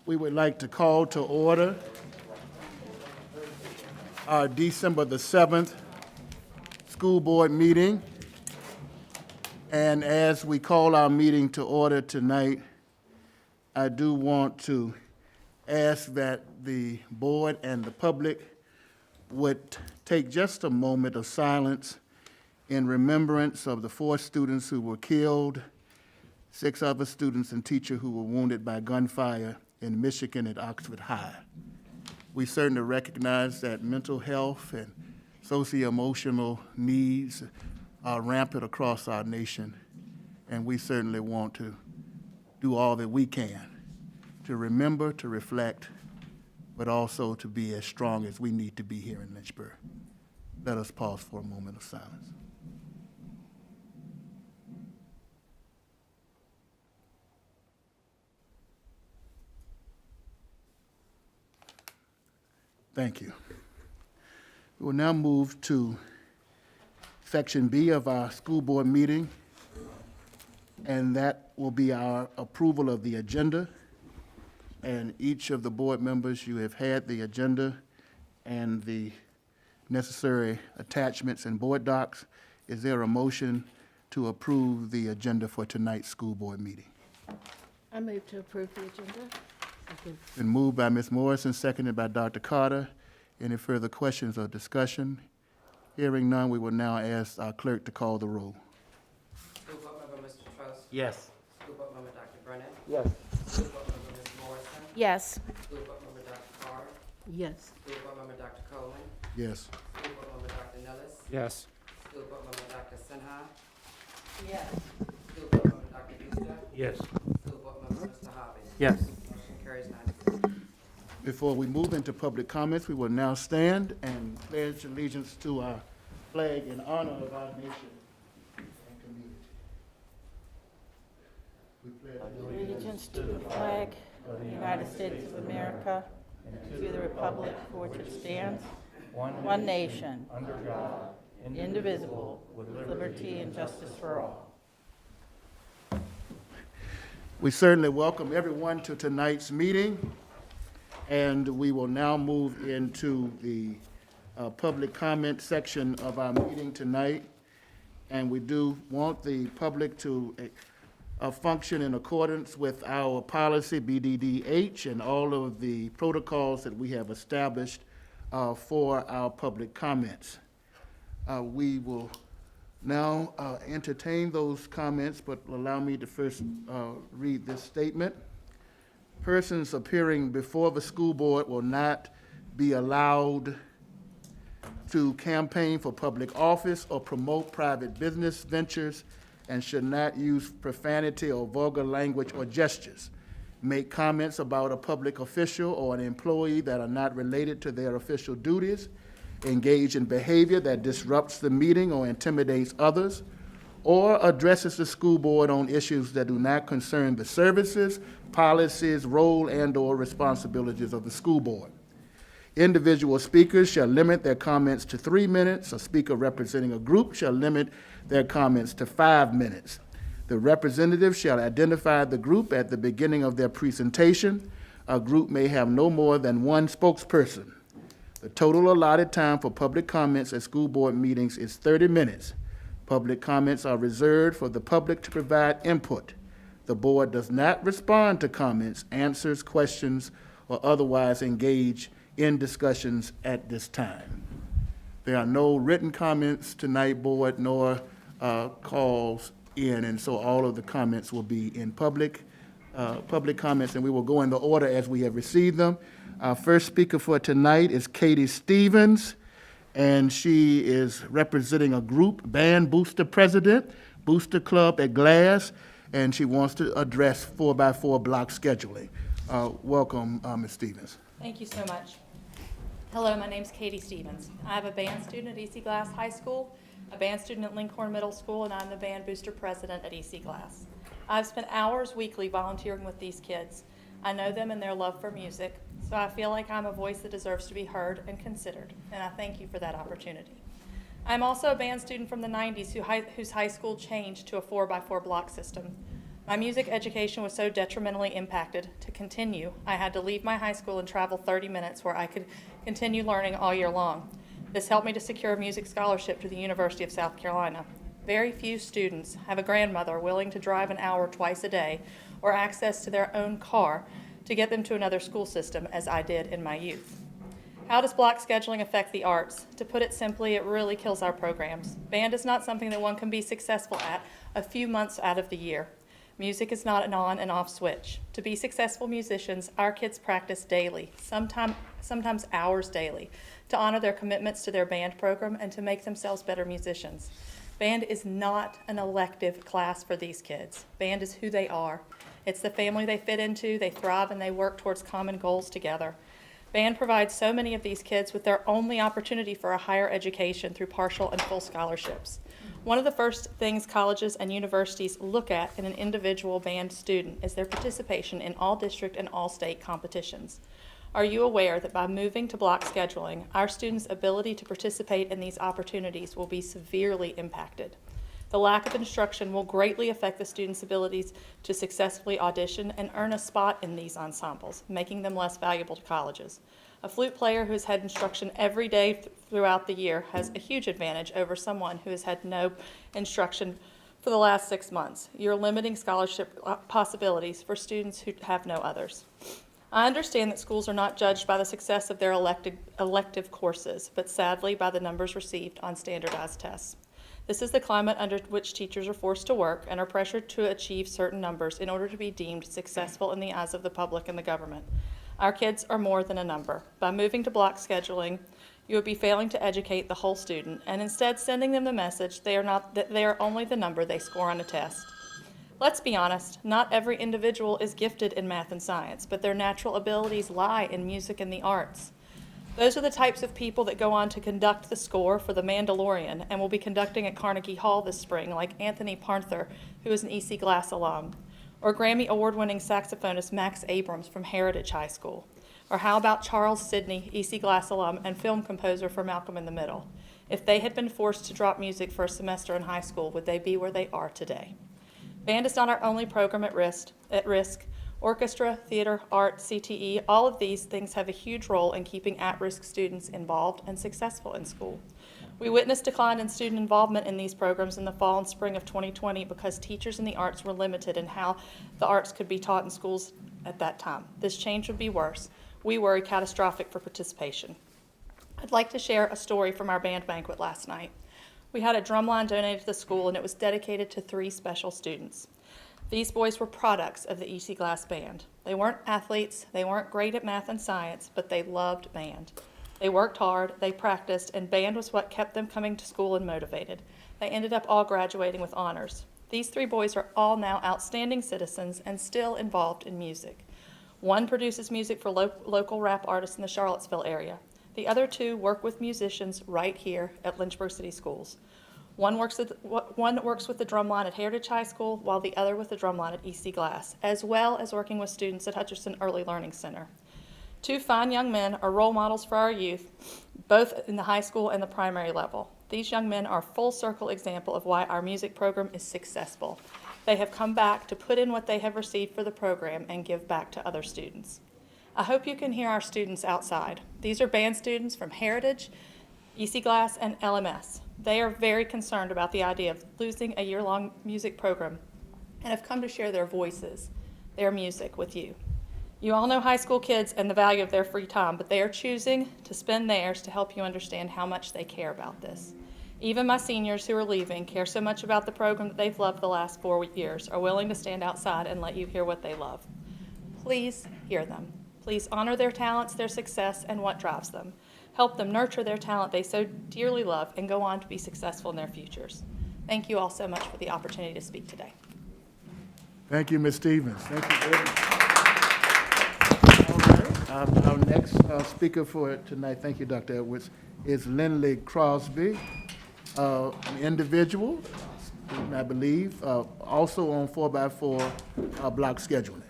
We would like to call to order our December the 7th school board meeting. And as we call our meeting to order tonight, I do want to ask that the board and the public would take just a moment of silence in remembrance of the 4 students who were killed, 6 other students and teacher who were wounded by gunfire in Michigan at Oxford High. We certainly recognize that mental health and socio-emotional needs are rampant across our nation, and we certainly want to do all that we can to remember, to reflect, but also to be as strong as we need to be here in Lynchburg. Let us pause for a moment of silence. Thank you. We will now move to Section B of our school board meeting, and that will be our approval of the agenda. And each of the board members, you have had the agenda and the necessary attachments and board docs. Is there a motion to approve the agenda for tonight's school board meeting? I move to approve the agenda. Second. Been moved by Ms. Morrison, seconded by Dr. Carter. Any further questions or discussion? Hearing none, we will now ask our clerk to call the roll. School Board Member Mr. Truss. Yes. School Board Member Dr. Brennan. Yes. School Board Member Ms. Morrison. Yes. School Board Member Dr. Carter. Yes. School Board Member Dr. Coleman. Yes. School Board Member Dr. Nellis. Yes. School Board Member Dr. Sinha. Yes. School Board Member Dr. Easter. Yes. School Board Member Mr. Hobby. Yes. Motion carries 9-0. Before we move into public comments, we will now stand and pledge allegiance to our flag in honor of our nation and community. We pledge Allegiance to the flag of the United States of America and to the republic for which it stands, one nation, Under God, indivisible, with liberty and justice for all. We certainly welcome everyone to tonight's meeting, and we will now move into the public comment section of our meeting tonight. And we do want the public to function in accordance with our policy, BDDH, and all of the protocols that we have established for our public comments. We will now entertain those comments, but allow me to first read this statement. Persons appearing before the school board will not be allowed to campaign for public office or promote private business ventures, and should not use profanity or vulgar language or gestures, make comments about a public official or an employee that are not related to their official duties, engage in behavior that disrupts the meeting or intimidates others, or addresses the school board on issues that do not concern the services, policies, role, and/or responsibilities of the school board. Individual speakers shall limit their comments to 3 minutes. A speaker representing a group shall limit their comments to 5 minutes. The representative shall identify the group at the beginning of their presentation. A group may have no more than 1 spokesperson. The total allotted time for public comments at school board meetings is 30 minutes. Public comments are reserved for the public to provide input. The board does not respond to comments, answers questions, or otherwise engage in discussions at this time. There are no written comments tonight, board, nor calls in, and so all of the comments will be in public comments, and we will go in the order as we have received them. Our first speaker for tonight is Katie Stevens, and she is representing a group, Band Booster President, Booster Club at Glass, and she wants to address 4x4 block scheduling. Welcome, Ms. Stevens. Thank you so much. Hello, my name's Katie Stevens. I have a band student at EC Glass High School, a band student at Lynchburg Middle School, and I'm the band booster president at EC Glass. I've spent hours weekly volunteering with these kids. I know them and their love for music, so I feel like I'm a voice that deserves to be heard and considered, and I thank you for that opportunity. I'm also a band student from the 90s whose high school changed to a 4x4 block system. My music education was so detrimentally impacted. To continue, I had to leave my high school and travel 30 minutes where I could continue learning all year long. This helped me to secure a music scholarship to the University of South Carolina. Very few students have a grandmother willing to drive an hour twice a day or access to their own car to get them to another school system, as I did in my youth. How does block scheduling affect the arts? To put it simply, it really kills our programs. Band is not something that one can be successful at a few months out of the year. Music is not an on and off switch. To be successful musicians, our kids practice daily, sometimes hours daily, to honor their commitments to their band program and to make themselves better musicians. Band is not an elective class for these kids. Band is who they are. It's the family they fit into, they thrive, and they work towards common goals together. Band provides so many of these kids with their only opportunity for a higher education through partial and full scholarships. One of the first things colleges and universities look at in an individual band student is their participation in all district and all state competitions. Are you aware that by moving to block scheduling, our students' ability to participate in these opportunities will be severely impacted? The lack of instruction will greatly affect the students' abilities to successfully audition and earn a spot in these ensembles, making them less valuable to colleges. A flute player who has had instruction every day throughout the year has a huge advantage over someone who has had no instruction for the last 6 months. You're limiting scholarship possibilities for students who have no others. I understand that schools are not judged by the success of their elective courses, but sadly by the numbers received on standardized tests. This is the climate under which teachers are forced to work and are pressured to achieve certain numbers in order to be deemed successful in the eyes of the public and the government. Our kids are more than a number. By moving to block scheduling, you would be failing to educate the whole student and instead sending them the message that they are only the number they score on a test. Let's be honest, not every individual is gifted in math and science, but their natural abilities lie in music and the arts. Those are the types of people that go on to conduct the score for The Mandalorian and will be conducting at Carnegie Hall this spring, like Anthony Parnther, who is an EC Glass alum, or Grammy award-winning saxophonist Max Abrams from Heritage High School. Or how about Charles Sidney, EC Glass alum and film composer for Malcolm in the Middle? If they had been forced to drop music for a semester in high school, would they be where they are today? Band is not our only program at risk. Orchestra, theater, art, CTE, all of these things have a huge role in keeping at-risk students involved and successful in school. We witnessed decline in student involvement in these programs in the fall and spring of 2020 because teachers in the arts were limited in how the arts could be taught in schools at that time. This change would be worse. We worry catastrophic for participation. I'd like to share a story from our band banquet last night. We had a drumline donated to the school and it was dedicated to 3 special students. These boys were products of the EC Glass band. They weren't athletes, they weren't great at math and science, but they loved band. They worked hard, they practiced, and band was what kept them coming to school and motivated. They ended up all graduating with honors. These 3 boys are all now outstanding citizens and still involved in music. One produces music for local rap artists in the Charlottesville area. The other 2 work with musicians right here at Lynchburg City Schools. One works with the drumline at Heritage High School, while the other with the drumline at EC Glass, as well as working with students at Hutcherson Early Learning Center. 2 fine young men are role models for our youth, both in the high school and the primary level. These young men are a full circle example of why our music program is successful. They have come back to put in what they have received for the program and give back to other students. I hope you can hear our students outside. These are band students from Heritage, EC Glass, and LMS. They are very concerned about the idea of losing a year-long music program and have come to share their voices, their music with you. You all know high school kids and the value of their free time, but they are choosing to spend theirs to help you understand how much they care about this. Even my seniors who are leaving care so much about the program that they've loved the last 4 years, are willing to stand outside and let you hear what they love. Please hear them. Please honor their talents, their success, and what drives them. Help them nurture their talent they so dearly love and go on to be successful in their futures. Thank you all so much for the opportunity to speak today. Thank you, Ms. Stevens. Thank you very much. All right. Our next speaker for tonight, thank you, Dr. Edwards, is Lindley Crosby, an individual, I believe, also on 4x4 block scheduling.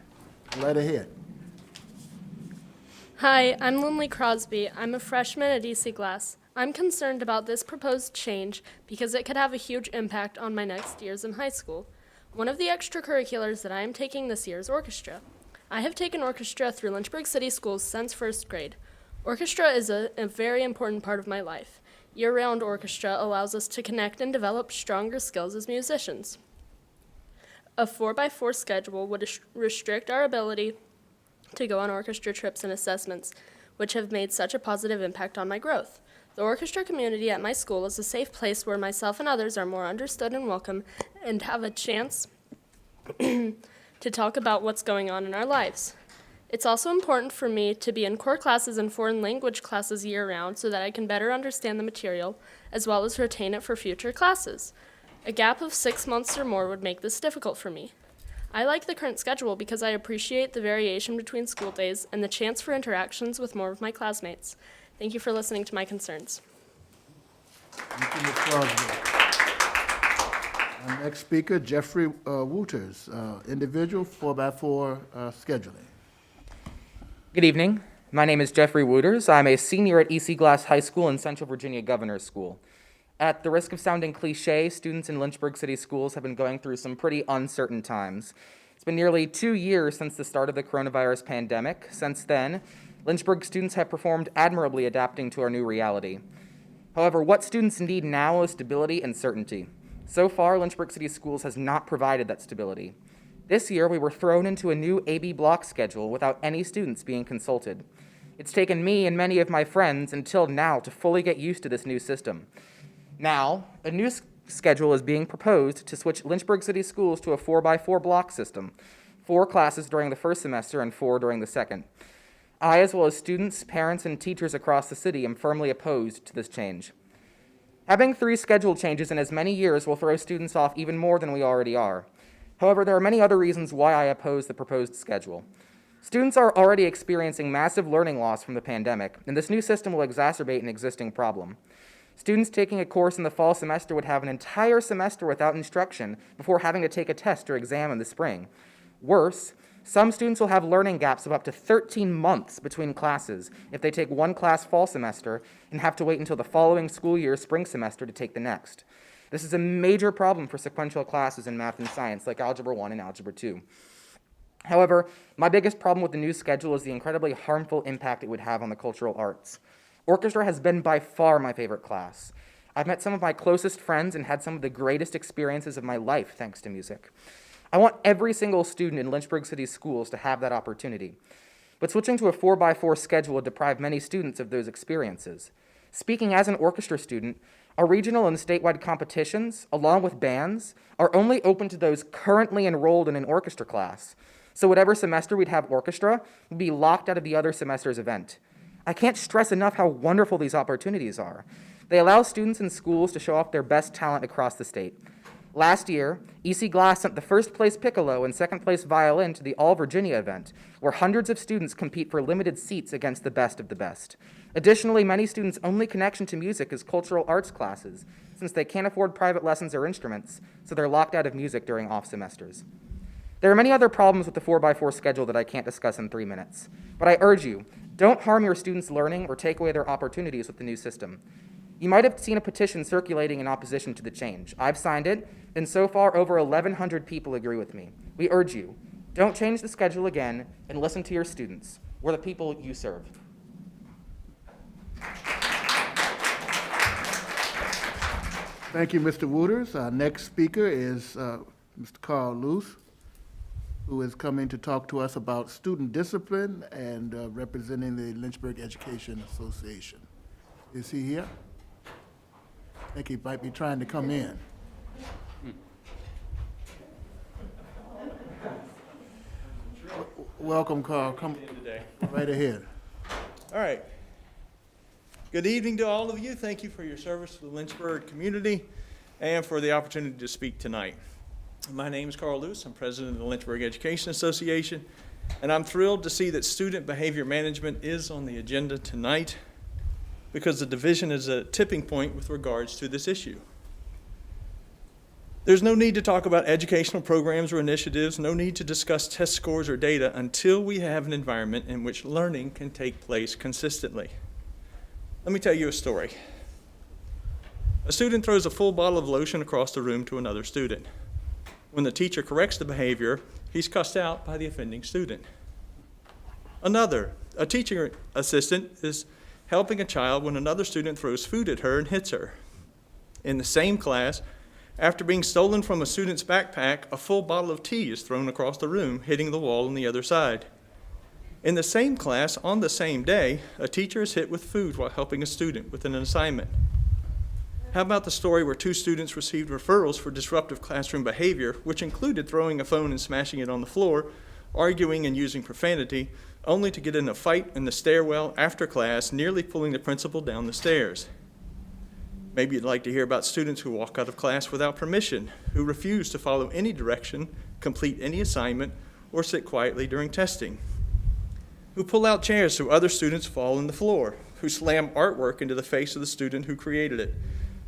Right ahead. Hi, I'm Lindley Crosby. I'm a freshman at EC Glass. I'm concerned about this proposed change because it could have a huge impact on my next years in high school. One of the extracurriculars that I am taking this year is orchestra. I have taken orchestra through Lynchburg City Schools since first grade. Orchestra is a very important part of my life. Year-round orchestra allows us to connect and develop stronger skills as musicians. A 4x4 schedule would restrict our ability to go on orchestra trips and assessments, which have made such a positive impact on my growth. The orchestra community at my school is a safe place where myself and others are more understood and welcome and have a chance to talk about what's going on in our lives. It's also important for me to be in core classes and foreign language classes year-round so that I can better understand the material as well as retain it for future classes. A gap of 6 months or more would make this difficult for me. I like the current schedule because I appreciate the variation between school days and the chance for interactions with more of my classmates. Thank you for listening to my concerns. Thank you, Ms. Crosby. Our next speaker, Jeffrey Wooters, individual 4x4 scheduling. Good evening. My name is Jeffrey Wooters. I'm a senior at EC Glass High School in Central Virginia Governor's School. At the risk of sounding cliche, students in Lynchburg City Schools have been going through some pretty uncertain times. It's been nearly 2 years since the start of the coronavirus pandemic. Since then, Lynchburg students have performed admirably adapting to our new reality. However, what students need now is stability and certainty. So far, Lynchburg City Schools has not provided that stability. This year, we were thrown into a new AB block schedule without any students being consulted. It's taken me and many of my friends until now to fully get used to this new system. Now, a new schedule is being proposed to switch Lynchburg City Schools to a 4x4 block system, 4 classes during the first semester and 4 during the second. I, as well as students, parents, and teachers across the city, am firmly opposed to this change. Having 3 schedule changes in as many years will throw students off even more than we already are. However, there are many other reasons why I oppose the proposed schedule. Students are already experiencing massive learning loss from the pandemic, and this new system will exacerbate an existing problem. Students taking a course in the fall semester would have an entire semester without instruction before having to take a test or exam in the spring. Worse, some students will have learning gaps of up to 13 months between classes if they take one class fall semester and have to wait until the following school year spring semester to take the next. This is a major problem for sequential classes in math and science like Algebra 1 and Algebra 2. However, my biggest problem with the new schedule is the incredibly harmful impact it would have on the cultural arts. Orchestra has been by far my favorite class. I've met some of my closest friends and had some of the greatest experiences of my life thanks to music. I want every single student in Lynchburg City Schools to have that opportunity. But switching to a 4x4 schedule would deprive many students of those experiences. Speaking as an orchestra student, our regional and statewide competitions, along with bands, are only open to those currently enrolled in an orchestra class. So whatever semester we'd have orchestra would be locked out of the other semester's event. I can't stress enough how wonderful these opportunities are. They allow students in schools to show off their best talent across the state. Last year, EC Glass sent the first place piccolo and second place violin to the All Virginia event, where hundreds of students compete for limited seats against the best of the best. Additionally, many students' only connection to music is cultural arts classes, since they can't afford private lessons or instruments, so they're locked out of music during off semesters. There are many other problems with the 4x4 schedule that I can't discuss in 3 minutes, but I urge you, don't harm your students' learning or take away their opportunities with the new system. You might have seen a petition circulating in opposition to the change. I've signed it, and so far over 1,100 people agree with me. We urge you, don't change the schedule again and listen to your students. We're the people you serve. Thank you, Mr. Wooters. Our next speaker is Mr. Carl Luce, who is coming to talk to us about student discipline and representing the Lynchburg Education Association. Is he here? I think he might be trying to come in. Welcome, Carl. Come right ahead. All right. Good evening to all of you. Thank you for your service to the Lynchburg community and for the opportunity to speak tonight. My name is Carl Lewis. I'm president of the Lynchburg Education Association, and I'm thrilled to see that student behavior management is on the agenda tonight because the division is a tipping point with regards to this issue. There's no need to talk about educational programs or initiatives, no need to discuss test scores or data until we have an environment in which learning can take place consistently. Let me tell you a story. A student throws a full bottle of lotion across the room to another student. When the teacher corrects the behavior, he's cussed out by the offending student. Another, a teaching assistant is helping a child when another student throws food at her and hits her. In the same class, after being stolen from a student's backpack, a full bottle of tea is thrown across the room, hitting the wall on the other side. In the same class, on the same day, a teacher is hit with food while helping a student with an assignment. How about the story where two students received referrals for disruptive classroom behavior, which included throwing a phone and smashing it on the floor, arguing and using profanity, only to get in a fight in the stairwell after class, nearly pulling the principal down the stairs? Maybe you'd like to hear about students who walk out of class without permission, who refuse to follow any direction, complete any assignment, or sit quietly during testing, who pull out chairs so other students fall on the floor, who slam artwork into the face of the student who created it,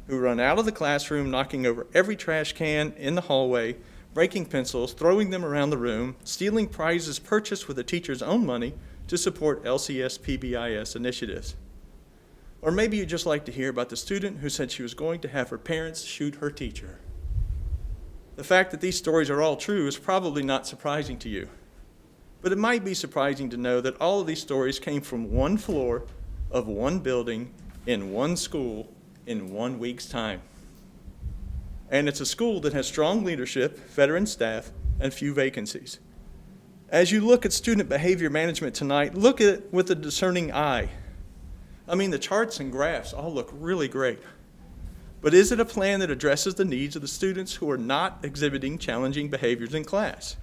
who run out of the classroom knocking over every trash can in the hallway, breaking pencils, throwing them around the room, stealing prizes purchased with the teacher's own money to support LCS PBIS initiatives. Or maybe you'd just like to hear about the student who said she was going to have her parents shoot her teacher. The fact that these stories are all true is probably not surprising to you. But it might be surprising to know that all of these stories came from one floor of one building in one school in 1 week's time. And it's a school that has strong leadership, veteran staff, and few vacancies. As you look at student behavior management tonight, look at it with a discerning eye. I mean, the charts and graphs all look really great. But is it a plan that addresses the needs of the students who are not exhibiting challenging behaviors in class?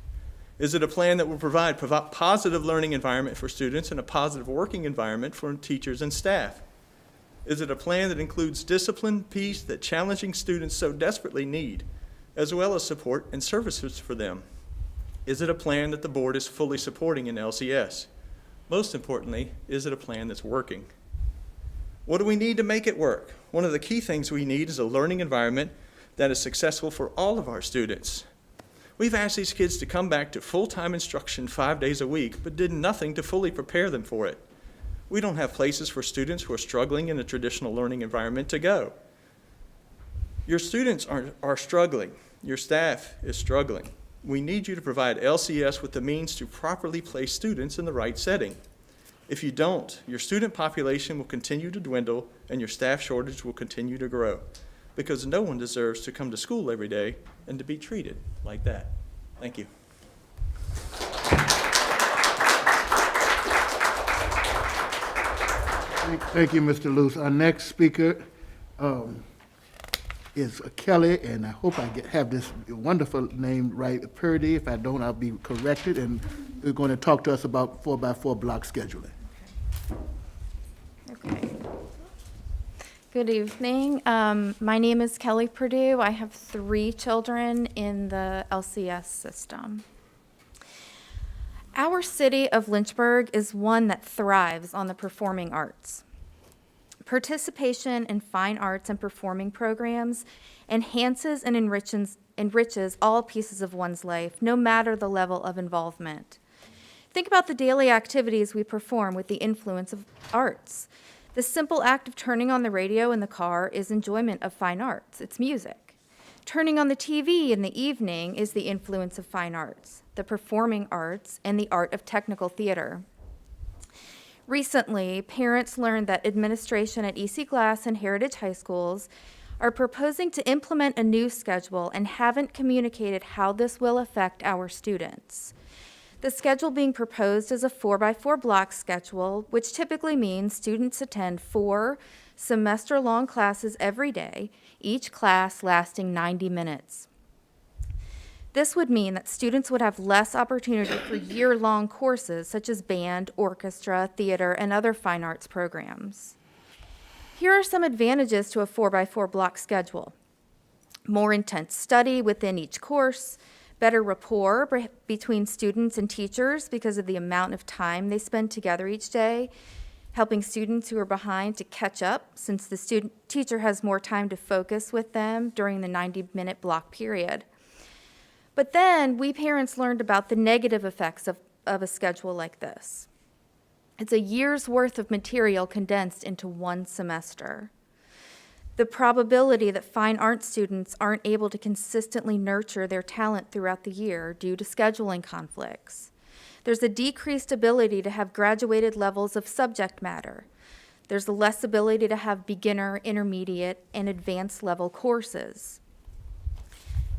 Is it a plan that will provide positive learning environment for students and a positive working environment for teachers and staff? Is it a plan that includes discipline, peace that challenging students so desperately need, as well as support and services for them? Is it a plan that the board is fully supporting in LCS? Most importantly, is it a plan that's working? What do we need to make it work? One of the key things we need is a learning environment that is successful for all of our students. We've asked these kids to come back to full-time instruction 5 days a week, but did nothing to fully prepare them for it. We don't have places for students who are struggling in a traditional learning environment to go. Your students are struggling. Your staff is struggling. We need you to provide LCS with the means to properly place students in the right setting. If you don't, your student population will continue to dwindle and your staff shortage will continue to grow, because no one deserves to come to school every day and to be treated like that. Thank you. Thank you, Mr. Luce. Our next speaker is Kelly, and I hope I have this wonderful name right, Purdy. If I don't, I'll be corrected, and they're going to talk to us about 4x4 block scheduling. Okay. Good evening. My name is Kelly Purdue. I have 3 children in the LCS system. Our city of Lynchburg is one that thrives on the performing arts. Participation in fine arts and performing programs enhances and enriches all pieces of one's life, no matter the level of involvement. Think about the daily activities we perform with the influence of arts. The simple act of turning on the radio in the car is enjoyment of fine arts. It's music. Turning on the TV in the evening is the influence of fine arts, the performing arts, and the art of technical theater. Recently, parents learned that administration at EC Glass and Heritage High Schools are proposing to implement a new schedule and haven't communicated how this will affect our students. The schedule being proposed is a 4x4 block schedule, which typically means students attend 4 semester-long classes every day, each class lasting 90 minutes. This would mean that students would have less opportunity for year-long courses such as band, orchestra, theater, and other fine arts programs. Here are some advantages to a 4x4 block schedule: more intense study within each course, better rapport between students and teachers because of the amount of time they spend together each day, helping students who are behind to catch up since the teacher has more time to focus with them during the 90-minute block period. But then we parents learned about the negative effects of a schedule like this. It's a year's worth of material condensed into one semester. the probability that fine arts students aren't able to consistently nurture their talent throughout the year due to scheduling conflicts. There's a decreased ability to have graduated levels of subject matter. There's less ability to have beginner, intermediate, and advanced level courses.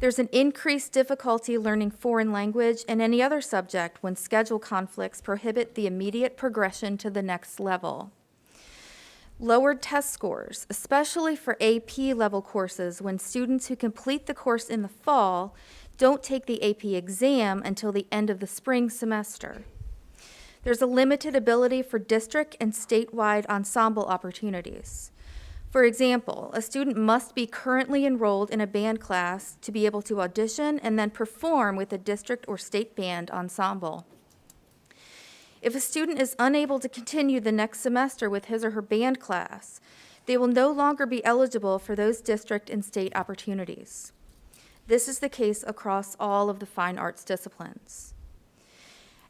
There's an increased difficulty learning foreign language and any other subject when schedule conflicts prohibit the immediate progression to the next level. Lowered test scores, especially for AP level courses when students who complete the course in the fall don't take the AP exam until the end of the spring semester. There's a limited ability for district and statewide ensemble opportunities. For example, a student must be currently enrolled in a band class to be able to audition and then perform with a district or state band ensemble. If a student is unable to continue the next semester with his or her band class, they will no longer be eligible for those district and state opportunities. This is the case across all of the fine arts disciplines.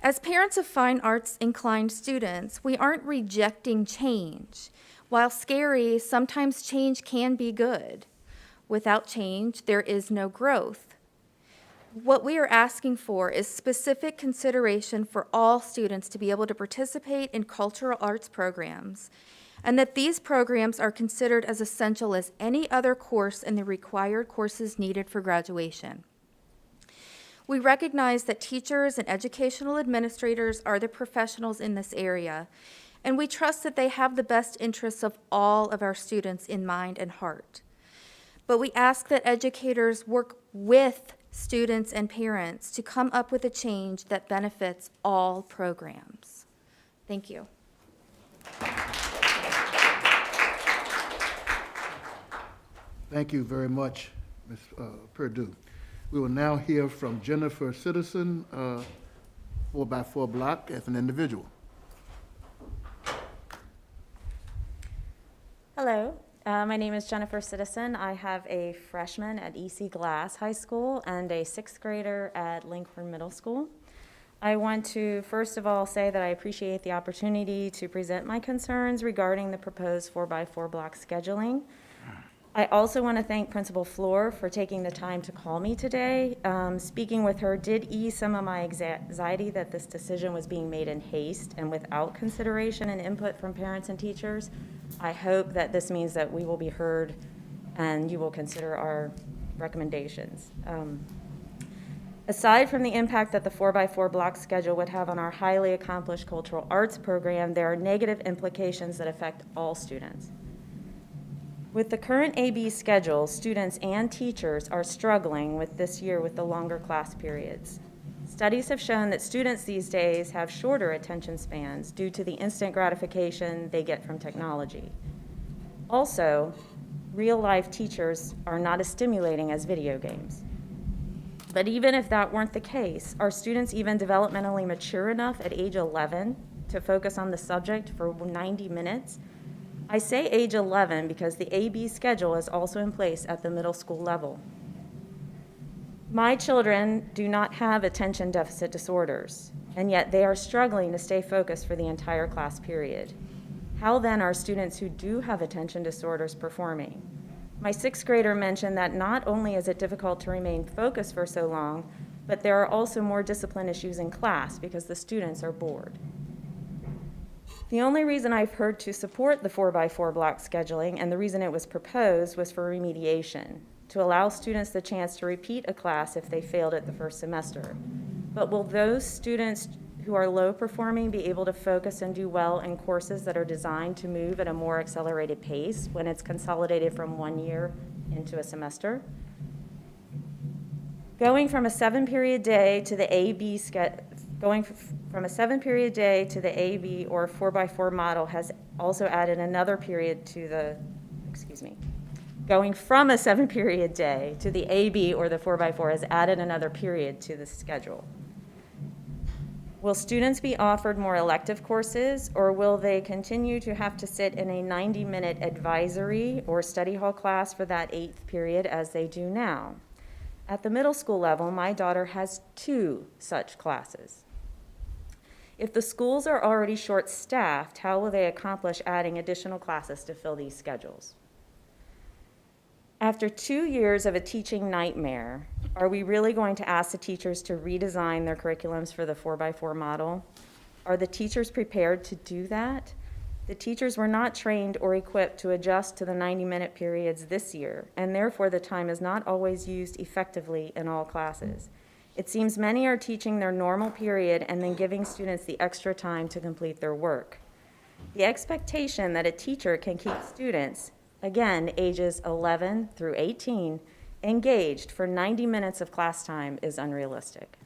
As parents of fine arts inclined students, we aren't rejecting change. While scary, sometimes change can be good. Without change, there is no growth. What we are asking for is specific consideration for all students to be able to participate in cultural arts programs, and that these programs are considered as essential as any other course in the required courses needed for graduation. We recognize that teachers and educational administrators are the professionals in this area, and we trust that they have the best interests of all of our students in mind and heart. But we ask that educators work with students and parents to come up with a change that benefits all programs. Thank you. Thank you very much, Ms. Perdue. We will now hear from Jennifer Citizen, 4x4 block, as an individual. Hello, my name is Jennifer Citizen. I have a freshman at EC Glass High School and a sixth grader at Lynchburg Middle School. I want to first of all say that I appreciate the opportunity to present my concerns regarding the proposed 4x4 block scheduling. I also want to thank Principal Floor for taking the time to call me today. Speaking with her did ease some of my anxiety that this decision was being made in haste and without consideration and input from parents and teachers. I hope that this means that we will be heard and you will consider our recommendations. Aside from the impact that the 4x4 block schedule would have on our highly accomplished cultural arts program, there are negative implications that affect all students. With the current AB schedule, students and teachers are struggling with this year with the longer class periods. Studies have shown that students these days have shorter attention spans due to the instant gratification they get from technology. Also, real-life teachers are not as stimulating as video games. But even if that weren't the case, are students even developmentally mature enough at age 11 to focus on the subject for 90 minutes? I say age 11 because the AB schedule is also in place at the middle school level. My children do not have attention deficit disorders, and yet they are struggling to stay focused for the entire class period. How then are students who do have attention disorders performing? My sixth grader mentioned that not only is it difficult to remain focused for so long, but there are also more discipline issues in class because the students are bored. The only reason I've heard to support the 4x4 block scheduling and the reason it was proposed was for remediation, to allow students the chance to repeat a class if they failed it the first semester. But will those students who are low performing be able to focus and do well in courses that are designed to move at a more accelerated pace when it's consolidated from 1 year into a semester? Going from a 7-period day to the AB from a 7-period day to the AB or 4x4 model has also added another period to the, going from a 7-period day to the AB or the 4x4 has added another period to the schedule. Will students be offered more elective courses, or will they continue to have to sit in a 90-minute advisory or study hall class for that 8th period as they do now? At the middle school level, my daughter has 2 such classes. If the schools are already short-staffed, how will they accomplish adding additional classes to fill these schedules? After 2 years of a teaching nightmare, are we really going to ask the teachers to redesign their curriculums for the 4x4 model? Are the teachers prepared to do that? The teachers were not trained or equipped to adjust to the 90-minute periods this year, and therefore the time is not always used effectively in all classes. It seems many are teaching their normal period and then giving students the extra time to complete their work. The expectation that a teacher can keep students, again, ages 11 through 18, engaged for 90 minutes of class time is unrealistic.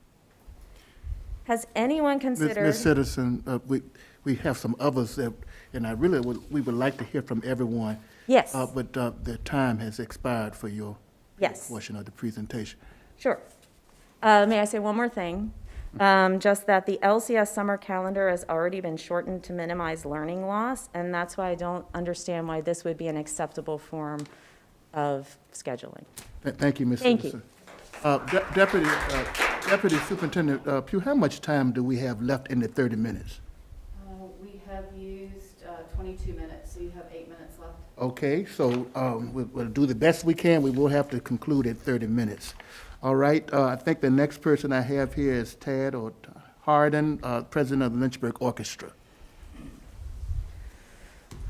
Has anyone considered... Ms. Citizen, we have some others that, and we would like to hear from everyone. Yes. But the time has expired for your Yes. portion of the presentation. Sure. May I say one more thing? Just that the LCS summer calendar has already been shortened to minimize learning loss, and that's why I don't understand why this would be an acceptable form of scheduling. Thank you, Ms. Thank you. Citizen. Deputy Superintendent Pugh, how much time do we have left in the 30 minutes? We have used 22 minutes, so you have 8 minutes left. Okay, so we'll do the best we can. We will have to conclude at 30 minutes. All right, I think the next person I have here is Tad Harden, President of the Lynchburg Orchestra.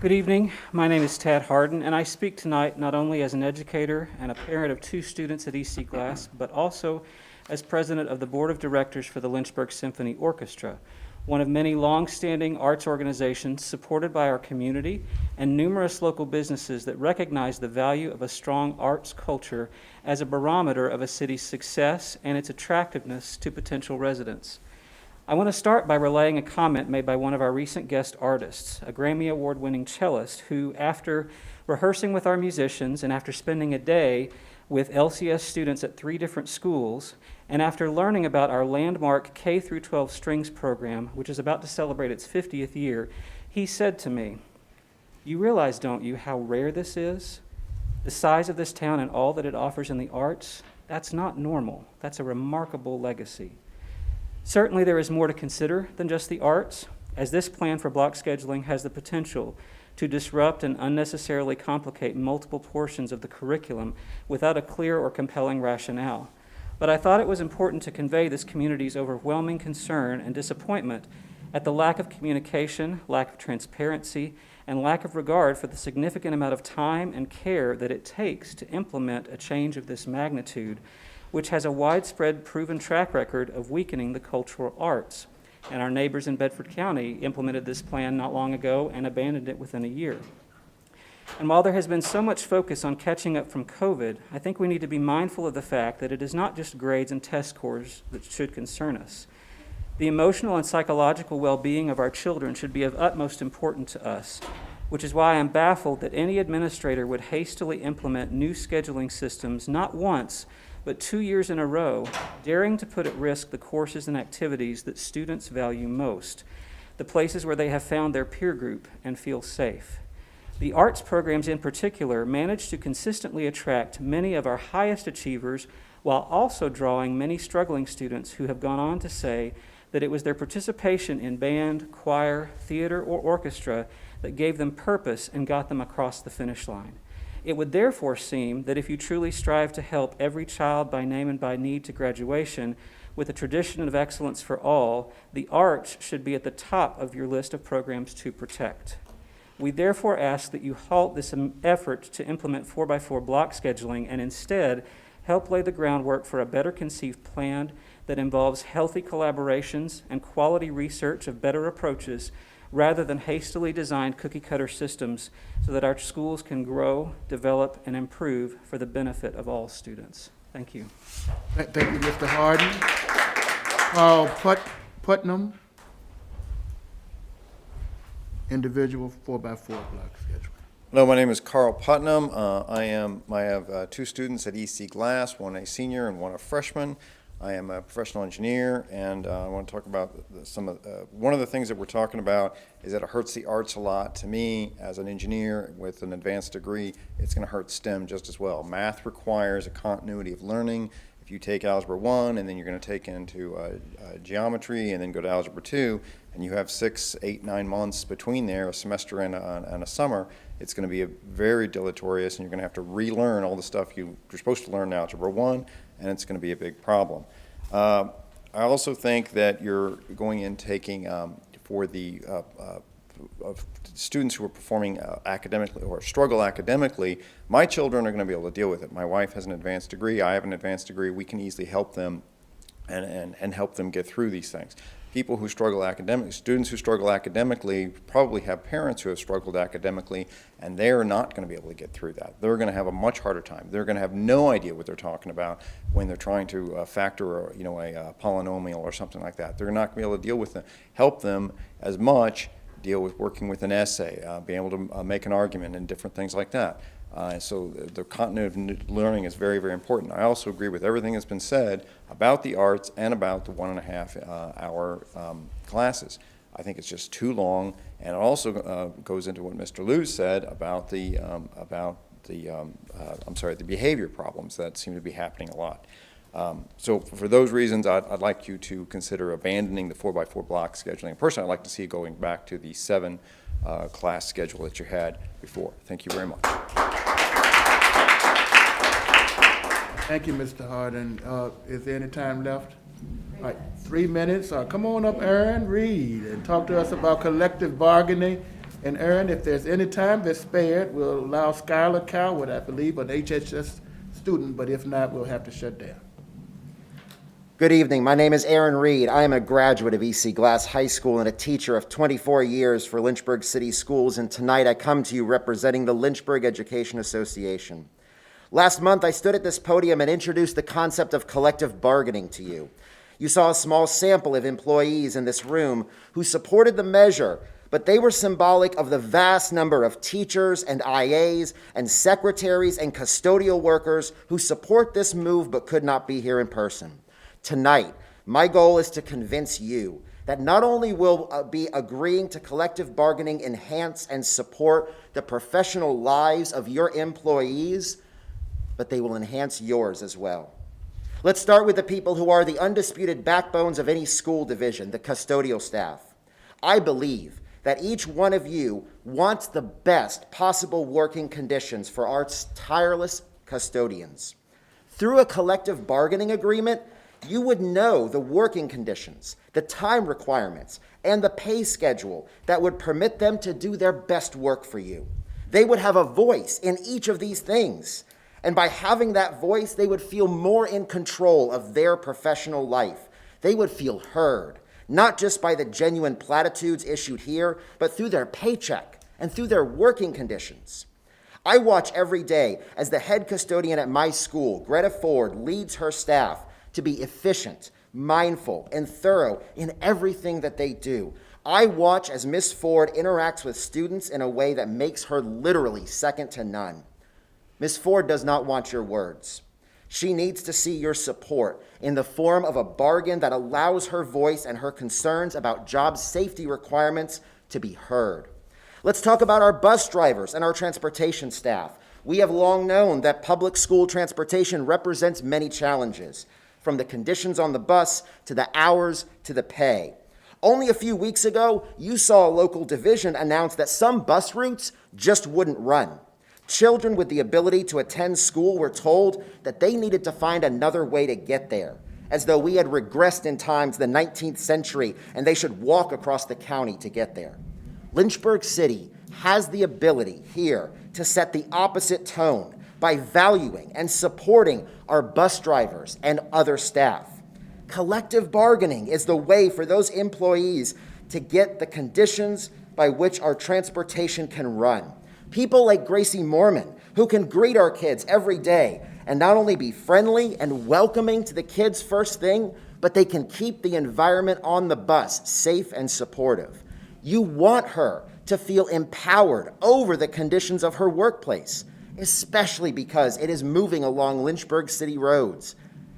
Good evening. My name is Tad Harden, and I speak tonight not only as an educator and a parent of 2 students at EC Glass, but also as president of the Board of Directors for the Lynchburg Symphony Orchestra, one of many long-standing arts organizations supported by our community and numerous local businesses that recognize the value of a strong arts culture as a barometer of a city's success and its attractiveness to potential residents. I want to start by relaying a comment made by one of our recent guest artists, a Grammy Award-winning cellist who, after rehearsing with our musicians and after spending a day with LCS students at 3 different schools, and after learning about our landmark K-12 strings program, which is about to celebrate its 50th year, he said to me, "You realize, don't you, how rare this is? The size of this town and all that it offers in the arts, that's not normal. That's a remarkable legacy." Certainly there is more to consider than just the arts, as this plan for block scheduling has the potential to disrupt and unnecessarily complicate multiple portions of the curriculum without a clear or compelling rationale. But I thought it was important to convey this community's overwhelming concern and disappointment at the lack of communication, lack of transparency, and lack of regard for the significant amount of time and care that it takes to implement a change of this magnitude, which has a widespread proven track record of weakening the cultural arts. And our neighbors in Bedford County implemented this plan not long ago and abandoned it within a year. And while there has been so much focus on catching up from COVID, I think we need to be mindful of the fact that it is not just grades and test scores that should concern us. The emotional and psychological well-being of our children should be of utmost importance to us, which is why I'm baffled that any administrator would hastily implement new scheduling systems not once, but 2 years in a row, daring to put at risk the courses and activities that students value most, the places where they have found their peer group and feel safe. The arts programs in particular manage to consistently attract many of our highest achievers while also drawing many struggling students who have gone on to say that it was their participation in band, choir, theater, or orchestra that gave them purpose and got them across the finish line. It would therefore seem that if you truly strive to help every child by name and by need to graduation with a tradition of excellence for all, the arts should be at the top of your list of programs to protect. We therefore ask that you halt this effort to implement 4x4 block scheduling and instead help lay the groundwork for a better conceived plan that involves healthy collaborations and quality research of better approaches rather than hastily designed cookie-cutter systems so that our schools can grow, develop, and improve for the benefit of all students. Thank you. Thank you, Mr. Harden. Carl Putnam, individual 4x4 block schedule. Hello, my name is Carl Putnam. I have 2 students at EC Glass, one a senior and one a freshman. I am a professional engineer, and I want to talk about one of the things that we're talking about is that it hurts the arts a lot. To me, as an engineer with an advanced degree, it's going to hurt STEM just as well. Math requires a continuity of learning. If you take Algebra 1 and then you're going to take into geometry and then go to Algebra 2, and you have 6, 8, 9 months between there, a semester and a summer, It's going to be very deleterious, and you're going to have to relearn all the stuff you're supposed to learn in Algebra 1, and it's going to be a big problem. I also think that you're going in taking for the of students who are performing academically or struggle academically, my children are going to be able to deal with it. My wife has an advanced degree, I have an advanced degree. We can easily help them and help them get through these things. People who struggle academically, students who struggle academically probably have parents who have struggled academically, and they're not going to be able to get through that. They're going to have a much harder time. They're going to have no idea what they're talking about when they're trying to factor a polynomial or something like that. They're not going to be able to deal with it. Help them as much deal with working with an essay, being able to make an argument and different things like that. So the continuity of learning is very, very important. I also agree with everything that's been said about the arts and about the 1.5 hour classes. I think it's just too long, and it also goes into what Mr. Liu said about the behavior problems that seem to be happening a lot. So for those reasons, I'd like you to consider abandoning the 4x4 block scheduling. Personally, I'd like to see you going back to the 7 class schedule that you had before. Thank you very much. Thank you, Mr. Harden. Is there any time left? All right, 3 minutes. Come on up, Aaron Reed, and talk to us about collective bargaining. And Aaron, if there's any time that's spared, we'll allow Skylar Coward, I believe, an HHS student, but if not, we'll have to shut down. Good evening. My name is Aaron Reed. I am a graduate of E.C. Glass High School and a teacher of 24 years for Lynchburg City Schools, and tonight I come to you representing the Lynchburg Education Association. Last month, I stood at this podium and introduced the concept of collective bargaining to you. You saw a small sample of employees in this room who supported the measure, but they were symbolic of the vast number of teachers and IAs and secretaries and custodial workers who support this move but could not be here in person. Tonight, my goal is to convince you that not only will be agreeing to collective bargaining enhance and support the professional lives of your employees, but they will enhance yours as well. Let's start with the people who are the undisputed backbones of any school division, the custodial staff. I believe that each one of you wants the best possible working conditions for our tireless custodians. Through a collective bargaining agreement, you would know the working conditions, the time requirements, and the pay schedule that would permit them to do their best work for you. They would have a voice in each of these things. And by having that voice, they would feel more in control of their professional life. They would feel heard, not just by the genuine platitudes issued here, but through their paycheck and through their working conditions. I watch every day as the head custodian at my school, Greta Ford, leads her staff to be efficient, mindful, and thorough in everything that they do. I watch as Miss Ford interacts with students in a way that makes her literally second to none. Miss Ford does not want your words. She needs to see your support in the form of a bargain that allows her voice and her concerns about job safety requirements to be heard. Let's talk about our bus drivers and our transportation staff. We have long known that public school transportation represents many challenges, from the conditions on the bus to the hours to the pay. Only a few weeks ago, you saw a local division announce that some bus routes just wouldn't run. Children with the ability to attend school were told that they needed to find another way to get there, as though we had regressed in time to the 19th century and they should walk across the county to get there. Lynchburg City has the ability here to set the opposite tone by valuing and supporting our bus drivers and other staff. Collective bargaining is the way for those employees to get the conditions by which our transportation can run. People like Gracie Mormon, who can greet our kids every day and not only be friendly and welcoming to the kids first thing, but they can keep the environment on the bus safe and supportive. You want her to feel empowered over the conditions of her workplace, especially because it is moving along Lynchburg City roads.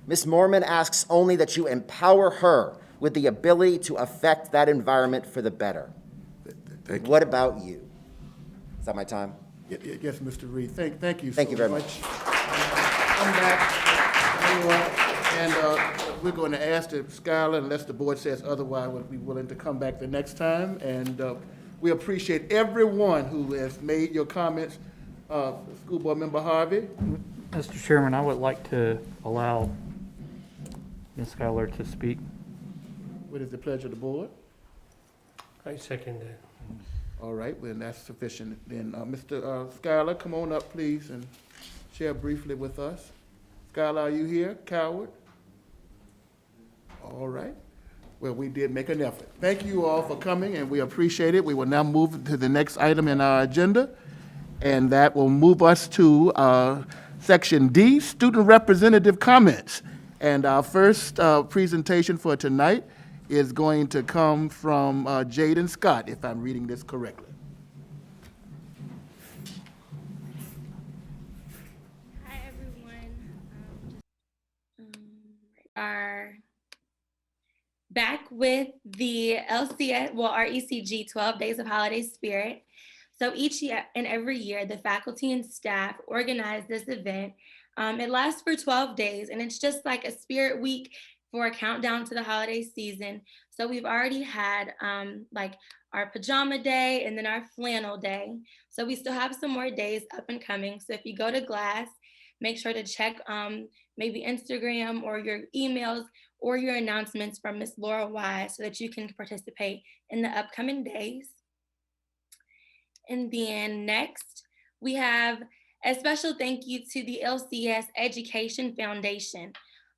Ms. Mormon asks only that you empower her with the ability to affect that environment for the better. What about you? Is that my time? Yes, Mr. Reed. Thank you so much. Thank you very much. Come back, and we're going to ask Skylar, unless the board says otherwise, would be willing to come back the next time. And We appreciate everyone who has made your comments. School Board Member Harvey? Mr. Chairman, I would like to allow Ms. Schuyler to speak. What is the pleasure of the board? I second that. All right, well, that's sufficient. Then, Mr. Schuyler, come on up, please, and share briefly with us. Schuyler, are you here? Coward? All right. Well, we did make an effort. Thank you all for coming, and we appreciate it. We will now move to the next item in our agenda, and that will move us to Section D, Student Representative Comments. And our first presentation for tonight is going to come from Jaden Scott, if I'm reading this correctly. Hi, everyone. Are back with the LCS, well, our ECG, 12 Days of Holiday Spirit. So each year and every year, the faculty and staff organize this event. It lasts for 12 days, and it's just like a spirit week for a countdown to the holiday season. So we've already had like our pajama day and then our flannel day. So we still have some more days up and coming. So if you go to Glass, make sure to check maybe Instagram or your emails or your announcements from Ms. Laura Wise so that you can participate in the upcoming days. And then next, we have a special thank you to the LCS Education Foundation.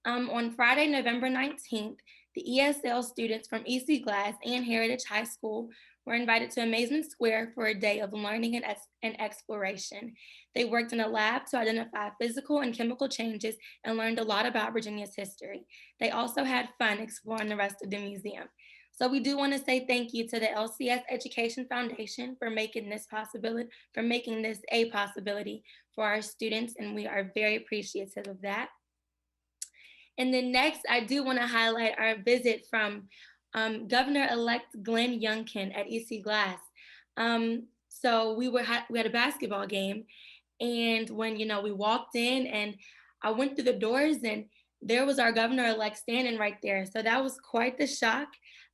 On Friday, November 19th, the ESL students from EC Glass and Heritage High School were invited to Amazement Square for a day of learning and exploration. They worked in a lab to identify physical and chemical changes and learned a lot about Virginia's history. They also had fun exploring the rest of the museum. So we do want to say thank you to the LCS Education Foundation for making this a possibility for our students, and we are very appreciative of that. And then next, I do want to highlight our visit from Governor-elect Glenn Youngkin at EC Glass. So we had a basketball game, and when we walked in, and I went through the doors, and there was our governor-elect standing right there. So that was quite the shock.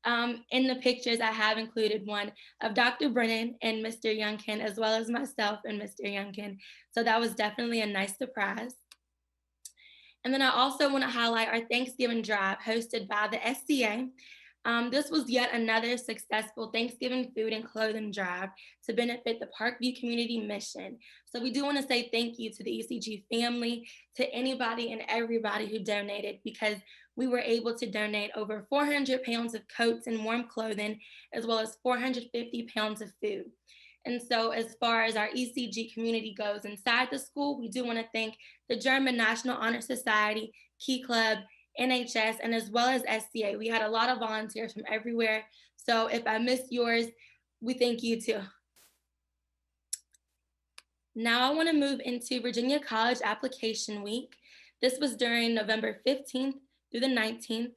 In the pictures, I have included one of Dr. Brennan and Mr. Youngkin, as well as myself and Mr. Youngkin. So that was definitely a nice surprise. And then I also want to highlight our Thanksgiving drive hosted by the SCA. This was yet another successful Thanksgiving food and clothing drive to benefit the Parkview Community Mission. So we do want to say thank you to the ECG family, to anybody and everybody who donated, because we were able to donate over 400 pounds of coats and warm clothing, as well as 450 pounds of food. And so as far as our ECG community goes inside the school, we do want to thank the German National Honor Society, Key Club, NHS, and as well as SCA. We had a lot of volunteers from everywhere. So if I missed yours, we thank you too. Now I want to move into Virginia College Application Week. This was during November 15th through the 19th.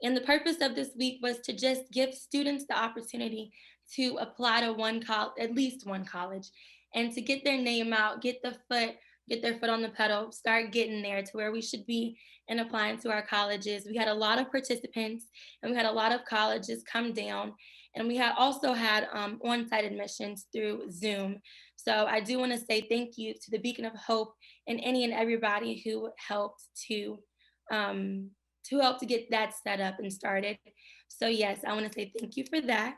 And the purpose of this week was to just give students the opportunity to apply to at least one college, and to get their name out, get their foot on the pedal, start getting there to where we should be and applying to our colleges. We had a lot of participants, and we had a lot of colleges come down, and we also had on-site admissions through Zoom. So I do want to say thank you to the Beacon of Hope and any and everybody who helped to get that set up and started. So yes, I want to say thank you for that.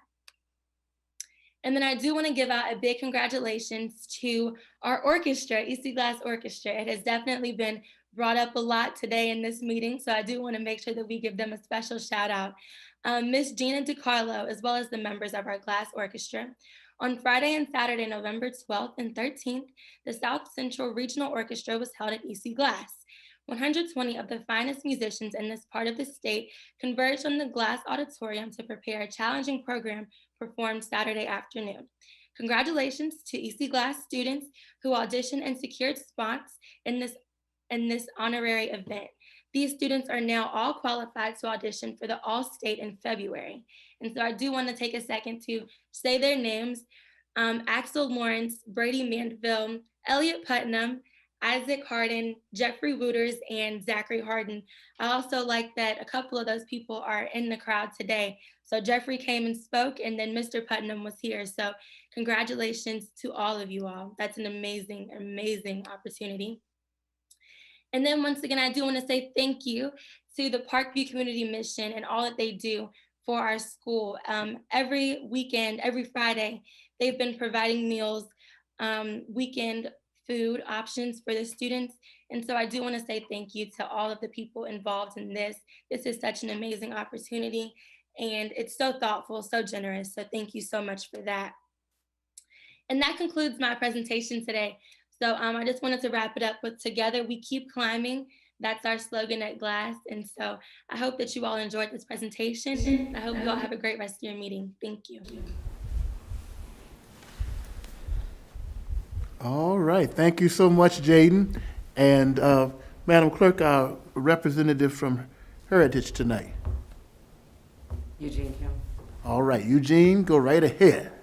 And then I do want to give out a big congratulations to our orchestra, EC Glass Orchestra. It has definitely been brought up a lot today in this meeting, so I do want to make sure that we give them a special shout out. Miss Gina DiCarlo, as well as the members of our Glass Orchestra. On Friday and Saturday, November 12th and 13th, the South Central Regional Orchestra was held at EC Glass. 120 of the finest musicians in this part of the state converged on the Glass Auditorium to prepare a challenging program performed Saturday afternoon. Congratulations to EC Glass students who auditioned and secured spots in this honorary event. These students are now all qualified to audition for the All-State in February. And so I do want to take a second to say their names: Axel Lawrence, Brady Mandeville, Elliot Putnam, Isaac Harden, Jeffrey Wooters, and Zachary Harden. I also like that a couple of those people are in the crowd today. So Jeffrey came and spoke, and then Mr. Putnam was here. So congratulations to all of you all. That's an amazing, amazing opportunity. And then once again, I do want to say thank you to the Parkview Community Mission and all that they do for our school. Every weekend, every Friday, they've been providing meals, weekend food options for the students. And so I do want to say thank you to all of the people involved in this. This is such an amazing opportunity, and it's so thoughtful, so generous. So thank you so much for that. And that concludes my presentation today. So I just wanted to wrap it up with "Together we keep climbing." That's our slogan at Glass. And so I hope that you all enjoyed this presentation. I hope you all have a great rest of your meeting. Thank you. All right, thank you so much, Jaden. And Madam Clerk, our representative from Heritage tonight. Eugene Kim. All right, Eugene, go right ahead.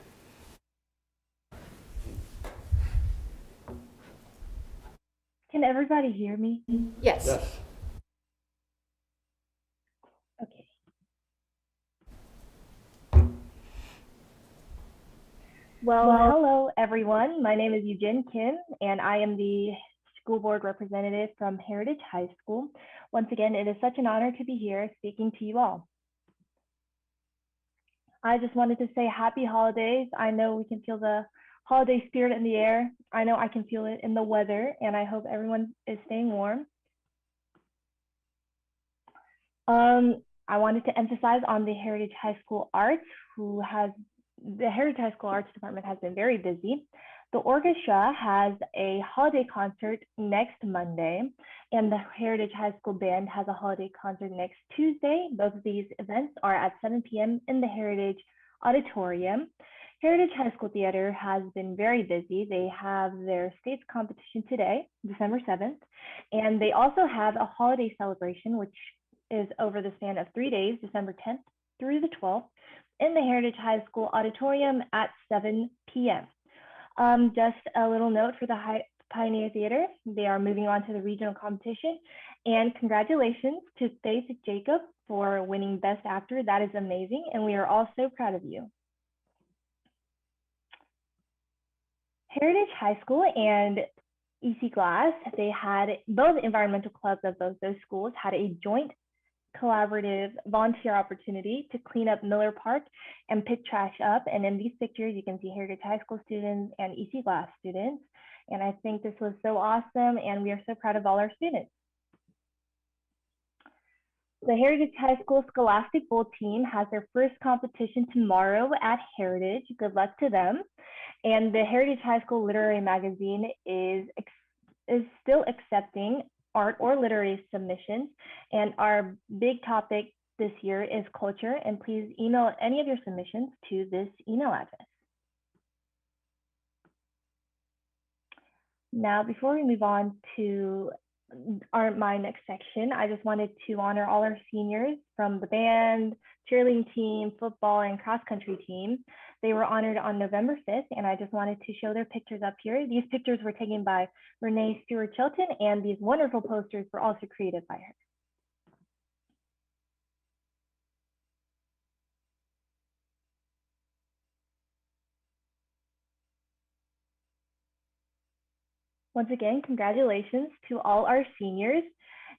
Can everybody hear me? Yes. Okay. Well, hello everyone. My name is Eugene Kim, and I am the school board representative from Heritage High School. Once again, it is such an honor to be here speaking to you all. I just wanted to say happy holidays. I know we can feel the holiday spirit in the air. I know I can feel it in the weather, and I hope everyone is staying warm. I wanted to emphasize on the Heritage High School Arts, the Heritage High School Arts Department has been very busy. The orchestra has a holiday concert next Monday, and the Heritage High School Band has a holiday concert next Tuesday. Both of these events are at 7 p.m. in the Heritage Auditorium. Heritage High School Theater has been very busy. They have their state's competition today, December 7th, and they also have a holiday celebration, which is over the span of 3 days, December 10th through the 12th, in the Heritage High School Auditorium at 7 p.m. Just a little note for the Pioneer Theater. They are moving on to the regional competition, and congratulations to Faith Jacob for winning Best Actor. That is amazing, and we are all so proud of you. Heritage High School and EC Glass, they had both environmental clubs of both those schools had a joint collaborative volunteer opportunity to clean up Miller Park and pick trash up. And in these pictures, you can see Heritage High School students and EC Glass students. And I think this was so awesome, and we are so proud of all our students. The Heritage High School Scholastic Bowl team has their first competition tomorrow at Heritage. Good luck to them. And the Heritage High School Literary Magazine is still accepting art or literary submissions. And our big topic this year is culture. And please email any of your submissions to this email address. Now, before we move on to my next section, I just wanted to honor all our seniors from the band, cheerleading team, football, and cross-country team. They were honored on November 5th, and I just wanted to show their pictures up here. These pictures were taken by Renee Stewart-Chilton, and these wonderful posters were also created by her. Once again, congratulations to all our seniors.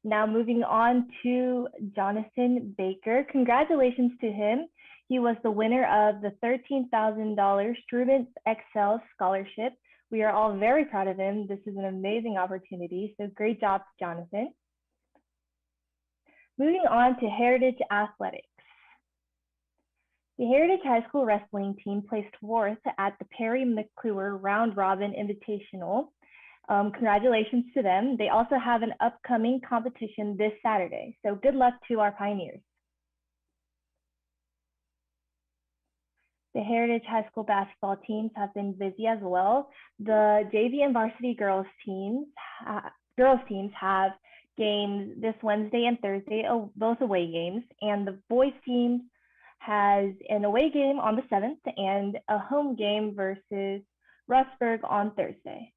Now moving on to Jonathan Baker. Congratulations to him. He was the winner of the $13,000 Student Excel Scholarship. We are all very proud of him. This is an amazing opportunity, so great job, Jonathan. Moving on to Heritage Athletics. The Heritage High School wrestling team placed fourth at the Perry McClure Round Robin Invitational. Congratulations to them. They also have an upcoming competition this Saturday, so good luck to our Pioneers. The Heritage High School basketball teams have been busy as well. The JV and varsity girls teams have games this Wednesday and Thursday, both away games, and the boys team has an away game on the 7th and a home game versus Rustburg on Thursday.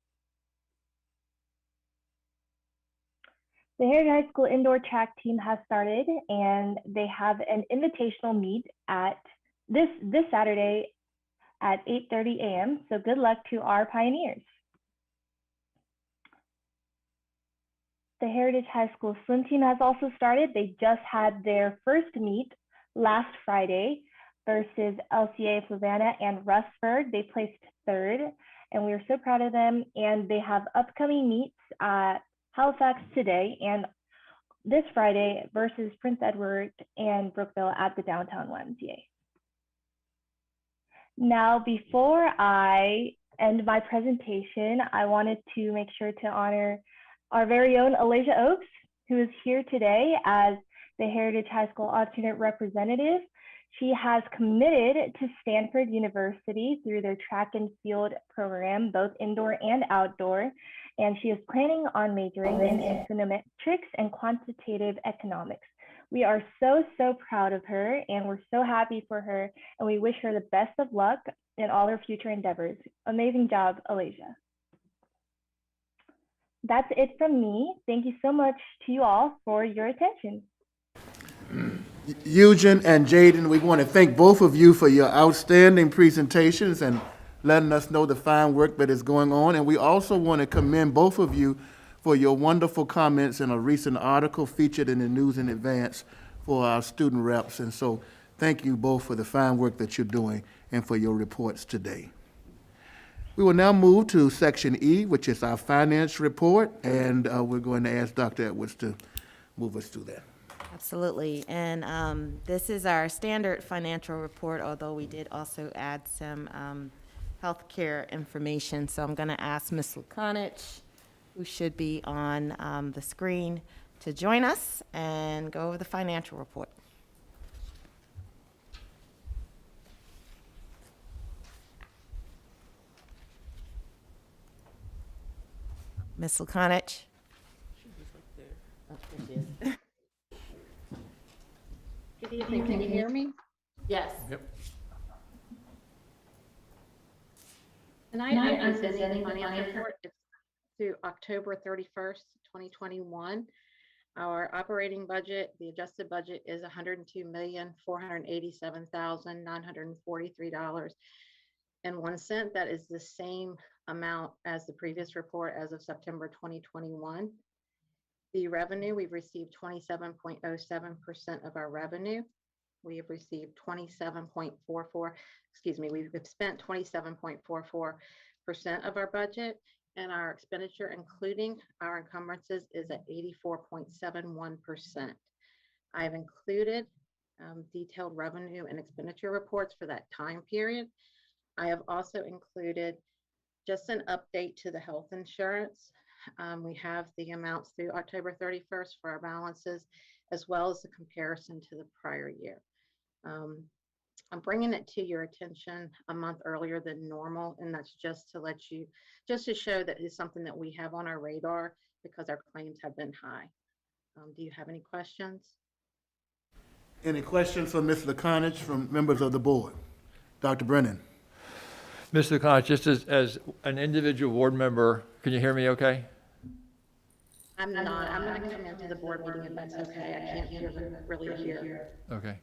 The Heritage High School indoor track team has started, and they have an invitational meet at this Saturday at 8:30 a.m. So good luck to our pioneers. The Heritage High School swim team has also started. They just had their first meet last Friday versus LCA Fluvanna and Rustburg. They placed third, and we are so proud of them. And they have upcoming meets at Halifax today and this Friday versus Prince Edward and Brookville at the downtown YMCA. Now, before I end my presentation, I wanted to make sure to honor our very own Alasia Oaks, who is here today as the Heritage High School alternate representative. She has committed to Stanford University through their track and field program, both indoor and outdoor, and she is planning on majoring in econometrics and quantitative economics. We are so proud of her, and we're so happy for her, and we wish her the best of luck in all her future endeavors. Amazing job, Alasia. That's it from me. Thank you so much to you all for your attention. Eugen and Jaden, we want to thank both of you for your outstanding presentations and letting us know the fine work that is going on. And we also want to commend both of you for your wonderful comments in a recent article featured in the News in Advance for our student reps. And so thank you both for the fine work that you're doing and for your reports today. We will now move to Section E, which is our finance report, and we're going to ask Dr. Edwards to move us through that. Absolutely. And this is our standard financial report, although we did also add some healthcare information. So I'm going to ask Ms. Lukanich, who should be on the screen, to join us and go over the financial report. Ms. Lukanich. Oh, there she is. Good evening, can you hear me? Yes. Yep. Tonight I'm presenting the financial report. It's through October 31st, 2021. Our operating budget, the adjusted budget, is $102,487,943.01. That is the same amount as the previous report as of September 2021. The revenue, we've received 27.07% of our revenue. We have received 27.44, we've spent 27.44% of our budget, and our expenditure, including our encumbrances, is at 84.71%. I've included detailed revenue and expenditure reports for that time period. I have also included just an update to the health insurance. We have the amounts through October 31st for our balances, as well as the comparison to the prior year. I'm bringing it to your attention a month earlier than normal, and that's just to show that it's something that we have on our radar because our claims have been high. Do you have any questions? Any questions for Ms. Lukanich from members of the board? Dr. Brennan. Mr. Lukanich, just as an individual board member, can you hear me okay? I'm going to come into the board meeting if that's okay. I can't hear them really here. Okay.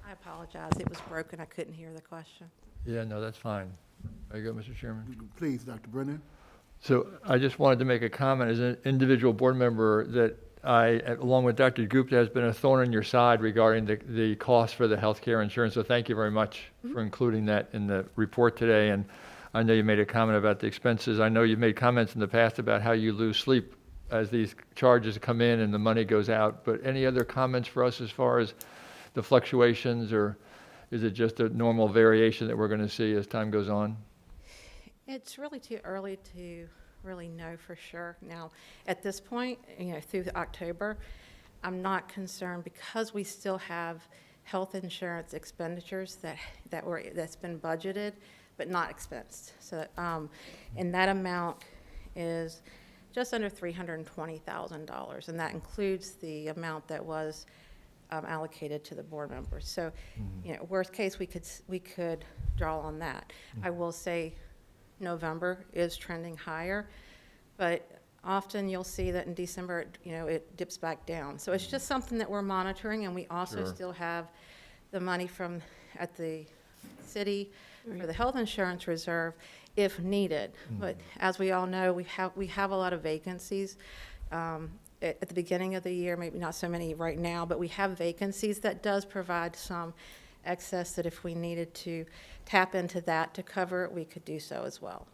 I apologize. It was broken. I couldn't hear the question. Yeah, no, that's fine. There you go, Mr. Chairman. Please, Dr. Brennan. So I just wanted to make a comment as an individual board member that I, along with Dr. Gupta, has been a thorn in your side regarding the cost for the healthcare insurance. So thank you very much for including that in the report today. And I know you made a comment about the expenses. I know you've made comments in the past about how you lose sleep as these charges come in and the money goes out. But any other comments for us as far as the fluctuations or is it just a normal variation that we're going to see as time goes on? It's really too early to really know for sure. Now, at this point, through October, I'm not concerned because we still have health insurance expenditures that's been budgeted but not expensed. So, and that amount is just under $320,000, and that includes the amount that was allocated to the board members. So, worst case, we could draw on that. I will say November is trending higher, but often you'll see that in December, it dips back down. So it's just something that we're monitoring, and we also still have the money at the city for the health insurance reserve if needed. But as we all know, we have a lot of vacancies. At the beginning of the year, maybe not so many right now, but we have vacancies that does provide some excess that if we needed to tap into that to cover it, we could do so as well.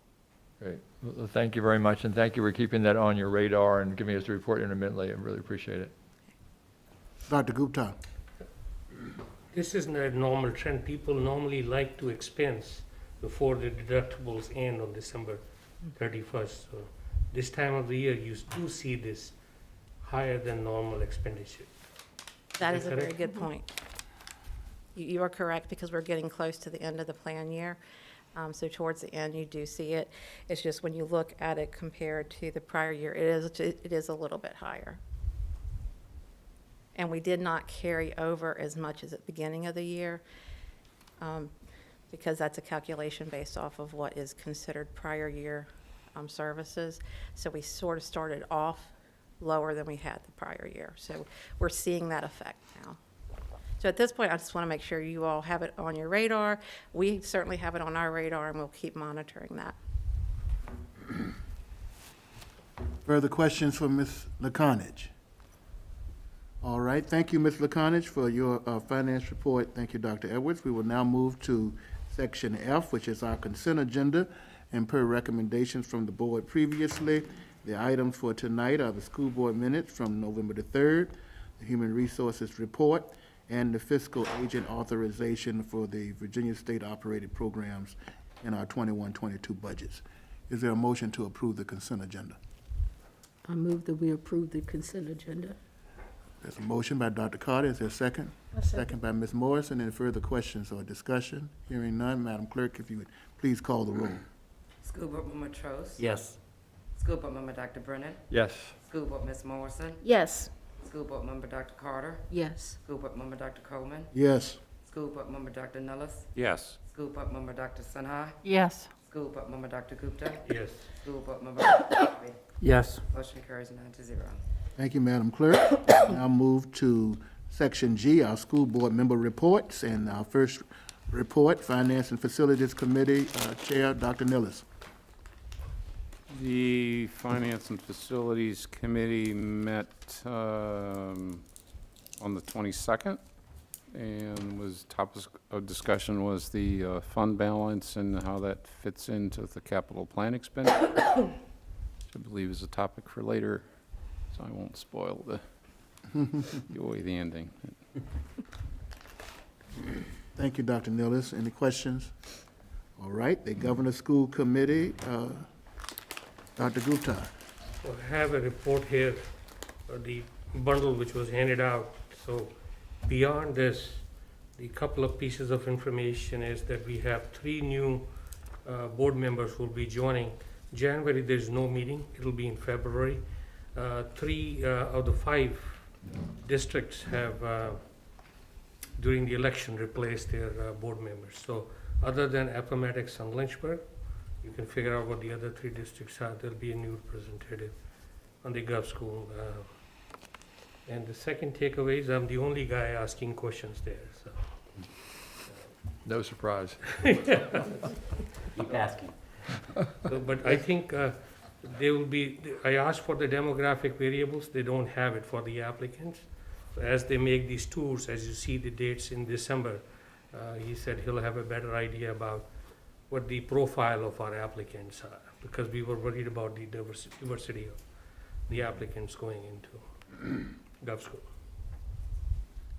Great. Well, thank you very much, and thank you for keeping that on your radar and giving us the report intermittently. I really appreciate it. Dr. Gupta. This is a normal trend. People normally like to expense before the deductibles end on December 31st. So this time of the year, you do see this higher than normal expenditure. That is a very good point. You are correct, because we're getting close to the end of the plan year. So towards the end, you do see it. It's just when you look at it compared to the prior year, it is a little bit higher. And we did not carry over as much as at the beginning of the year, because that's a calculation based off of what is considered prior year services. So we sort of started off lower than we had the prior year. So we're seeing that effect now. So at this point, I just want to make sure you all have it on your radar. We certainly have it on our radar, and we'll keep monitoring that. Further questions for Ms. Laconich? All right, thank you, Ms. Laconich, for your finance report. Thank you, Dr. Edwards. We will now move to Section F, which is our consent agenda, and per recommendations from the board previously, the items for tonight are the school board minutes from November the 3rd, the human resources report, and the fiscal agent authorization for the Virginia State operated programs in our 21-22 budgets. Is there a motion to approve the consent agenda? I move that we approve the consent agenda. There's a motion by Dr. Carter. Is there a second? Second by Ms. Morrison. Any further questions or discussion? Hearing none, Madam Clerk, if you would please call the roll. School Board Member Trost? Yes. School Board Member Dr. Brennan? Yes. School Board Ms. Morrison? Yes. School Board Member Dr. Carter? Yes. School Board Member Dr. Coleman? Yes. School Board Member Dr. Nellis? Yes. School Board Member Dr. Sinha? Yes. School Board Member Dr. Gupta? Yes. School Board Member Dr. Murphy? Yes. Motion carries 9-0. Thank you, Madam Clerk. Now move to Section G, our school board member reports, and our first report, Finance and Facilities Committee, Chair Dr. Nellis. The Finance and Facilities Committee met on the 22nd, and topic of discussion was the fund balance and how that fits into the capital plan expenditure, which I believe is a topic for later, so I won't spoil give away the ending. Thank you, Dr. Nellis. Any questions? All right, the Governor's School Committee, Dr. Gupta. So I have a report here, the bundle which was handed out. So beyond this, the couple of pieces of information is that we have 3 new board members who will be joining. January, there's no meeting. It'll be in February. 3 of the 5 districts have, during the election, replaced their board members. So other than Appomattox and Lynchburg, you can figure out what the other 3 districts are. There'll be a new representative on the Gov School. And the second takeaway is I'm the only guy asking questions there. So. No surprise. Keep asking. So, but I think they will be, I asked for the demographic variables. They don't have it for the applicants. So as they make these tours, as you see the dates in December, he said he'll have a better idea about what the profile of our applicants are, because we were worried about the diversity of the applicants going into Gov School.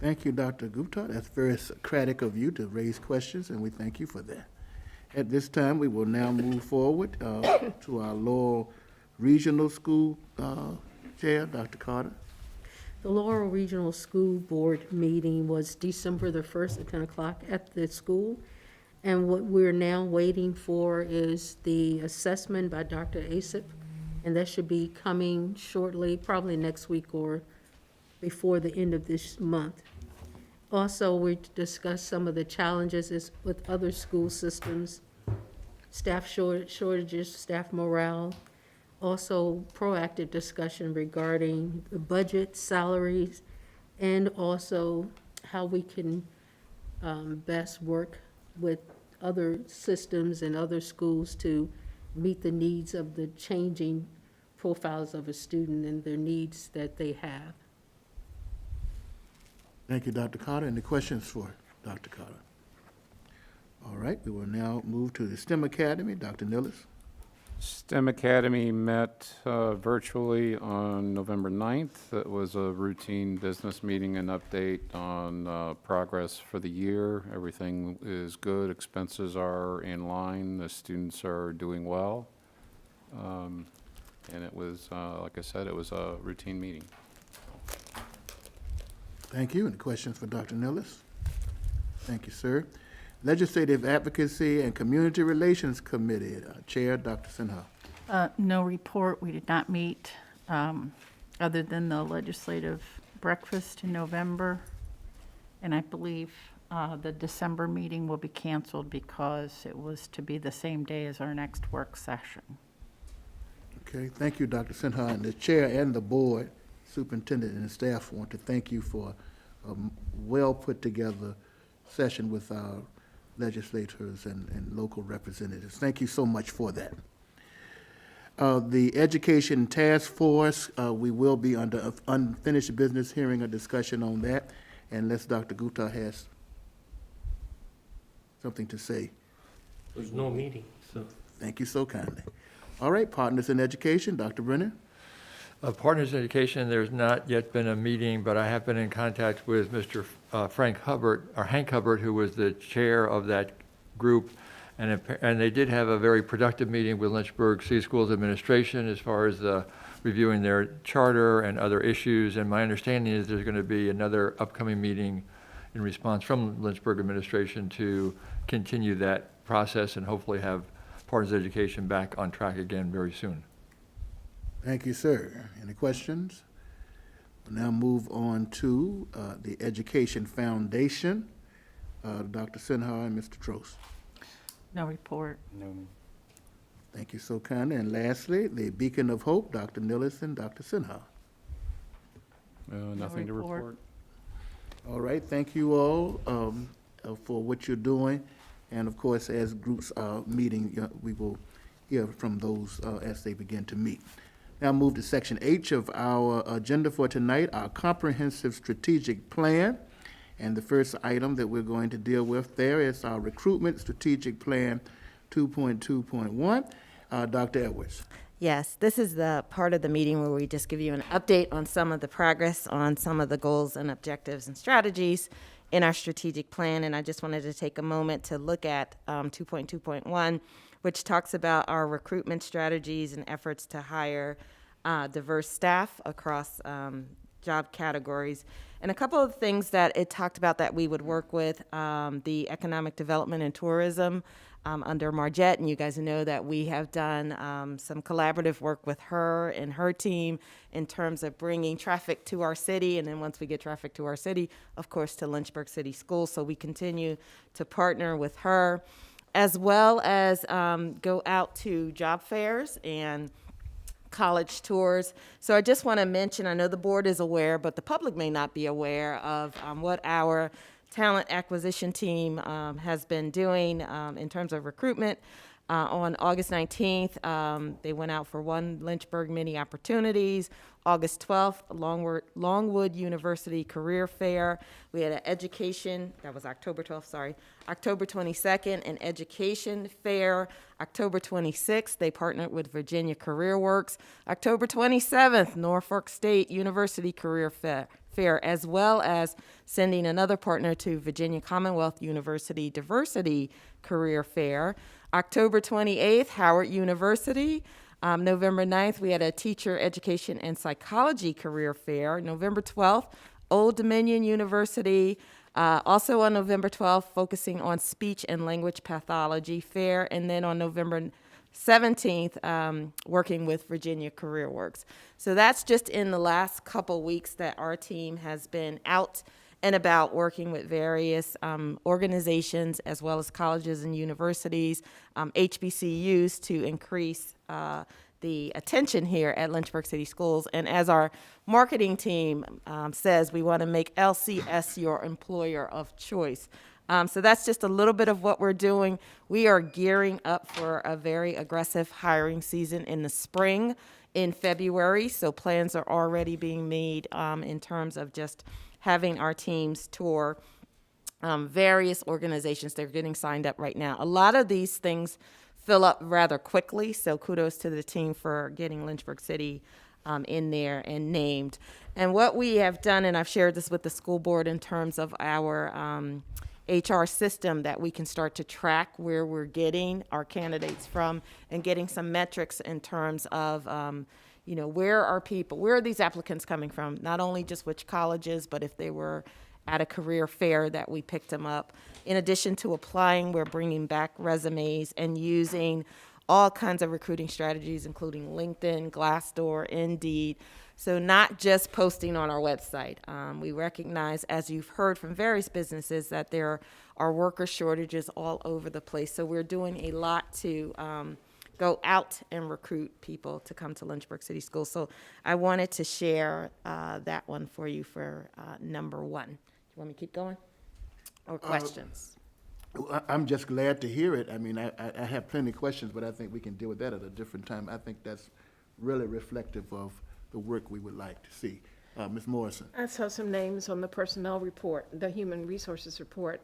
Thank you, Dr. Gupta. That's very Socratic of you to raise questions, and we thank you for that. At this time, we will now move forward to our Laurel Regional School Chair, Dr. Carter. The Laurel Regional School Board meeting was December the 1st at 10 o'clock at the school. And what we're now waiting for is the assessment by Dr. Asip, and that should be coming shortly, probably next week or before the end of this month. Also, we discussed some of the challenges with other school systems, staff shortages, staff morale, also proactive discussion regarding the budget, salaries, and also how we can best work with other systems and other schools to meet the needs of the changing profiles of a student and their needs that they have. Thank you, Dr. Carter. Any questions for Dr. Carter? All right, we will now move to the STEM Academy. Dr. Nilles. STEM Academy met virtually on November 9th. It was a routine business meeting and update on progress for the year. Everything is good. Expenses are in line. The students are doing well. And it was, like I said, it was a routine meeting. Thank you. Any questions for Dr. Nilles? Thank you, sir. Legislative Advocacy and Community Relations Committee, Chair Dr. Sinha. No report. We did not meet other than the legislative breakfast in November. And I believe the December meeting will be canceled because it was to be the same day as our next work session. Okay, thank you, Dr. Sinha. And the chair and the board, superintendent and staff want to thank you for a well put together session with our legislators and local representatives. Thank you so much for that. The Education Task Force, we will be under unfinished business hearing a discussion on that, unless Dr. Gupta has something to say. There's no meeting, so. Thank you so kindly. All right, Partners in Education, Dr. Brenner. Partners in Education, there's not yet been a meeting, but I have been in contact with Mr. Hank Hubbard, who was the chair of that group, and they did have a very productive meeting with Lynchburg City Schools Administration as far as reviewing their charter and other issues, and my understanding is there's going to be another upcoming meeting in response from Lynchburg Administration to continue that process and hopefully have Partners in Education back on track again very soon. Thank you, sir. Any questions? We'll now move on to the Education Foundation. Dr. Sinha and Mr. Trost. No report. No. Thank you so kindly. And lastly, the Beacon of Hope, Dr. Nilles and Dr. Sinha. Nothing to report. All right, thank you all for what you're doing. And of course, as groups are meeting, we will hear from those as they begin to meet. Now move to Section H of our agenda for tonight, our comprehensive strategic plan. And the first item that we're going to deal with there is our recruitment strategic plan 2.2.1. Dr. Edwards. Yes, this is the part of the meeting where we just give you an update on some of the progress on some of the goals and objectives and strategies in our strategic plan. And I just wanted to take a moment to look at 2.2.1, which talks about our recruitment strategies and efforts to hire diverse staff across job categories. And a couple of things that it talked about that we would work with, the economic development and tourism under Margette, and you guys know that we have done some collaborative work with her and her team in terms of bringing traffic to our city, and then once we get traffic to our city, of course, to Lynchburg City Schools. So we continue to partner with her, as well as go out to job fairs and college tours. So I just want to mention, I know the board is aware, but the public may not be aware of what our talent acquisition team has been doing in terms of recruitment. On August 19th, they went out for one Lynchburg Mini Opportunities. August 12th, Longwood University Career Fair. We had an education, that was October 12th, sorry. October 22nd, an education fair. October 26th, they partnered with Virginia Career Works. October 27th, Norfolk State University Career Fair, as well as sending another partner to Virginia Commonwealth University Diversity Career Fair. October 28th, Howard University. November 9th, we had a Teacher Education and Psychology Career Fair. November 12th, Old Dominion University. Also on November 12th, focusing on Speech and Language Pathology Fair. And then on November 17th, working with Virginia CareerWorks. So that's just in the last couple weeks that our team has been out and about working with various organizations as well as colleges and universities, HBCUs, to increase the attention here at Lynchburg City Schools. And as our marketing team says, we want to make LCS your employer of choice. So that's just a little bit of what we're doing. We are gearing up for a very aggressive hiring season in the spring, in February. So plans are already being made in terms of just having our teams tour various organizations. They're getting signed up right now. A lot of these things fill up rather quickly, so kudos to the team for getting Lynchburg City in there and named. And what we have done, and I've shared this with the school board in terms of our HR system, that we can start to track where we're getting our candidates from and getting some metrics in terms of where are these applicants coming from? Not only just which colleges, but if they were at a career fair that we picked them up. In addition to applying, we're bringing back resumes and using all kinds of recruiting strategies, including LinkedIn, Glassdoor, Indeed. So not just posting on our website. We recognize, as you've heard from various businesses, that there are worker shortages all over the place. So we're doing a lot to go out and recruit people to come to Lynchburg City Schools. So I wanted to share that one for you for number one. You want me to keep going? Or questions? I'm just glad to hear it. I mean, I have plenty of questions, but I think we can deal with that at a different time. I think that's really reflective of the work we would like to see. Ms. Morrison. I saw some names on the personnel report, the human resources report,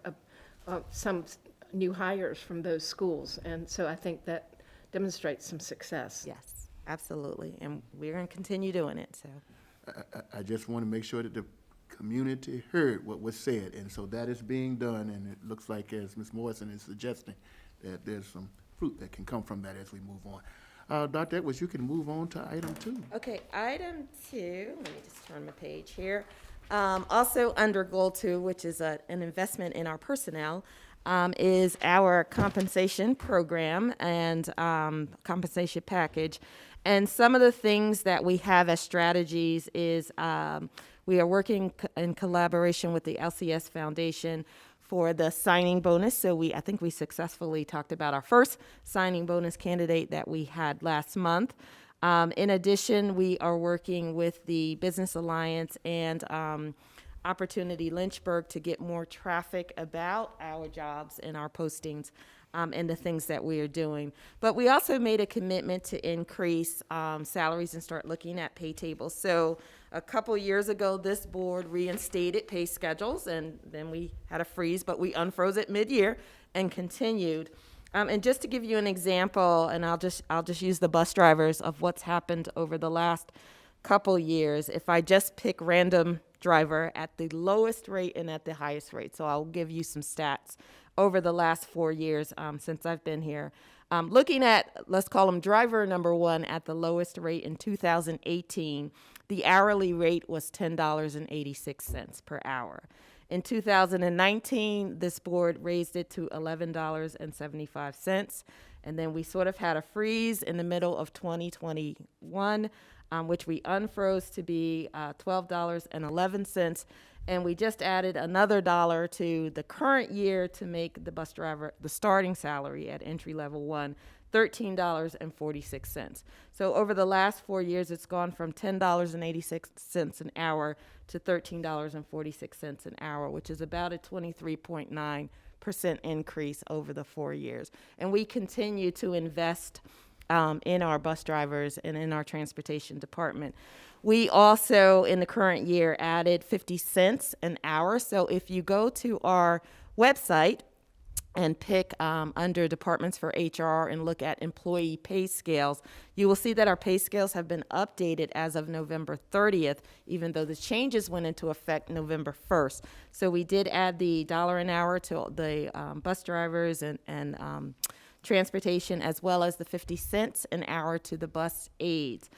of some new hires from those schools, and so I think that demonstrates some success. Yes, absolutely, and we're going to continue doing it. So I just want to make sure that the community heard what was said, and so that is being done, and it looks like, as Ms. Morrison is suggesting, that there's some fruit that can come from that as we move on. Dr. Edwards, you can move on to item 2. Okay, item 2, let me just turn my page here. Also under goal 2, which is an investment in our personnel, is our compensation program and compensation package. And some of the things that we have as strategies is we are working in collaboration with the LCS Foundation for the signing bonus. So I think we successfully talked about our first signing bonus candidate that we had last month. In addition, we are working with the Business Alliance and Opportunity Lynchburg to get more traffic about our jobs and our postings and the things that we are doing. But we also made a commitment to increase salaries and start looking at pay tables. So a couple years ago, this board reinstated pay schedules, and then we had a freeze, but we unfroze it mid-year and continued. And just to give you an example, and I'll just use the bus drivers of what's happened over the last couple years. If I just pick random driver at the lowest rate and at the highest rate, so I'll give you some stats over the last 4 years since I've been here. Looking at, let's call them driver number 1 at the lowest rate in 2018, the hourly rate was $10.86 per hour. In 2019, this board raised it to $11.75, and then we sort of had a freeze in the middle of 2021, which we unfroze to be $12.11, and we just added another dollar to the current year to make the bus driver, the starting salary at entry level 1, $13.46. So over the last 4 years, it's gone from $10.86 an hour to $13.46 an hour, which is about a 23.9% increase over the 4 years. And we continue to invest in our bus drivers and in our transportation department. We also, in the current year, added 50 cents an hour. So if you go to our website, and pick under departments for HR and look at employee pay scales, you will see that our pay scales have been updated as of November 30th, even though the changes went into effect November 1st. So we did add the $1 an hour to the bus drivers and transportation, as well as the 50 cents an hour to the bus aides.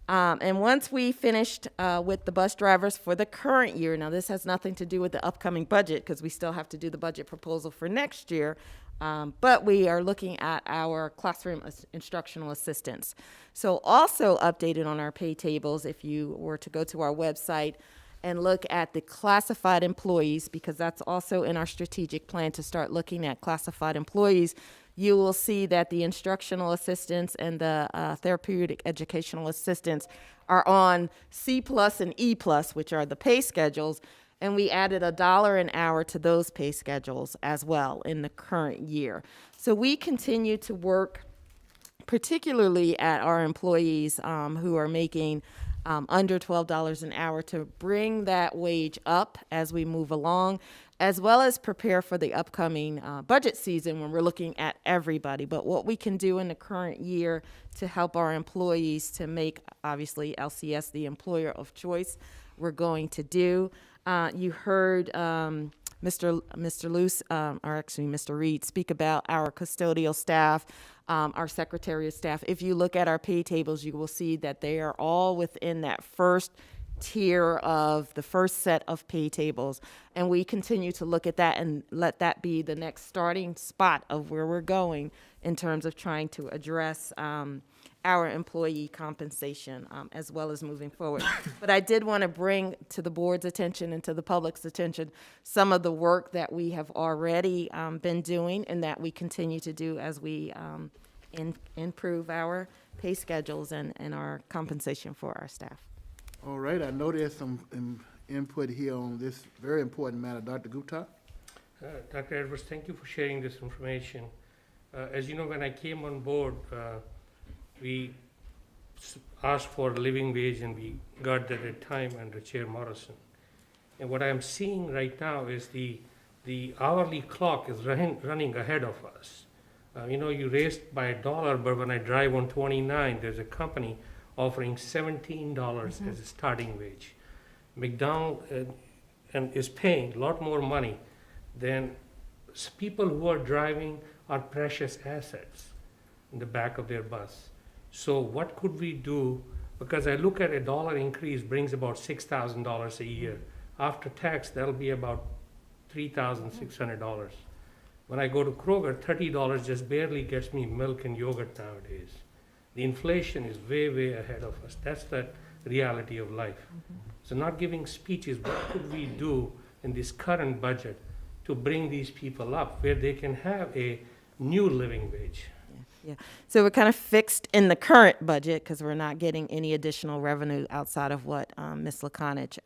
And once we finished with the bus drivers for the current year, now this has nothing to do with the upcoming budget because we still have to do the budget proposal for next year, but we are looking at our classroom instructional assistants. So also updated on our pay tables, if you were to go to our website and look at the classified employees, because that's also in our strategic plan to start looking at classified employees, you will see that the instructional assistants and the therapeutic educational assistants are on C+ and E+, which are the pay schedules, and we added $1 an hour to those pay schedules as well in the current year. So we continue to work particularly at our employees who are making under $12 an hour to bring that wage up as we move along, as well as prepare for the upcoming budget season when we're looking at everybody. But what we can do in the current year to help our employees to make, obviously, LCS the employer of choice, we're going to do. You heard Mr. Luce, or actually Mr. Reed, speak about our custodial staff, our secretariat staff. If you look at our pay tables, you will see that they are all within that first tier of the first set of pay tables, and we continue to look at that and let that be the next starting spot of where we're going in terms of trying to address our employee compensation as well as moving forward. But I did want to bring to the board's attention and to the public's attention some of the work that we have already been doing and that we continue to do as we improve our pay schedules and our compensation for our staff. All right, I know there's some input here on this very important matter. Dr. Gupta? Dr. Edwards, thank you for sharing this information. As you know, when I came on board, we asked for a living wage and we got that at time under Chair Morrison. And what I'm seeing right now is the hourly clock is running ahead of us. You know, you raised by $1, but when I drive on 29, there's a company offering $17 as a starting wage. McDonald's is paying a lot more money than people who are driving our precious assets in the back of their bus. So what could we do? Because I look at $1 increase brings about $6,000 a year. After tax, that'll be about $3,600. When I go to Kroger, $30 just barely gets me milk and yogurt nowadays. The inflation is way, way ahead of us. That's the reality of life. So not giving speeches, what could we do in this current budget to bring these people up where they can have a new living wage? Yeah. So we're kind of fixed in the current budget because we're not getting any additional revenue outside of what Ms. Lakonich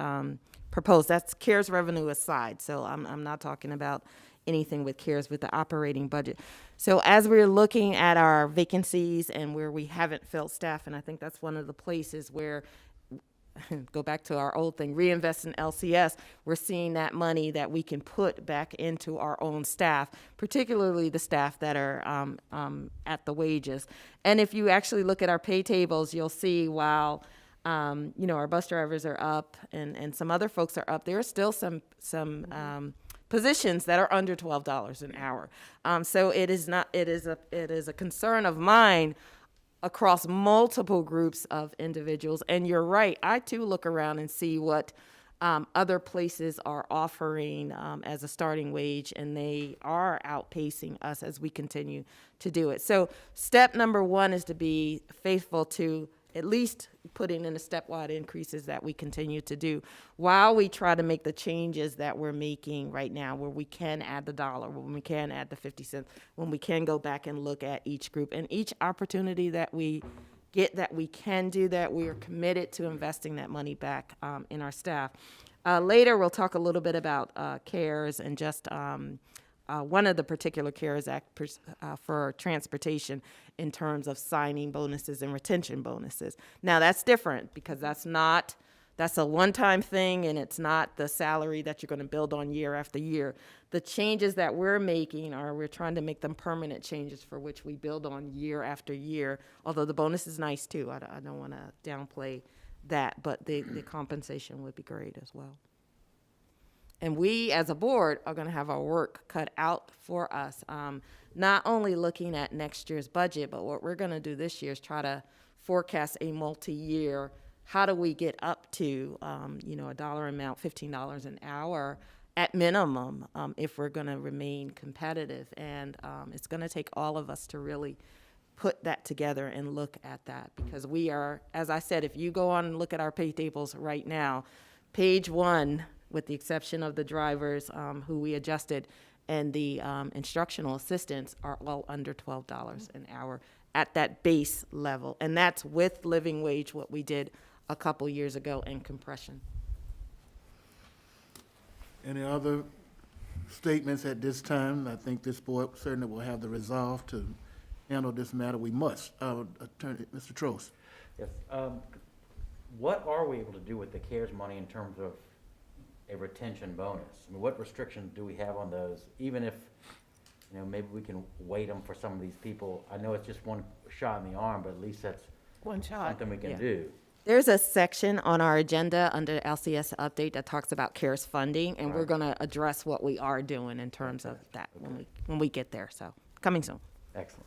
proposed. That's CARES revenue aside. So I'm not talking about anything with CARES with the operating budget. So as we're looking at our vacancies and where we haven't filled staff, and I think that's one of the places where, go back to our old thing, reinvest in LCS, we're seeing that money that we can put back into our own staff, particularly the staff that are at the wages. And if you actually look at our pay tables, you'll see while you know, our bus drivers are up and some other folks are up, there are still some positions that are under $12 an hour. So it is a concern of mine across multiple groups of individuals. And you're right, I too look around and see what other places are offering as a starting wage, and they are outpacing us as we continue to do it. So step number one is to be faithful to at least putting in the stepwise increases that we continue to do while we try to make the changes that we're making right now, where we can add the $1, when we can add the 50 cents, when we can go back and look at each group. And each opportunity that we get that we can do that, we are committed to investing that money back in our staff. Later, we'll talk a little bit about CARES and just one of the particular CARES Act for transportation in terms of signing bonuses and retention bonuses. Now, that's different because that's that's a one-time thing, and it's not the salary that you're going to build on year after year. The changes that we're making we're trying to make them permanent changes for which we build on year after year, although the bonus is nice too. I don't want to downplay that, but the compensation would be great as well. And we, as a board, are going to have our work cut out for us. Not only looking at next year's budget, but what we're going to do this year is try to forecast a multi-year. How do we get up to, a dollar amount, $15 an hour at minimum, if we're going to remain competitive? And it's going to take all of us to really put that together and look at that, because we are, as I said, if you go on and look at our pay tables right now, page 1, with the exception of the drivers who we adjusted, and the instructional assistants are all under $12 an hour at that base level. And that's with living wage, what we did a couple years ago, and compression. Any other statements at this time? I think this board certainly will have the resolve to handle this matter. We must. Attorney, Mr. Trost. Yes. What are we able to do with the CARES money in terms of a retention bonus? I mean, what restrictions do we have on those? Even if, maybe we can weight them for some of these people. I know it's just one shot in the arm, but at least that's something we can do. There's a section on our agenda under LCS update that talks about CARES funding, and we're going to address what we are doing in terms of that when we get there. So coming soon. Excellent.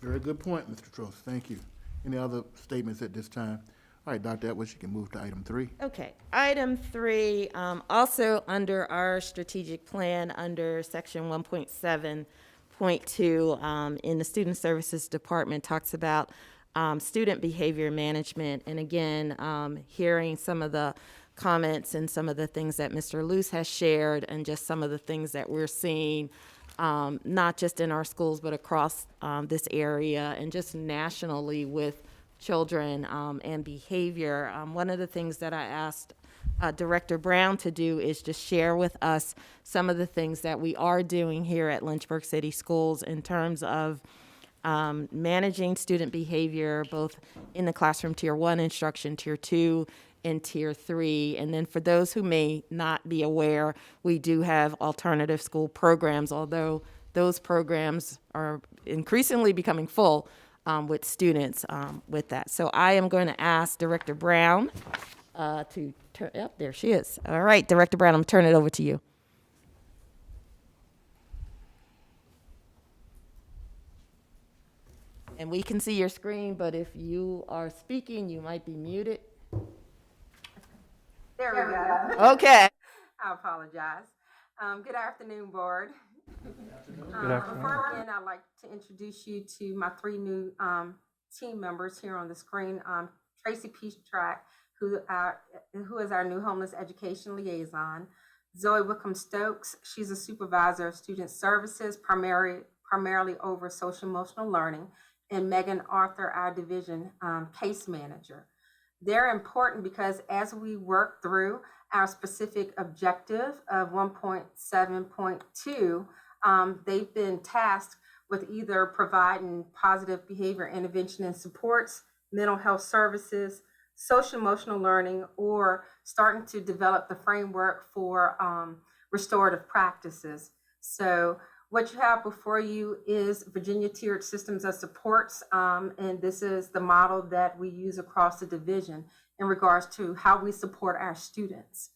Very good point, Mr. Trost. Thank you. Any other statements at this time? All right, Dr. Edwards, you can move to item 3. Okay, item 3, also under our strategic plan, under section 1.7.2, in the Student Services Department, talks about student behavior management. And again, hearing some of the comments and some of the things that Mr. Luce has shared, and just some of the things that we're seeing, not just in our schools, but across this area and just nationally with children and behavior. One of the things that I asked Director Brown to do is just share with us some of the things that we are doing here at Lynchburg City Schools in terms of managing student behavior, both in the classroom, Tier 1 instruction, Tier 2, and Tier 3. And then for those who may not be aware, we do have alternative school programs, although those programs are increasingly becoming full with students with that. So I am going to ask Director Brown to turn, yep, there she is. All right, Director Brown, I'm going to turn it over to you. And we can see your screen, but if you are speaking, you might be muted. There we go. Okay. I apologize. Good afternoon, board. Good afternoon. Before I begin, I'd like to introduce you to my 3 new team members here on the screen. Tracy Peachtrak, who is our new homeless education liaison. Zoe Wickham-Stokes, she's a supervisor of student services, primarily over social emotional learning. And Megan Arthur, our division case manager. They're important because as we work through our specific objective of 1.7.2, they've been tasked with either providing positive behavior intervention and supports, mental health services, social emotional learning, or starting to develop the framework for restorative practices. So what you have before you is Virginia Tiered Systems of Supports, and this is the model that we use across the division in regards to how we support our students.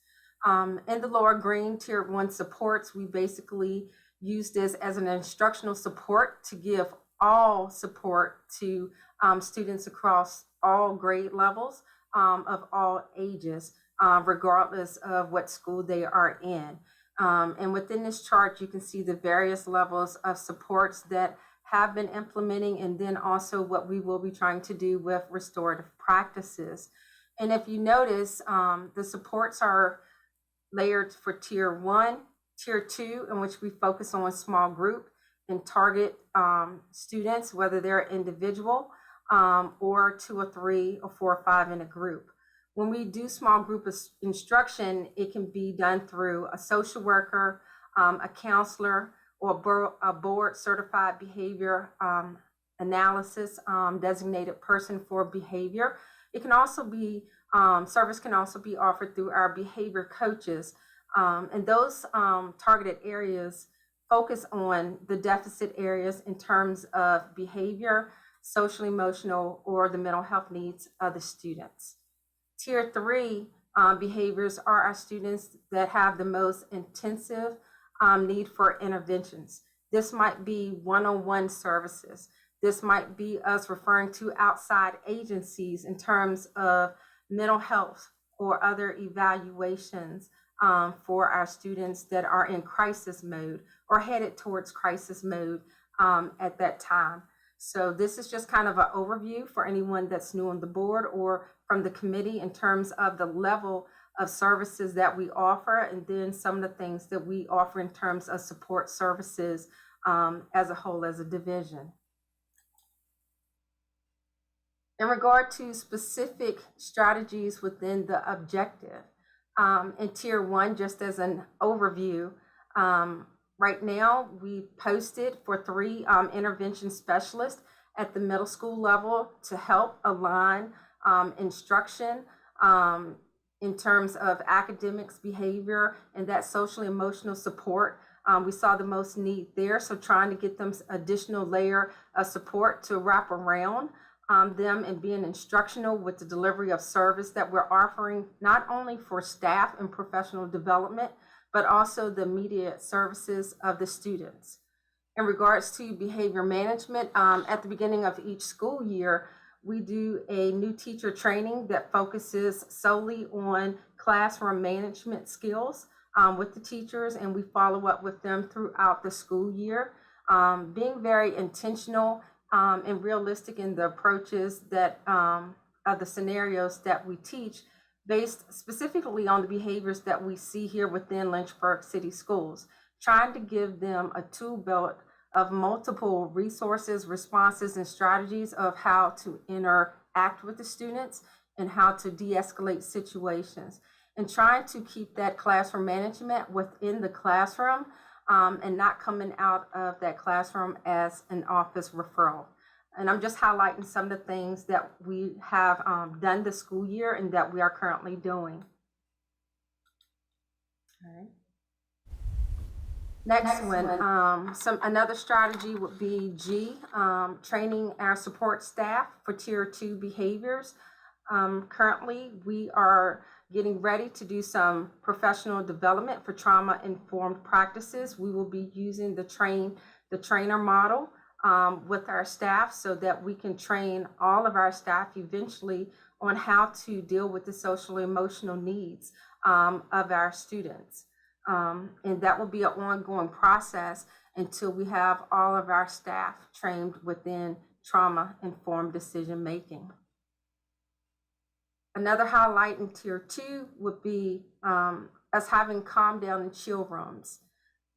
In the lower green, Tier 1 supports, we basically use this as an instructional support to give all support to students across all grade levels of all ages, regardless of what school they are in. And within this chart, you can see the various levels of supports that have been implementing, and then also what we will be trying to do with restorative practices. And if you notice, the supports are layered for Tier 1, Tier 2, in which we focus on small group and target students, whether they're individual or 2 or 3 or 4 or 5 in a group. When we do small group instruction, it can be done through a social worker, a counselor, or a board certified behavior analysis designated person for behavior. It can also be Service can also be offered through our behavior coaches. And those targeted areas focus on the deficit areas in terms of behavior, social, emotional, or the mental health needs of the students. Tier 3 behaviors are our students that have the most intensive need for interventions. This might be one-on-one services. This might be us referring to outside agencies in terms of mental health or other evaluations for our students that are in crisis mode or headed towards crisis mode at that time. So this is just kind of an overview for anyone that's new on the board or from the committee in terms of the level of services that we offer, and then some of the things that we offer in terms of support services as a whole, as a division. In regard to specific strategies within the objective, in Tier 1, just as an overview, right now we posted for 3 intervention specialists at the middle school level to help align instruction in terms of academics, behavior, and that social emotional support. We saw the most need there, so trying to get them additional layer of support to wrap around them and being instructional with the delivery of service that we're offering, not only for staff and professional development, but also the immediate services of the students. In regards to behavior management, at the beginning of each school year, we do a new teacher training that focuses solely on classroom management skills with the teachers, and we follow up with them throughout the school year, being very intentional and realistic in the approaches that of the scenarios that we teach, based specifically on the behaviors that we see here within Lynchburg City Schools, trying to give them a tool belt of multiple resources, responses, and strategies of how to interact with the students and how to de-escalate situations, and trying to keep that classroom management within the classroom and not coming out of that classroom as an office referral. And I'm just highlighting some of the things that we have done this school year and that we are currently doing. All right. Next one, another strategy would be G, training our support staff for Tier 2 behaviors. Currently, we are getting ready to do some professional development for trauma-informed practices. We will be using the trainer model with our staff so that we can train all of our staff eventually on how to deal with the social emotional needs of our students. And that will be an ongoing process until we have all of our staff trained within trauma-informed decision-making. Another highlight in Tier 2 would be us having calm down and chill rooms.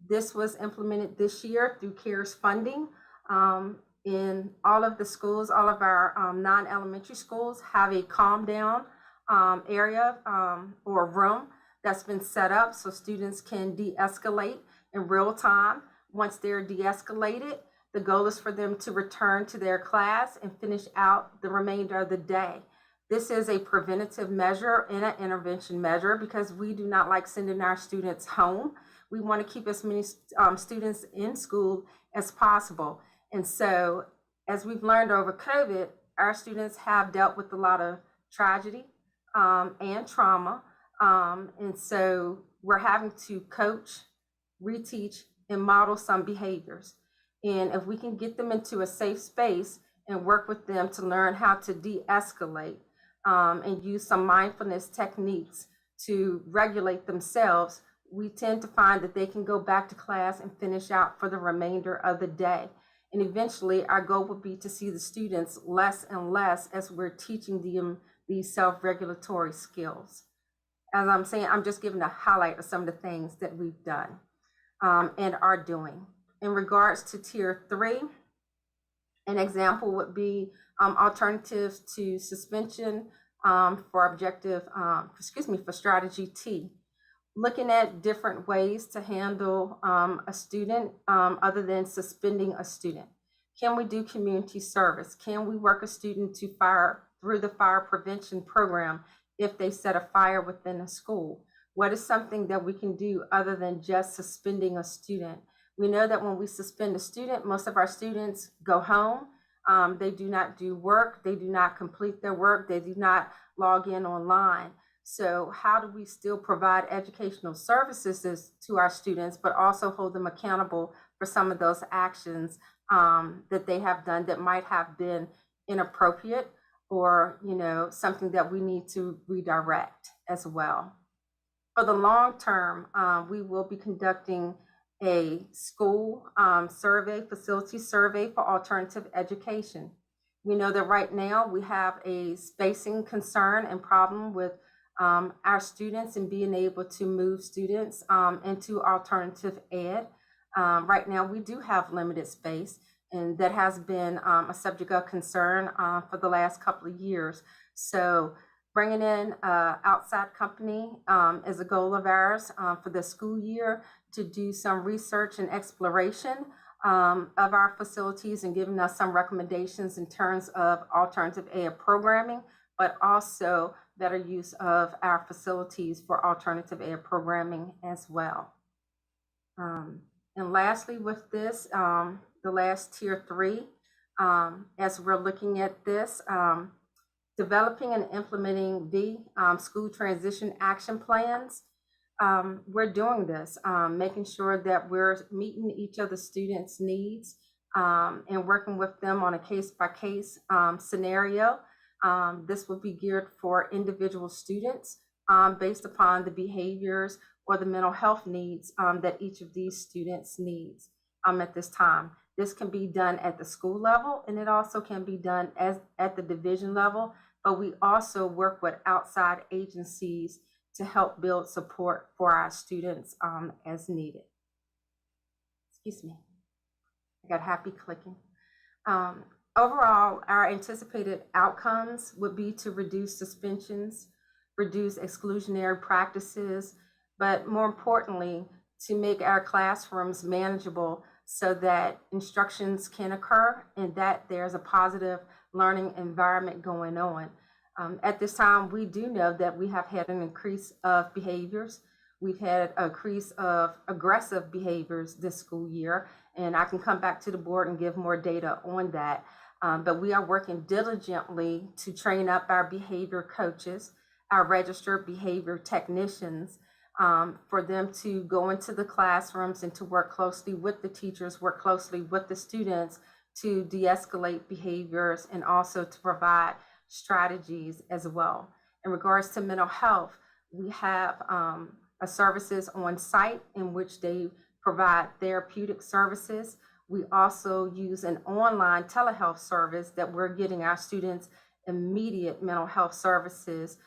This was implemented this year through CARES funding. In all of the schools, all of our non-elementary schools have a calm down area or room that's been set up so students can de-escalate in real time. Once they're de-escalated, the goal is for them to return to their class and finish out the remainder of the day. This is a preventative measure and an intervention measure because we do not like sending our students home. We want to keep as many students in school as possible. And so, as we've learned over COVID, our students have dealt with a lot of tragedy and trauma. And so we're having to coach, reteach, and model some behaviors. And if we can get them into a safe space and work with them to learn how to de-escalate and use some mindfulness techniques to regulate themselves, we tend to find that they can go back to class and finish out for the remainder of the day. And eventually our goal would be to see the students less and less as we're teaching them these self-regulatory skills. As I'm saying, I'm just giving a highlight of some of the things that we've done and are doing. In regards to Tier 3, an example would be alternatives to suspension for strategy T. Looking at different ways to handle a student other than suspending a student. Can we do community service? Can we work a student to through the fire prevention program if they set a fire within a school? What is something that we can do other than just suspending a student? We know that when we suspend a student, most of our students go home. They do not do work. They do not complete their work. They do not log in online. So how do we still provide educational services to our students, but also hold them accountable for some of those actions that they have done that might have been inappropriate, or, you know, something that we need to redirect as well. For the long term, we will be conducting a school survey, facility survey for alternative education. We know that right now we have a spacing concern and problem with our students and being able to move students into alternative ed. Right now we do have limited space, and that has been a subject of concern for the last couple of years. So bringing in an outside company is a goal of ours for the school year, to do some research and exploration of our facilities and giving us some recommendations in terms of alternative ed programming, but also better use of our facilities for alternative ed programming as well. And lastly, with this, the last tier 3, as we're looking at this, developing and implementing the school transition action plans. We're doing this, making sure that we're meeting each of the students' needs and working with them on a case-by-case scenario. This will be geared for individual students based upon the behaviors or the mental health needs that each of these students needs at this time. This can be done at the school level, and it also can be done at the division level, but we also work with outside agencies to help build support for our students as needed. Excuse me, I got happy clicking. Overall, our anticipated outcomes would be to reduce suspensions, reduce exclusionary practices, but more importantly, to make our classrooms manageable so that instructions can occur and that there's a positive learning environment going on. At this time, we do know that we have had an increase of behaviors. We've had an increase of aggressive behaviors this school year, and I can come back to the board and give more data on that. But we are working diligently to train up our behavior coaches, our registered behavior technicians, for them to go into the classrooms and to work closely with the teachers, work closely with the students to de-escalate behaviors and also to provide strategies as well. In regards to mental health, we have services on site in which they provide therapeutic services. We also use an online telehealth service that we're getting our students immediate mental health services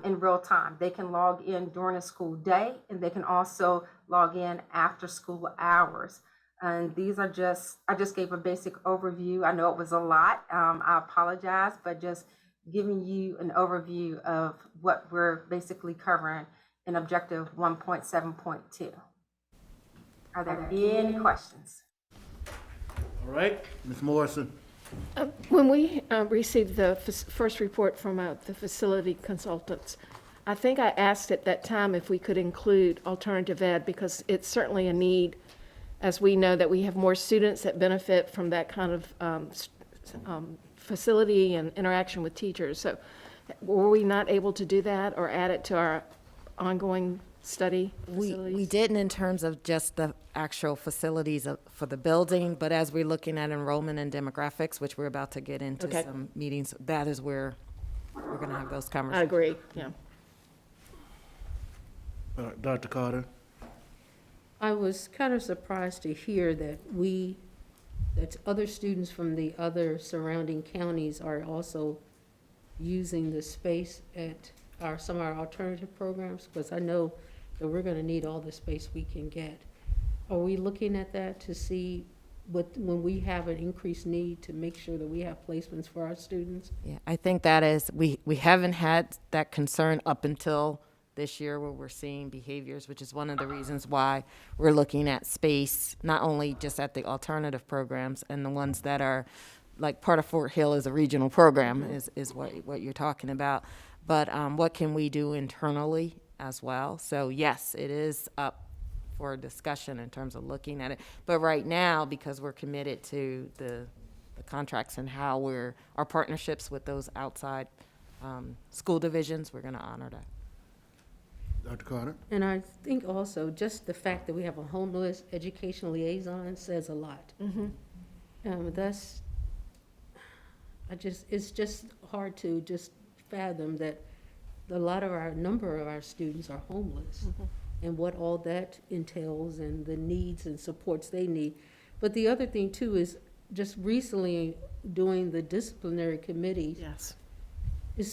in real time. They can log in during a school day, and they can also log in after school hours. And these are I just gave a basic overview. I know it was a lot. I apologize, but just giving you an overview of what we're basically covering in Objective 1.7.2. Are there any questions? All right, Ms. Morrison. When we received the first report from the facility consultants, I think I asked at that time if we could include alternative ed, because it's certainly a need, as we know that we have more students that benefit from that kind of facility and interaction with teachers. So were we not able to do that or add it to our ongoing study facilities? We didn't in terms of just the actual facilities for the building, but as we're looking at enrollment and demographics, which we're about to get into some meetings, that is where we're going to have those conversations. I agree, yeah. Dr. Carter? I was kind of surprised to hear that that other students from the other surrounding counties are also using the space at some of our alternative programs, because I know that we're going to need all the space we can get. Are we looking at that to see when we have an increased need to make sure that we have placements for our students? Yeah, I think that is, we haven't had that concern up until this year where we're seeing behaviors, which is one of the reasons why we're looking at space, not only just at the alternative programs and the ones that are like part of Fort Hill is a regional program is what you're talking about. but what can we do internally as well? So yes, it is up for discussion in terms of looking at it. But right now, because we're committed to the contracts and how our partnerships with those outside school divisions, we're going to honor that. Dr. Carter? And I think also just the fact that we have a homeless education liaison says a lot. It's just hard to just fathom that number of our students are homeless and what all that entails and the needs and supports they need. But the other thing too is just recently doing the disciplinary committees. Yes.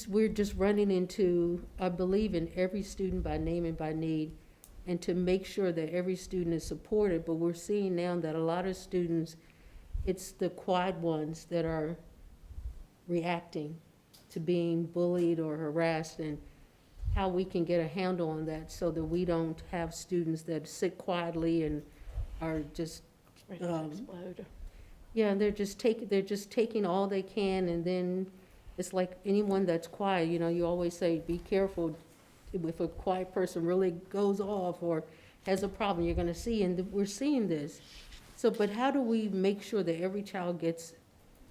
We're just running into, I believe, in every student by name and by need, and to make sure that every student is supported. But we're seeing now that a lot of students, it's the quiet ones that are reacting to being bullied or harassed, and how we can get a handle on that so that we don't have students that sit quietly and are just yeah, they're just taking all they can, and then it's like anyone that's quiet, you always say, be careful if a quiet person really goes off or has a problem, you're going to see, and we're seeing this. So, but how do we make sure that every child gets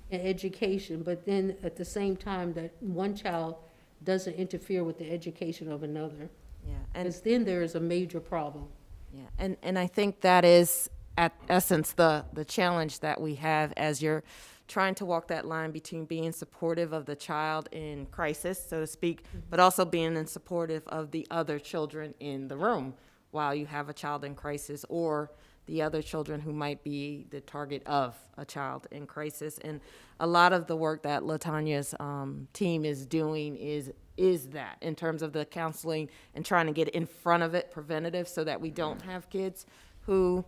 an education, but then at the same time that one child doesn't interfere with the education of another? Yeah, Because then there is a major problem. Yeah, and I think that is, at essence, the challenge that we have as you're trying to walk that line between being supportive of the child in crisis, so to speak, but also being supportive of the other children in the room while you have a child in crisis, or the other children who might be the target of a child in crisis. And a lot of the work that LaTanya's team is doing is that, in terms of the counseling and trying to get in front of it, preventative, so that we don't have kids who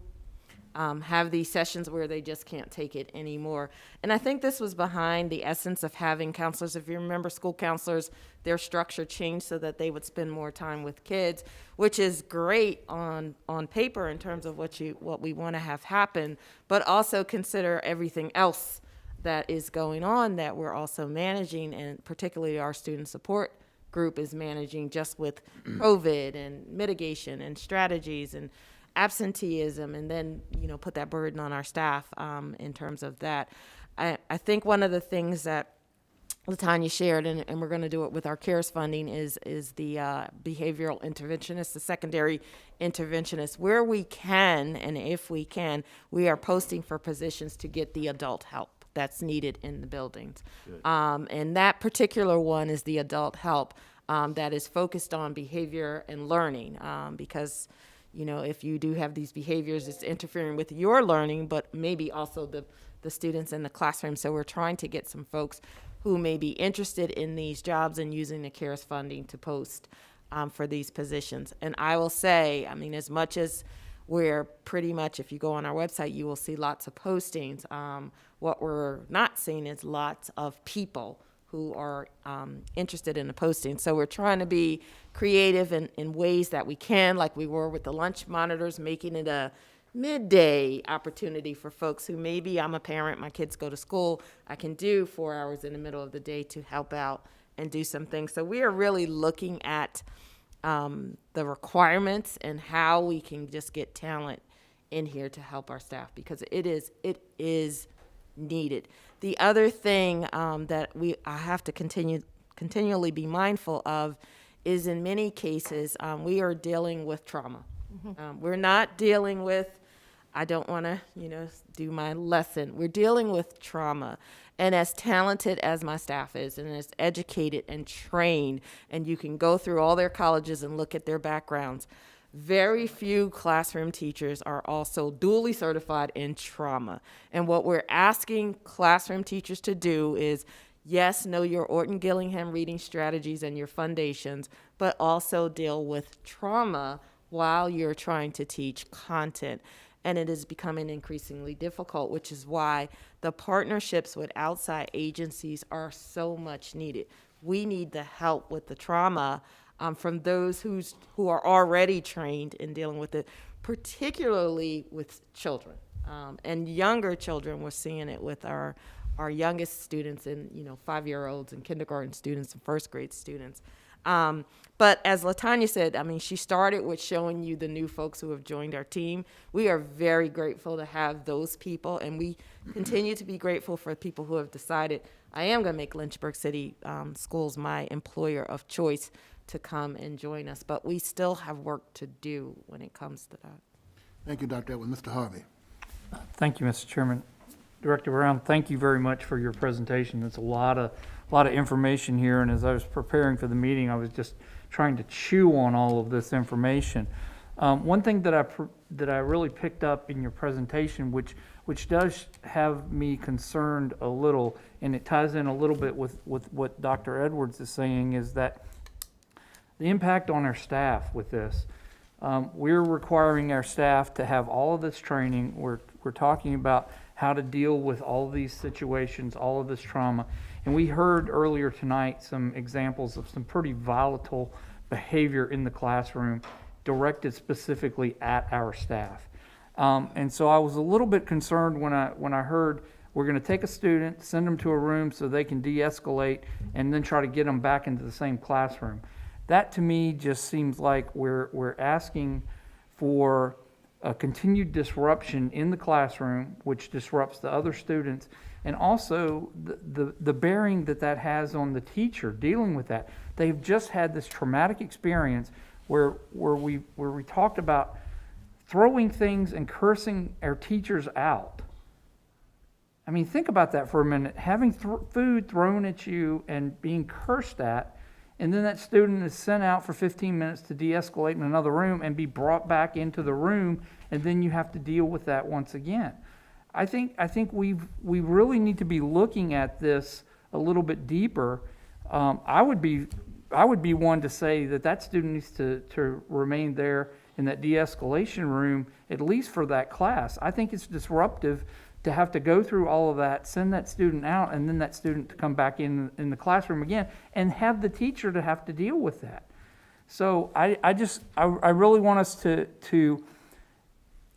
have these sessions where they just can't take it anymore. And I think this was behind the essence of having counselors. If you remember, school counselors, their structure changed so that they would spend more time with kids, which is great on paper in terms of what we want to have happen, but also consider everything else that is going on that we're also managing, and particularly our student support group is managing, just with COVID and mitigation and strategies and absenteeism, and then put that burden on our staff in terms of that. I think one of the things that LaTanya shared, and we're going to do it with our CARES funding, is the behavioral interventionist, the secondary interventionist. Where we can, and if we can, we are posting for positions to get the adult help that's needed in the buildings. And that particular one is the adult help that is focused on behavior and learning, because if you do have these behaviors, it's interfering with your learning, but maybe also the students in the classroom. So we're trying to get some folks who may be interested in these jobs and using the CARES funding to post for these positions. And I will say, as much as we're pretty much, if you go on our website, you will see lots of postings. What we're not seeing is lots of people who are interested in the posting. So we're trying to be creative in ways that we can, like we were with the lunch monitors, making it a midday opportunity for folks who maybe, I'm a parent, my kids go to school, I can do 4 hours in the middle of the day to help out and do some things. So we are really looking at the requirements and how we can just get talent in here to help our staff, because it is needed. The other thing that I have to continually be mindful of is, in many cases, we are dealing with trauma. We're not dealing with, I don't want to, do my lesson. We're dealing with trauma. And as talented as my staff is, and as educated and trained, and you can go through all their colleges and look at their backgrounds, very few classroom teachers are also dually certified in trauma. And what we're asking classroom teachers to do is, yes, know your Orton-Gillingham reading strategies and your foundations, but also deal with trauma while you're trying to teach content. And it is becoming increasingly difficult, which is why the partnerships with outside agencies are so much needed. We need the help with the trauma from those who are already trained in dealing with it, particularly with children. And younger children, we're seeing it with our youngest students and, 5-year-olds and kindergarten students and first grade students. But as LaTanya said, I mean, she started with showing you the new folks who have joined our team. We are very grateful to have those people, and we continue to be grateful for people who have decided, I am going to make Lynchburg City Schools my employer of choice to come and join us. But we still have work to do when it comes to that. Thank you, Dr. Edwards. Mr. Harvey. Thank you, Mr. Chairman. Director Brown, thank you very much for your presentation. It's a lot of information here, and as I was preparing for the meeting, I was just trying to chew on all of this information. One thing that I really picked up in your presentation, which does have me concerned a little, and it ties in a little bit with what Dr. Edwards is saying, is that the impact on our staff with this. We're requiring our staff to have all of this training. We're talking about how to deal with all of these situations, all of this trauma. And we heard earlier tonight some examples of some pretty volatile behavior in the classroom directed specifically at our staff. And so I was a little bit concerned when I heard we're going to take a student, send them to a room so they can de-escalate, and then try to get them back into the same classroom. That to me just seems like we're asking for a continued disruption in the classroom, which disrupts the other students, and also the bearing that has on the teacher dealing with that. They've just had this traumatic experience where we talked about throwing things and cursing our teachers out. I mean, think about that for a minute. Having food thrown at you and being cursed at, and then that student is sent out for 15 minutes to de-escalate in another room and be brought back into the room, and then you have to deal with that once again. I think we really need to be looking at this a little bit deeper. I would be one to say that student needs to remain there in that de-escalation room, at least for that class. I think it's disruptive to have to go through all of that, send that student out, and then that student to come back in the classroom again, and have the teacher to have to deal with that. So I really want us to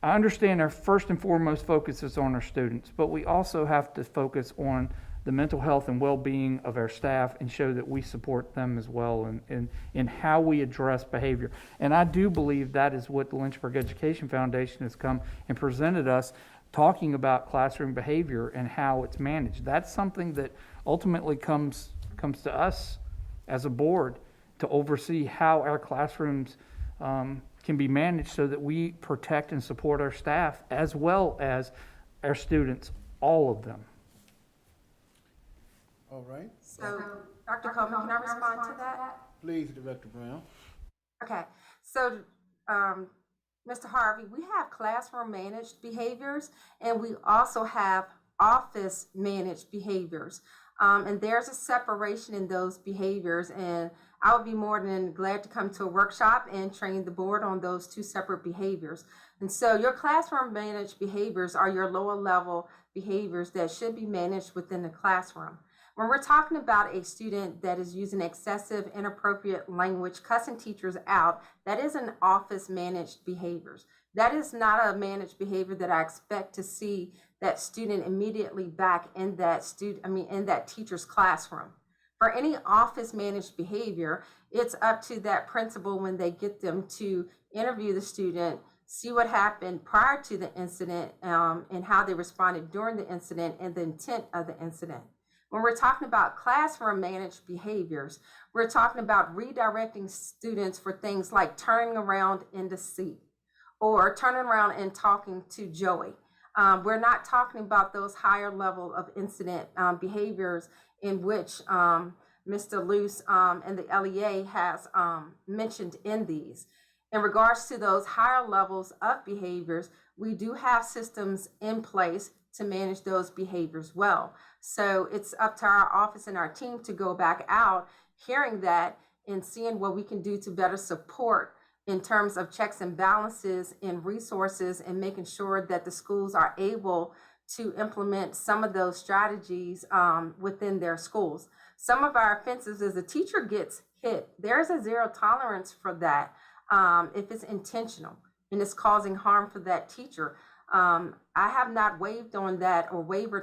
I understand our first and foremost focus is on our students, but we also have to focus on the mental health and well-being of our staff and show that we support them as well in how we address behavior. And I do believe that is what the Lynchburg Education Foundation has come and presented us, talking about classroom behavior and how it's managed. That's something that ultimately comes to us as a board to oversee how our classrooms can be managed so that we protect and support our staff as well as our students, all of them. All right. So, Dr. Coleman, can I respond to that? Please, Director Brown. Okay, so, Mr. Harvey, we have classroom managed behaviors, and we also have office managed behaviors. And there's a separation in those behaviors, and I would be more than glad to come to a workshop and train the board on those two separate behaviors. And so your classroom managed behaviors are your lower level behaviors that should be managed within the classroom. When we're talking about a student that is using excessive, inappropriate language, cussing teachers out, that is an office managed behaviors. That is not a managed behavior that I expect to see that student immediately back in that in that teacher's classroom. For any office managed behavior, it's up to that principal when they get them to interview the student, see what happened prior to the incident, and how they responded during the incident and the intent of the incident. When we're talking about classroom managed behaviors, we're talking about redirecting students for things like turning around in the seat or turning around and talking to Joey. We're not talking about those higher level of incident behaviors in which Mr. Luce and the LEA has mentioned in these. In regards to those higher levels of behaviors, we do have systems in place to manage those behaviors well. So it's up to our office and our team to go back out, hearing that and seeing what we can do to better support in terms of checks and balances and resources, and making sure that the schools are able to implement some of those strategies within their schools. Some of our offenses, as a teacher gets hit, there's a zero tolerance for that if it's intentional and it's causing harm for that teacher. I have not wavered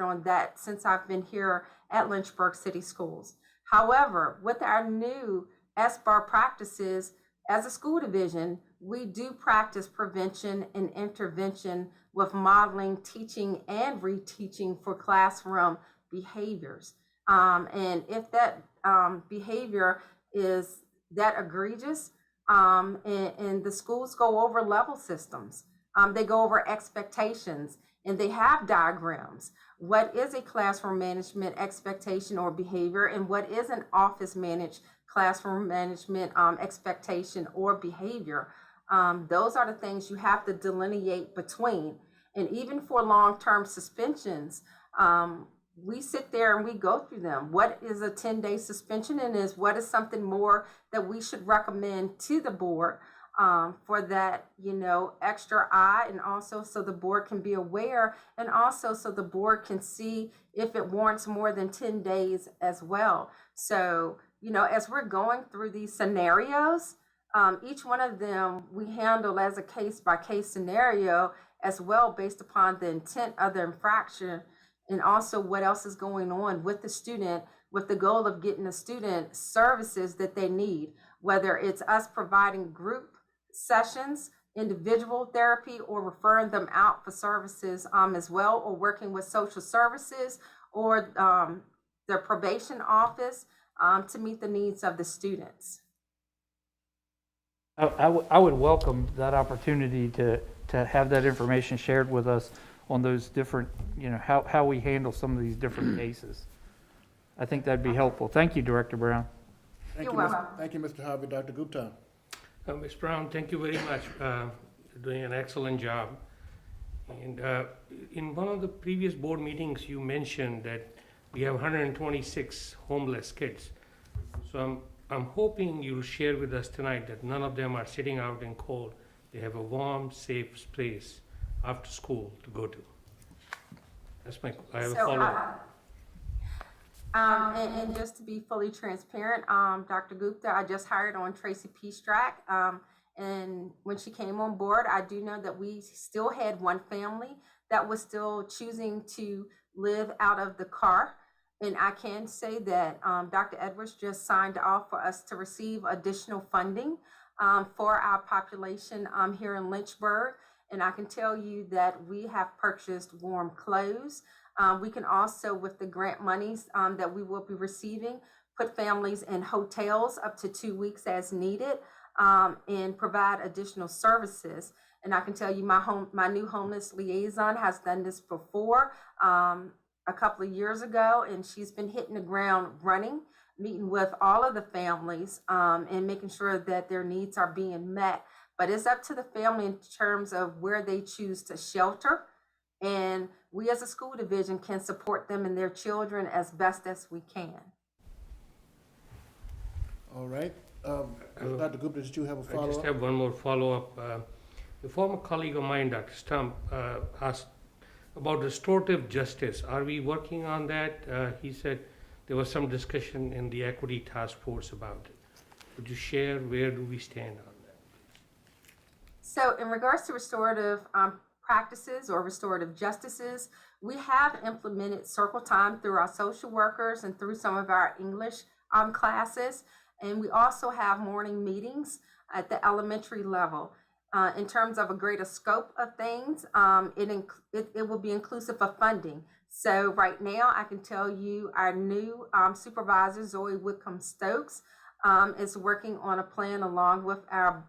on that since I've been here at Lynchburg City Schools. However, with our new SBAR practices, as a school division, we do practice prevention and intervention with modeling, teaching, and reteaching for classroom behaviors. And if that behavior is that egregious, and the schools go over level systems, they go over expectations, and they have diagrams. What is a classroom management expectation or behavior, and what is an office managed classroom management expectation or behavior? Those are the things you have to delineate between. And even for long-term suspensions, we sit there and we go through them. What is a 10-day suspension, and what is something more that we should recommend to the board for that, extra eye, and also so the board can be aware, and also so the board can see if it warrants more than 10 days as well. So, as we're going through these scenarios, each one of them we handle as a case-by-case scenario as well, based upon the intent of the infraction, and also what else is going on with the student, with the goal of getting the student services that they need, whether it's us providing group sessions, individual therapy, or referring them out for services as well, or working with social services or their probation office to meet the needs of the students. I would welcome that opportunity to have that information shared with us on those different, how we handle some of these different cases. I think that'd be helpful. Thank you, Director Brown. Thank you, Mr. Harvey. Dr. Gupta. Ms. Brown, thank you very much. Doing an excellent job. And in one of the previous board meetings, you mentioned that we have 126 homeless kids. So I'm hoping you'll share with us tonight that none of them are sitting out in cold. They have a warm, safe place after school to go to. I have a follow-up. And just to be fully transparent, Dr. Gupta, I just hired on Tracy Peastrack, and when she came on board, I do know that we still had one family that was still choosing to live out of the car. And I can say that Dr. Edwards just signed off for us to receive additional funding for our population here in Lynchburg. And I can tell you that we have purchased warm clothes. We can also, with the grant monies that we will be receiving, put families in hotels up to 2 weeks as needed, and provide additional services. And I can tell you my new homeless liaison has done this before a couple of years ago, and she's been hitting the ground running, meeting with all of the families and making sure that their needs are being met. But it's up to the family in terms of where they choose to shelter. And we as a school division can support them and their children as best as we can. All right. Dr. Gupta, did you have a follow-up? I just have one more follow-up. A former colleague of mine, Dr. Stump, asked about restorative justice. Are we working on that? He said there was some discussion in the equity task force about it. Would you share where do we stand on that? So in regards to restorative practices or restorative justices, we have implemented circle time through our social workers and through some of our English classes. And we also have morning meetings at the elementary level. In terms of a greater scope of things, it will be inclusive of funding. So right now, I can tell you our new supervisor, Zoe Whitcomb-Stokes, is working on a plan along with our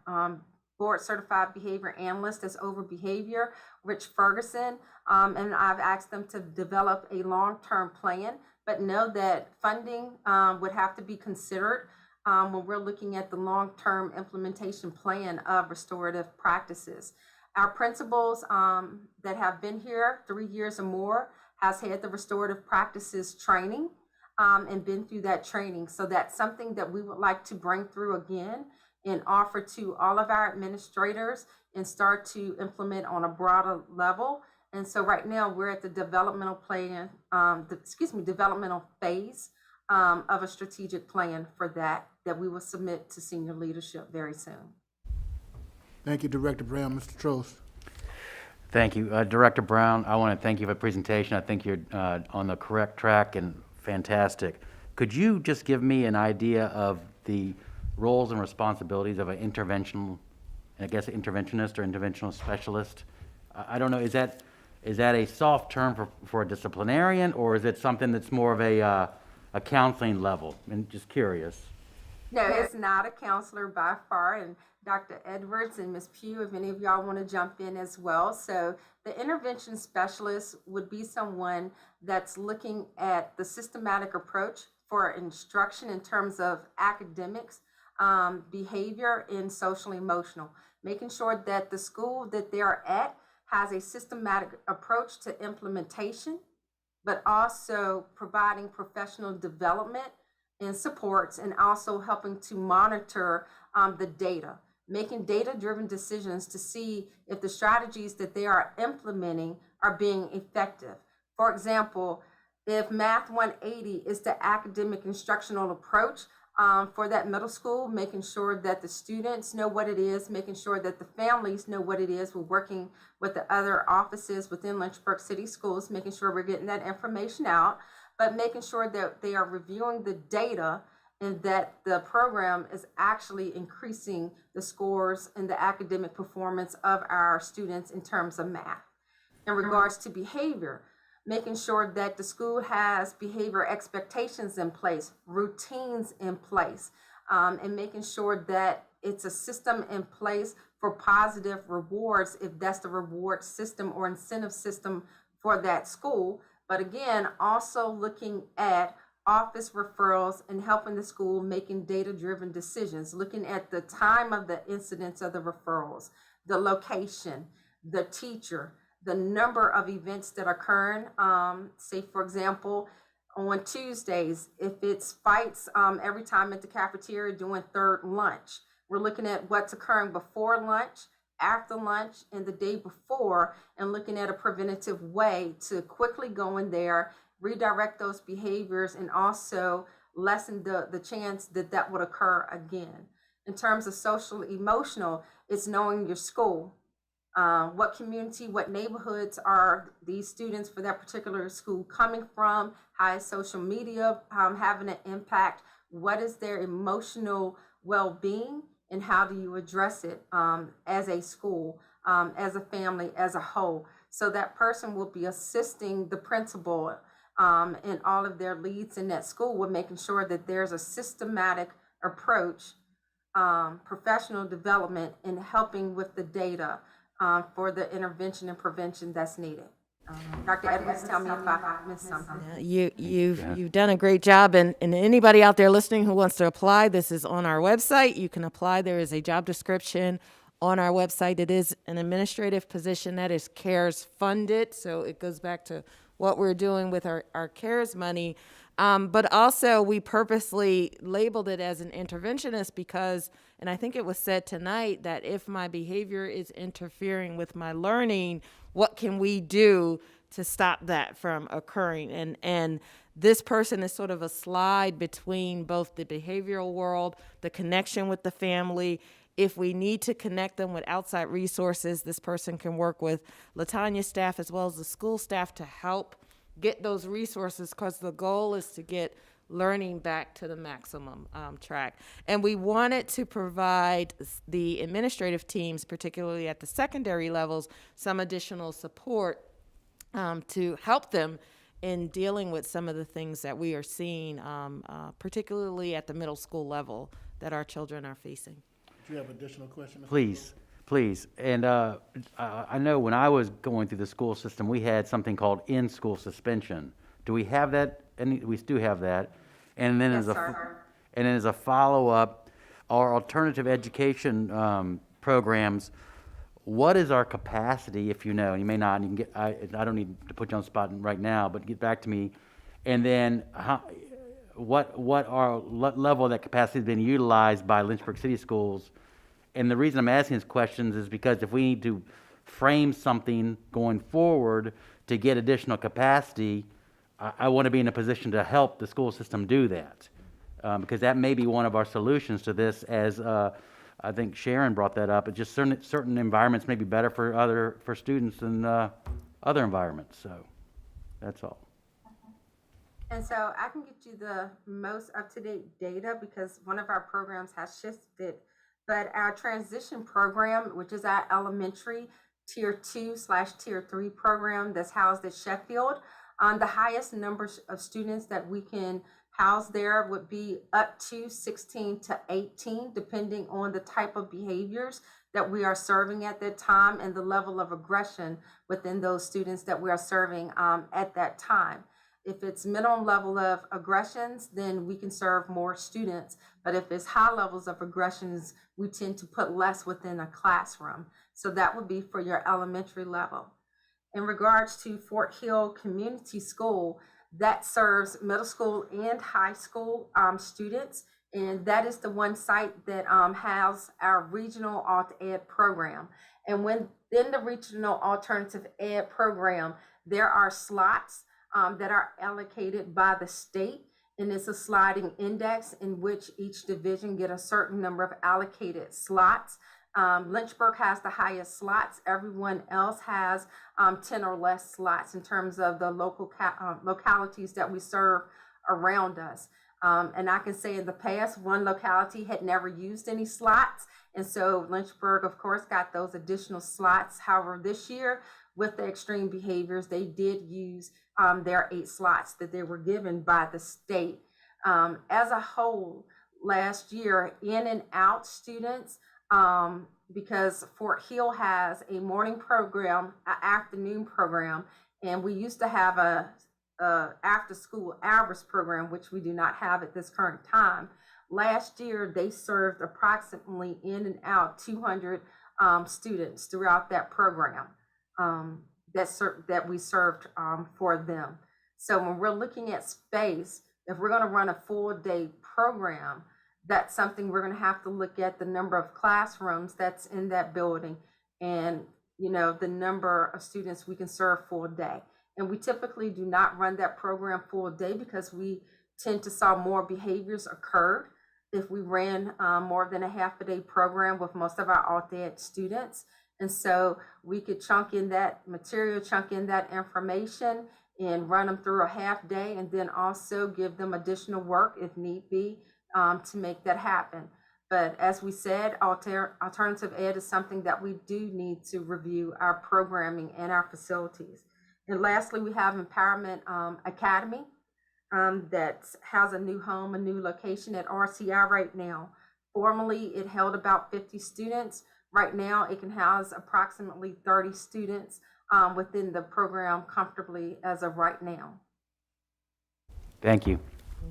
board certified behavior analyst that's over behavior, Rich Ferguson, and I've asked them to develop a long-term plan, but know that funding would have to be considered when we're looking at the long-term implementation plan of restorative practices. Our principals that have been here 3 years or more has had the restorative practices training and been through that training. So that's something that we would like to bring through again and offer to all of our administrators and start to implement on a broader level. And so right now we're at the developmental plan, developmental phase of a strategic plan for that we will submit to senior leadership very soon. Thank you, Director Brown. Mr. Trost. Thank you. Director Brown, I want to thank you for the presentation. I think you're on the correct track and fantastic. Could you just give me an idea of the roles and responsibilities of an interventional, I guess, interventionist or interventional specialist? I don't know, is that a soft term for a disciplinarian, or is it something that's more of a counseling level? I'm just curious. No, it's not a counselor by far. And Dr. Edwards and Ms. Pugh, if any of y'all want to jump in as well. So the intervention specialist would be someone that's looking at the systematic approach for instruction in terms of academics, behavior, and social emotional, making sure that the school that they're at has a systematic approach to implementation, but also providing professional development and supports, and also helping to monitor the data, making data-driven decisions to see if the strategies that they are implementing are being effective. For example, if Math 180 is the academic instructional approach for that middle school, making sure that the students know what it is, making sure that the families know what it is. We're working with the other offices within Lynchburg City Schools, making sure we're getting that information out, but making sure that they are reviewing the data and that the program is actually increasing the scores and the academic performance of our students in terms of math. In regards to behavior, making sure that the school has behavior expectations in place, routines in place, and making sure that it's a system in place for positive rewards if that's the reward system or incentive system for that school. But again, also looking at office referrals and helping the school making data-driven decisions, looking at the time of the incidence of the referrals, the location, the teacher, the number of events that are occurring. Say, for example, on Tuesdays, if it's fights every time at the cafeteria during third lunch, we're looking at what's occurring before lunch, after lunch, and the day before, and looking at a preventative way to quickly go in there, redirect those behaviors, and also lessen the chance that that would occur again. In terms of social emotional, it's knowing your school. What community, what neighborhoods are these students for that particular school coming from? How is social media having an impact? What is their emotional well-being, and how do you address it as a school, as a family, as a whole? So that person will be assisting the principal in all of their leads in that school with making sure that there's a systematic approach, professional development, and helping with the data for the intervention and prevention that's needed. Dr. Edwards, tell me if I missed something. You've done a great job, and anybody out there listening who wants to apply, this is on our website. You can apply. There is a job description on our website. It is an administrative position that is CARES funded, so it goes back to what we're doing with our CARES money. But also, we purposely labeled it as an interventionist because, and I think it was said tonight, that if my behavior is interfering with my learning, what can we do to stop that from occurring? And this person is sort of a slide between both the behavioral world, the connection with the family. If we need to connect them with outside resources, this person can work with LaTanya's staff as well as the school staff to help get those resources, because the goal is to get learning back to the maximum track. And we wanted to provide the administrative teams, particularly at the secondary levels, some additional support to help them in dealing with some of the things that we are seeing, particularly at the middle school level, that our children are facing. Do you have additional questions? Please. And I know when I was going through the school system, we had something called in-school suspension. Do we have that? And we do have that. And then as a follow-up, our alternative education programs, what is our capacity, if you know? And you may not. You can I don't need to put you on the spot right now, but get back to me. And then what level of that capacity has been utilized by Lynchburg City Schools? And the reason I'm asking these questions is because if we need to frame something going forward to get additional capacity, I want to be in a position to help the school system do that, because that may be one of our solutions to this as I think Sharon brought that up. It's just certain environments may be better for students than other environments. So that's all. And so I can get you the most up-to-date data because one of our programs has shifted. But our transition program, which is our elementary tier 2/tier 3 program that's housed at Sheffield, the highest numbers of students that we can house there would be up to 16 to 18, depending on the type of behaviors that we are serving at that time and the level of aggression within those students that we are serving at that time. If it's minimum level of aggressions, then we can serve more students. But if it's high levels of aggressions, we tend to put less within a classroom. So that would be for your elementary level. In regards to Fort Hill Community School, that serves middle school and high school students. And that is the one site that has our regional alt ed program. And within the regional alternative ed program, there are slots that are allocated by the state. And it's a sliding index in which each division get a certain number of allocated slots. Lynchburg has the highest slots. Everyone else has 10 or less slots in terms of the localities that we serve around us. And I can say in the past, one locality had never used any slots. And so Lynchburg, of course, got those additional slots. However, this year, with the extreme behaviors, they did use their 8 slots that they were given by the state. As a whole, last year, in and out students, because Fort Hill has a morning program, an afternoon program, and we used to have a after school hours program, which we do not have at this current time. Last year, they served approximately in and out 200 students throughout that program that we served for them. So when we're looking at space, if we're going to run a full day program, that's something we're going to have to look at the number of classrooms that's in that building and, the number of students we can serve full day. And we typically do not run that program full day because we tend to saw more behaviors occur if we ran more than a half a day program with most of our alt ed students. And so we could chunk in that material, chunk in that information and run them through a half day and then also give them additional work if need be to make that happen. But as we said, alternative ed is something that we do need to review our programming and our facilities. And lastly, we have Empowerment Academy that has a new home, a new location at RCI right now. Formerly, it held about 50 students. Right now, it can house approximately 30 students within the program comfortably as of right now. Thank you.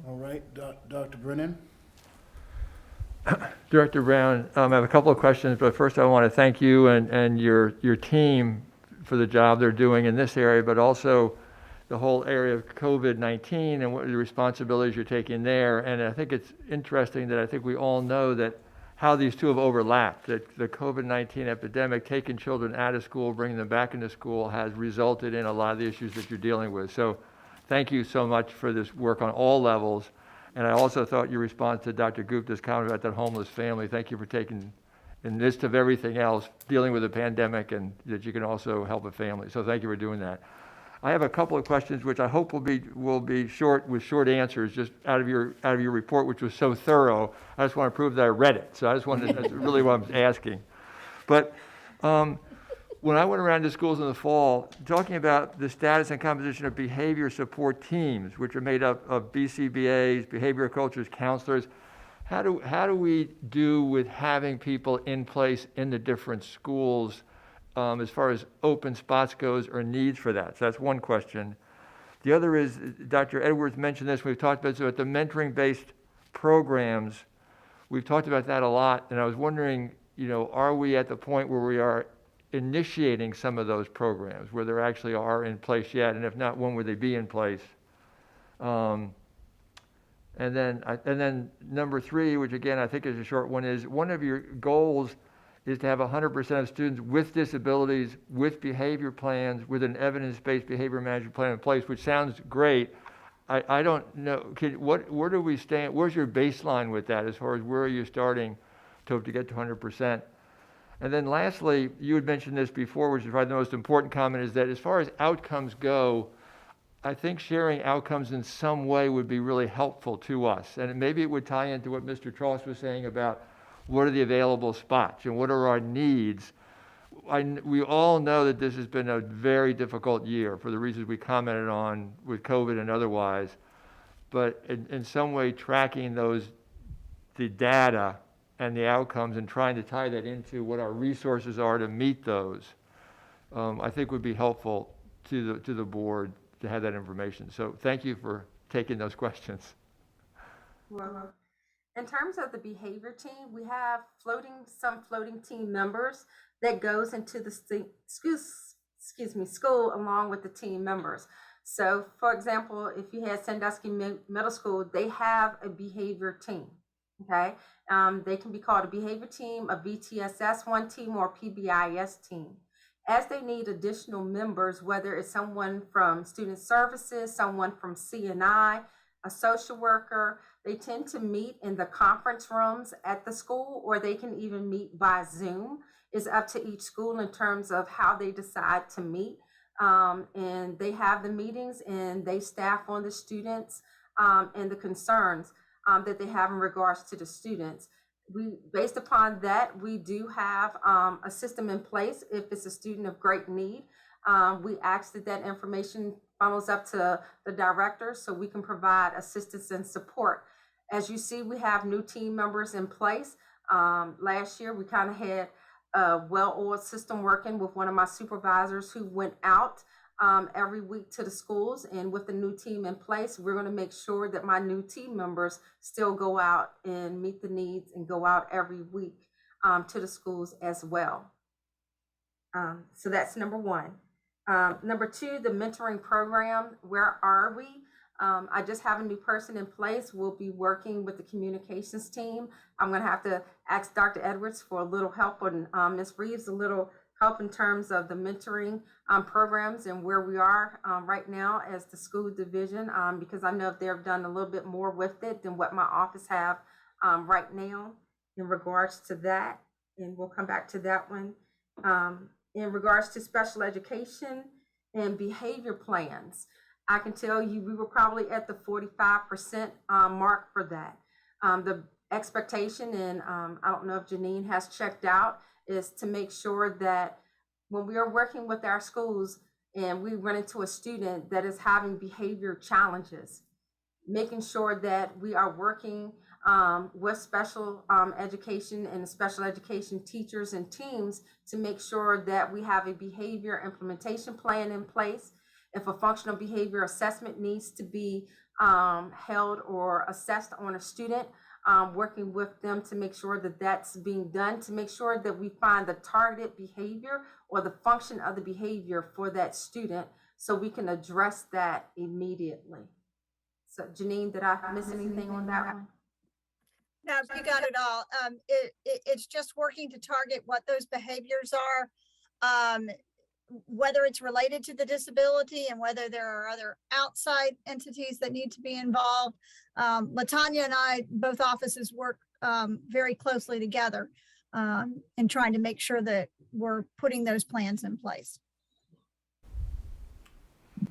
All right, Dr. Brennan. Director Brown, I have a couple of questions, but first I want to thank you and your team for the job they're doing in this area, but also the whole area of COVID-19 and what the responsibilities you're taking there. And I think it's interesting that I think we all know that how these two have overlapped, that the COVID-19 epidemic, taking children out of school, bringing them back into school, has resulted in a lot of the issues that you're dealing with. So thank you so much for this work on all levels. And I also thought your response to Dr. Gupta's comment about that homeless family, thank you for taking, in the midst of everything else, dealing with a pandemic, and that you can also help a family. So thank you for doing that. I have a couple of questions which I hope will be short, with short answers, just out of your report, which was so thorough. I just want to prove that I read it. So I just wanted, that's really what I'm asking. But when I went around to schools in the fall, talking about the status and composition of behavior support teams, which are made up of BCBAs, behavioral coaches, counselors, how do we do with having people in place in the different schools as far as open spots goes or needs for that? So that's one question. The other is, Dr. Edwards mentioned this, we've talked about, so at the mentoring-based programs, we've talked about that a lot, and I was wondering, are we at the point where we are initiating some of those programs, where they actually are in place yet, and if not, when would they be in place? And then number 3, which again I think is a short one, is one of your goals is to have 100% of students with disabilities, with behavior plans, with an evidence-based behavior management plan in place, which sounds great. I don't know, where do we stand? Where's your baseline with that as far as where are you starting to get to 100%. And then lastly, you had mentioned this before, which is probably the most important comment, is that as far as outcomes go, I think sharing outcomes in some way would be really helpful to us. And maybe it would tie into what Mr. Tross was saying about what are the available spots and what are our needs. We all know that this has been a very difficult year for the reasons we commented on with COVID and otherwise. But in some way, tracking the data and the outcomes and trying to tie that into what our resources are to meet those, I think would be helpful to the board to have that information. So thank you for taking those questions. Well, in terms of the behavior team, we have some floating team members that goes into the school along with the team members. So, for example, if you had Sandusky Middle School, they have a behavior team. Okay, they can be called a behavior team, a VTSS1 team, or a PBIS team. As they need additional members, whether it's someone from student services, someone from CNI, a social worker, they tend to meet in the conference rooms at the school, or they can even meet by Zoom. It's up to each school in terms of how they decide to meet. And they have the meetings and they staff on the students and the concerns that they have in regards to the students. Based upon that, we do have a system in place. If it's a student of great need, we ask that information funnels up to the director so we can provide assistance and support. As you see, we have new team members in place. Last year, we kind of had a well-oiled system working with one of my supervisors who went out every week to the schools, and with the new team in place, we're going to make sure that my new team members still go out and meet the needs and go out every week to the schools as well. So that's number one. Number two, the mentoring program. Where are we? I just have a new person in place. We'll be working with the communications team. I'm going to have to ask Dr. Edwards for a little help, and Ms. Reeves a little help in terms of the mentoring programs and where we are right now as the school division, because I know they've done a little bit more with it than what my office have right now in regards to that. And we'll come back to that one. In regards to special education and behavior plans, I can tell you we were probably at the 45% mark for that. The expectation, and I don't know if Janine has checked out, is to make sure that when we are working with our schools and we run into a student that is having behavior challenges, making sure that we are working with special education and special education teachers and teams to make sure that we have a behavior implementation plan in place. If a functional behavior assessment needs to be held or assessed on a student, working with them to make sure that that's being done, to make sure that we find the targeted behavior or the function of the behavior for that student so we can address that immediately. So Janine, did I miss anything on that one? No, you got it all. It's just working to target what those behaviors are, whether it's related to the disability and whether there are other outside entities that need to be involved. LaTanya and I, both offices work very closely together in trying to make sure that we're putting those plans in place.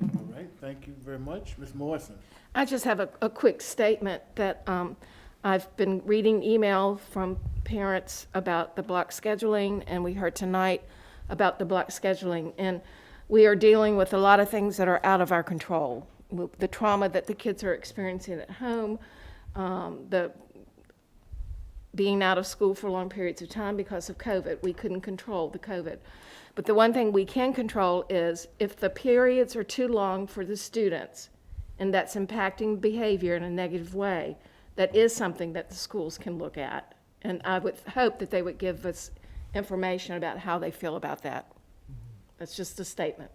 All right, thank you very much. Ms. Morrison. I just have a quick statement that I've been reading email from parents about the block scheduling, and we heard tonight about the block scheduling, and we are dealing with a lot of things that are out of our control. The trauma that the kids are experiencing at home, the being out of school for long periods of time because of COVID. We couldn't control the COVID. But the one thing we can control is if the periods are too long for the students, and that's impacting behavior in a negative way, that is something that the schools can look at. And I would hope that they would give us information about how they feel about that. That's just a statement.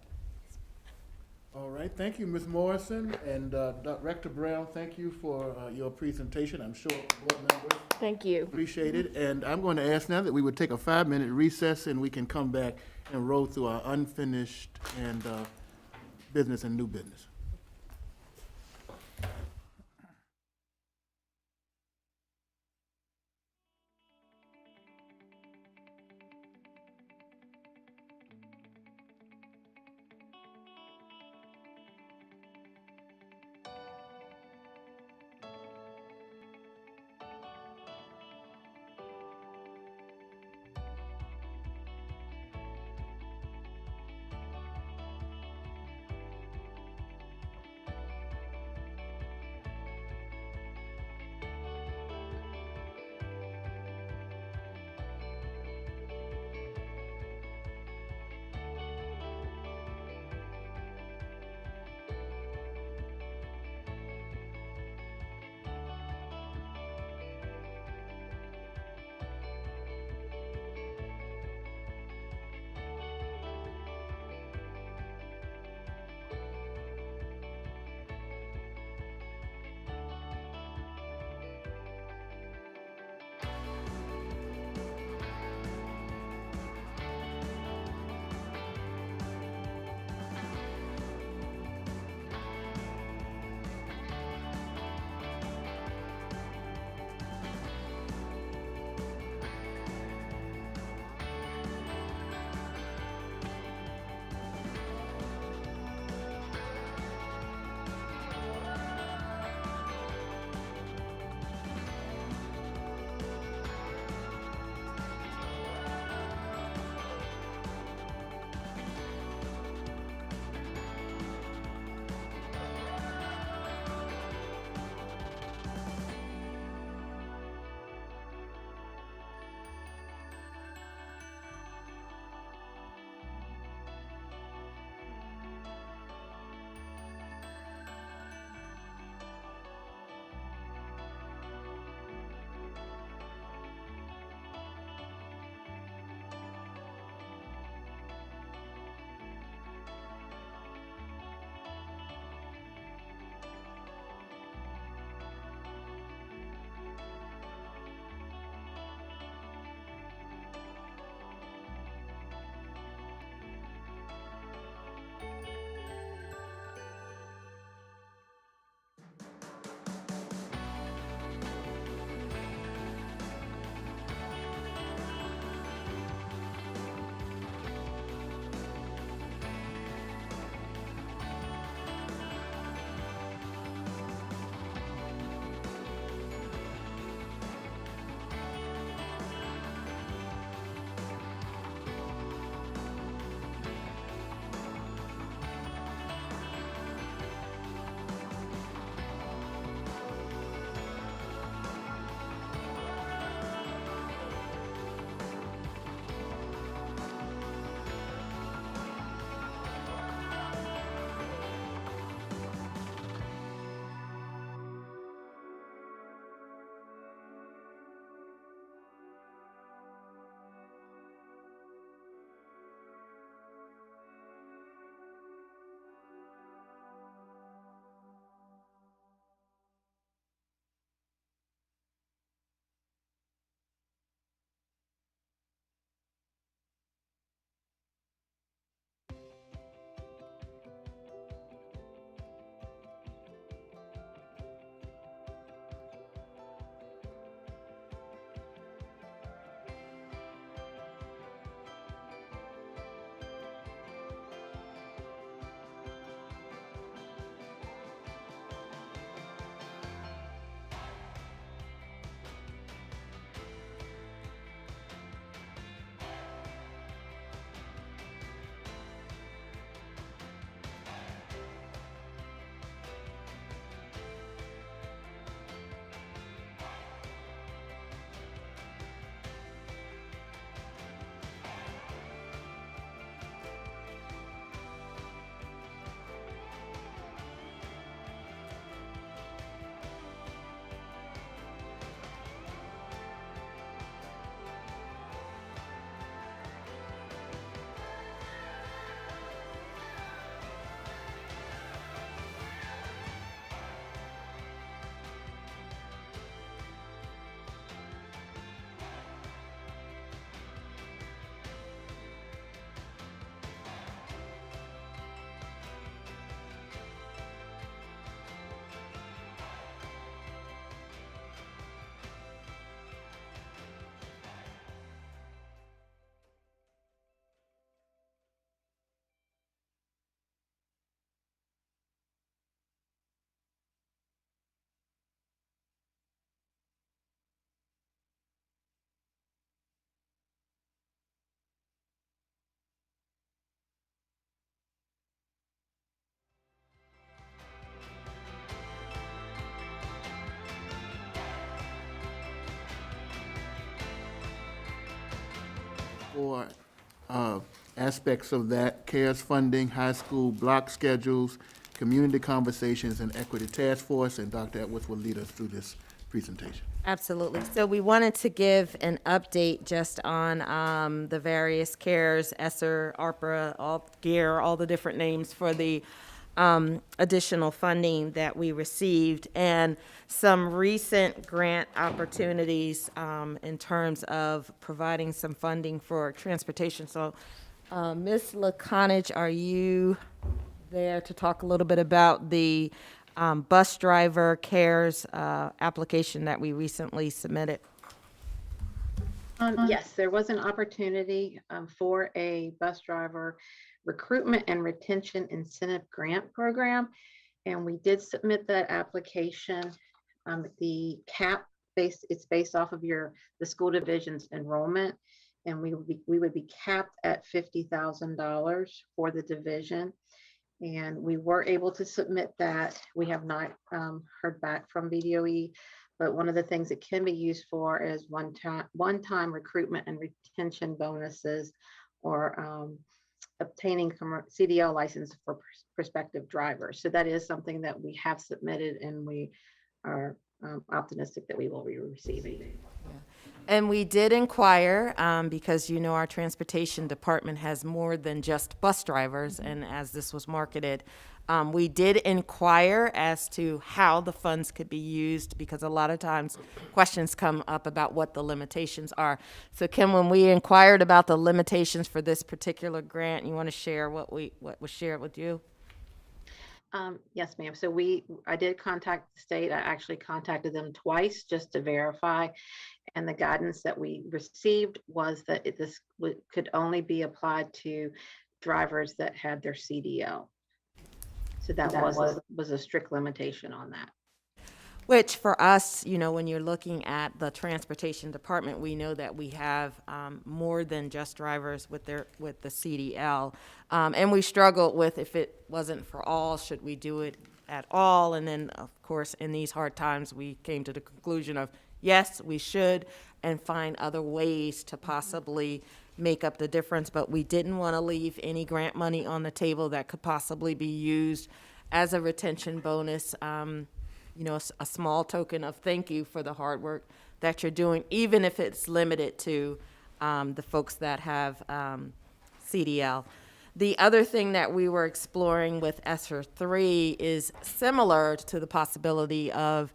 All right, thank you, Ms. Morrison, and Director Brown, thank you for your presentation. I'm sure board members Thank you. appreciate it. And I'm going to ask now that we would take a 5-minute recess and we can come back and roll through our unfinished and business and new business. 4 aspects of that: CARES funding, high school block schedules, community conversations, and equity task force. And Dr. Edwards will lead us through this presentation. Absolutely. So we wanted to give an update just on the various CARES, ESSER, ARPA, GEAR, all the different names for the additional funding that we received, and some recent grant opportunities in terms of providing some funding for transportation. So Ms. Laconich, are you there to talk a little bit about the bus driver CARES application that we recently submitted? Yes, there was an opportunity for a bus driver recruitment and retention incentive grant program, and we did submit that application. The cap it's based off of the school division's enrollment, and we would be capped at $50,000 for the division. And we were able to submit that. We have not heard back from VDOE, but one of the things it can be used for is one-time recruitment and retention bonuses, or obtaining CDL license for prospective drivers. So that is something that we have submitted, and we are optimistic that we will be receiving. And we did inquire, because our transportation department has more than just bus drivers, and as this was marketed, we did inquire as to how the funds could be used, because a lot of times questions come up about what the limitations are. So Kim, when we inquired about the limitations for this particular grant, you want to share what was shared with you? Yes, ma'am. So I did contact the state. I actually contacted them twice just to verify. And the guidance that we received was that this could only be applied to drivers that had their CDL. So that was a strict limitation on that. Which for us, when you're looking at the transportation department, we know that we have more than just drivers with the CDL. And we struggled with, if it wasn't for all, should we do it at all? And then, of course, in these hard times, we came to the conclusion of, yes, we should, and find other ways to possibly make up the difference. But we didn't want to leave any grant money on the table that could possibly be used as a retention bonus. A small token of thank you for the hard work that you're doing, even if it's limited to the folks that have CDL. The other thing that we were exploring with ESSER 3 is similar to the possibility of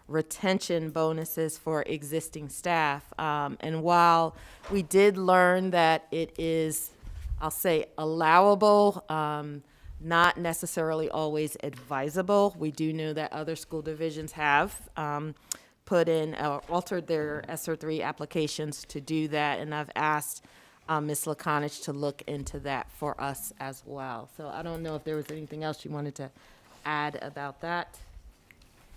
retention bonuses for existing staff. And while we did learn that it is, I'll say, allowable, not necessarily always advisable. We do know that other school divisions have put in, altered their ESSER 3 applications to do that, and I've asked Ms. Laconich to look into that for us as well. So I don't know if there was anything else you wanted to add about that,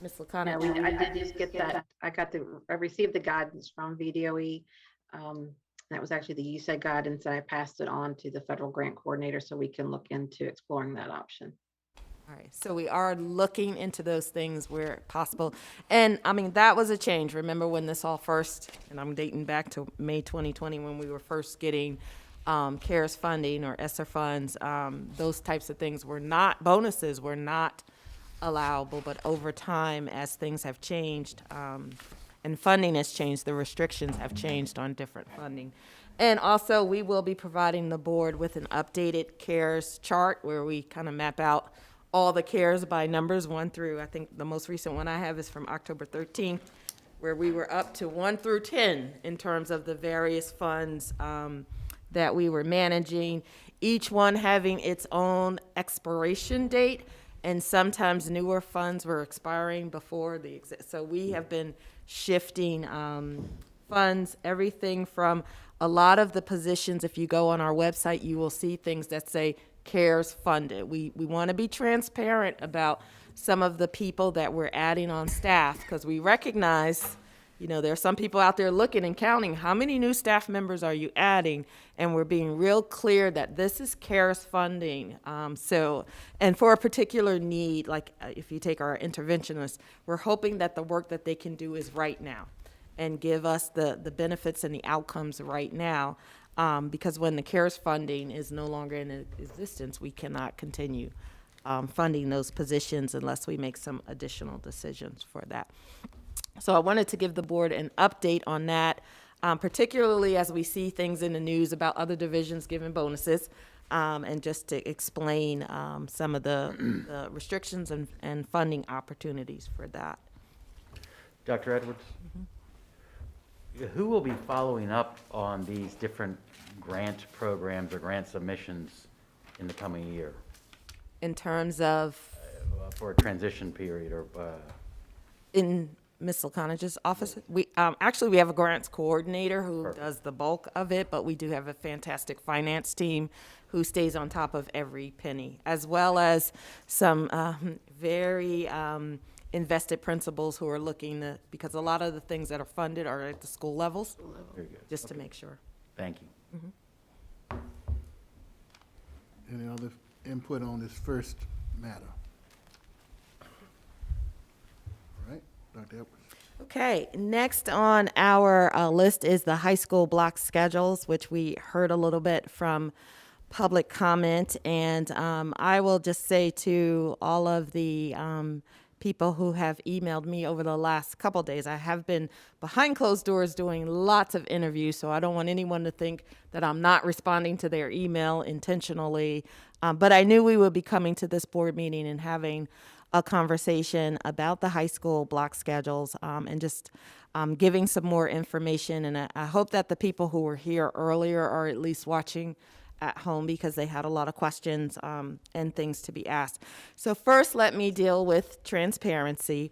Ms. Laconich. No, I did just get that. I received the guidance from VDOE. That was actually the USAID guidance, and I passed it on to the federal grant coordinator so we can look into exploring that option. All right, so we are looking into those things where possible. And that was a change. Remember when this all first, and I'm dating back to May 2020 when we were first getting CARES funding or ESSER funds, those types of things were not, bonuses were not allowable, but over time as things have changed, and funding has changed, the restrictions have changed on different funding. And also, we will be providing the board with an updated CARES chart where we kind of map out all the CARES by numbers, 1 through, I think the most recent one I have is from October 13th, where we were up to 1 through 10 in terms of the various funds that we were managing, each one having its own expiration date, and sometimes newer funds were expiring before the so we have been shifting funds, everything from a lot of the positions. If you go on our website, you will see things that say CARES funded. We want to be transparent about some of the people that we're adding on staff, because we recognize, there are some people out there looking and counting how many new staff members are you adding, and we're being real clear that this is CARES funding. And for a particular need, like if you take our interventionists, we're hoping that the work that they can do is right now and give us the benefits and the outcomes right now. because when the CARES funding is no longer in existence, we cannot continue funding those positions unless we make some additional decisions for that. So I wanted to give the board an update on that, particularly as we see things in the news about other divisions giving bonuses, and just to explain some of the restrictions and funding opportunities for that. Dr. Edwards? Who will be following up on these different grant programs or grant submissions in the coming year? In terms of? For a transition period or? In Ms. Laconage's office, we actually we have a grants coordinator who does the bulk of it, but we do have a fantastic finance team who stays on top of every penny, as well as some very invested principals who are looking to, because a lot of the things that are funded are at the school levels, Very good. just to make sure. Thank you. Any other input on this first matter? All right, Dr. Edwards. Okay, next on our list is the high school block schedules, which we heard a little bit from public comment. And I will just say to all of the people who have emailed me over the last couple days, I have been behind closed doors doing lots of interviews, so I don't want anyone to think that I'm not responding to their email intentionally. But I knew we would be coming to this board meeting and having a conversation about the high school block schedules, and just giving some more information. And I hope that the people who were here earlier are at least watching at home, because they had a lot of questions and things to be asked. So first, let me deal with transparency.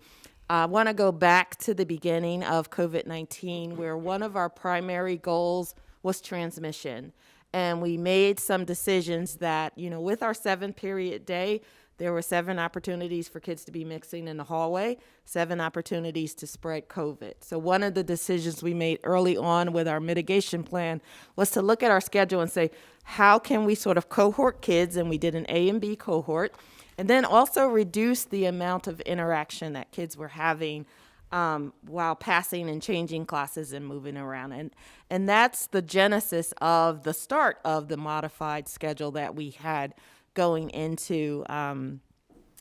I want to go back to the beginning of COVID-19, where one of our primary goals was transmission. And we made some decisions that, you know, with our 7-period day, there were 7 opportunities for kids to be mixing in the hallway, 7 opportunities to spread COVID. So one of the decisions we made early on with our mitigation plan was to look at our schedule and say, how can we sort of cohort kids? And we did an A and B cohort, and then also reduce the amount of interaction that kids were having while passing and changing classes and moving around. And that's the genesis of the start of the modified schedule that we had going into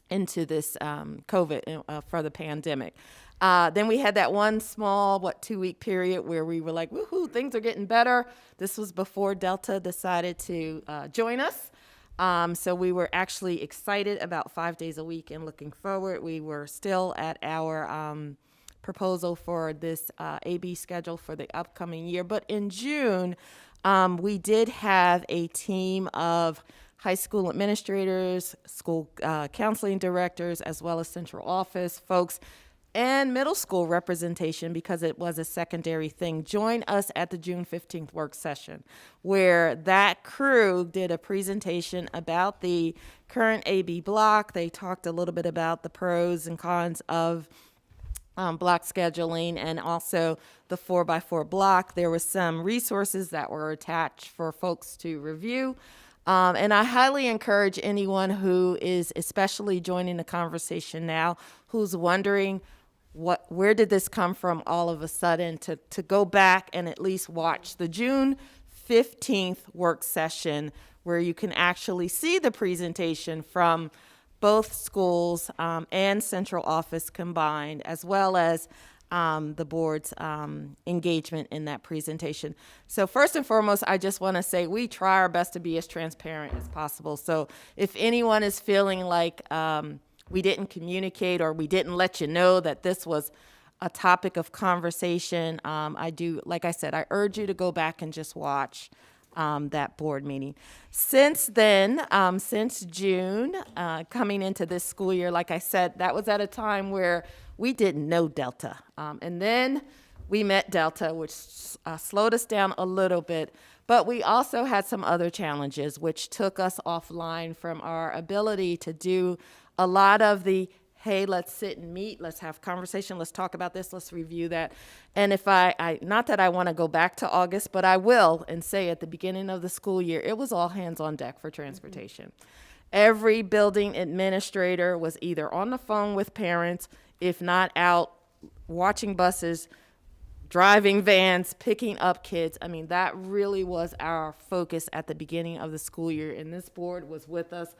this COVID for the pandemic. Then we had that one small, 2-week period where we were like, woohoo, things are getting better. This was before Delta decided to join us. So we were actually excited about 5 days a week and looking forward. We were still at our proposal for this AB schedule for the upcoming year. But in June, we did have a team of high school administrators, school counseling directors, as well as central office folks, and middle school representation, because it was a secondary thing, join us at the June 15th work session, where that crew did a presentation about the current AB block. They talked a little bit about the pros and cons of block scheduling, and also the 4x4 block. There were some resources that were attached for folks to review. And I highly encourage anyone who is especially joining the conversation now, who's wondering where did this come from all of a sudden, to go back and at least watch the June 15th work session, where you can actually see the presentation from both schools and central office combined, as well as the board's engagement in that presentation. So first and foremost, I just want to say we try our best to be as transparent as possible. So if anyone is feeling like we didn't communicate or we didn't let you know that this was a topic of conversation, like I said, I urge you to go back and just watch that board meeting. Since then, since June, coming into this school year, like I said, that was at a time where we didn't know Delta. And then we met Delta, which slowed us down a little bit. But we also had some other challenges, which took us offline from our ability to do a lot of the, hey, let's sit and meet, let's have conversation, let's talk about this, let's review that. And if I not that I want to go back to August, but I will and say at the beginning of the school year, it was all hands on deck for transportation. Every building administrator was either on the phone with parents, if not out watching buses driving vans, picking up kids. I mean, that really was our focus at the beginning of the school year, and this board was with us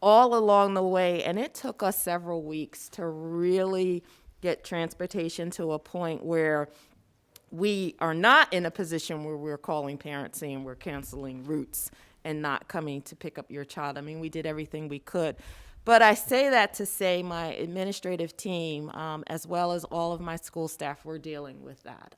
all along the way, and it took us several weeks to really get transportation to a point where we are not in a position where we're calling parents saying we're canceling routes and not coming to pick up your child. I mean, we did everything we could. But I say that to say my administrative team, as well as all of my school staff, were dealing with that.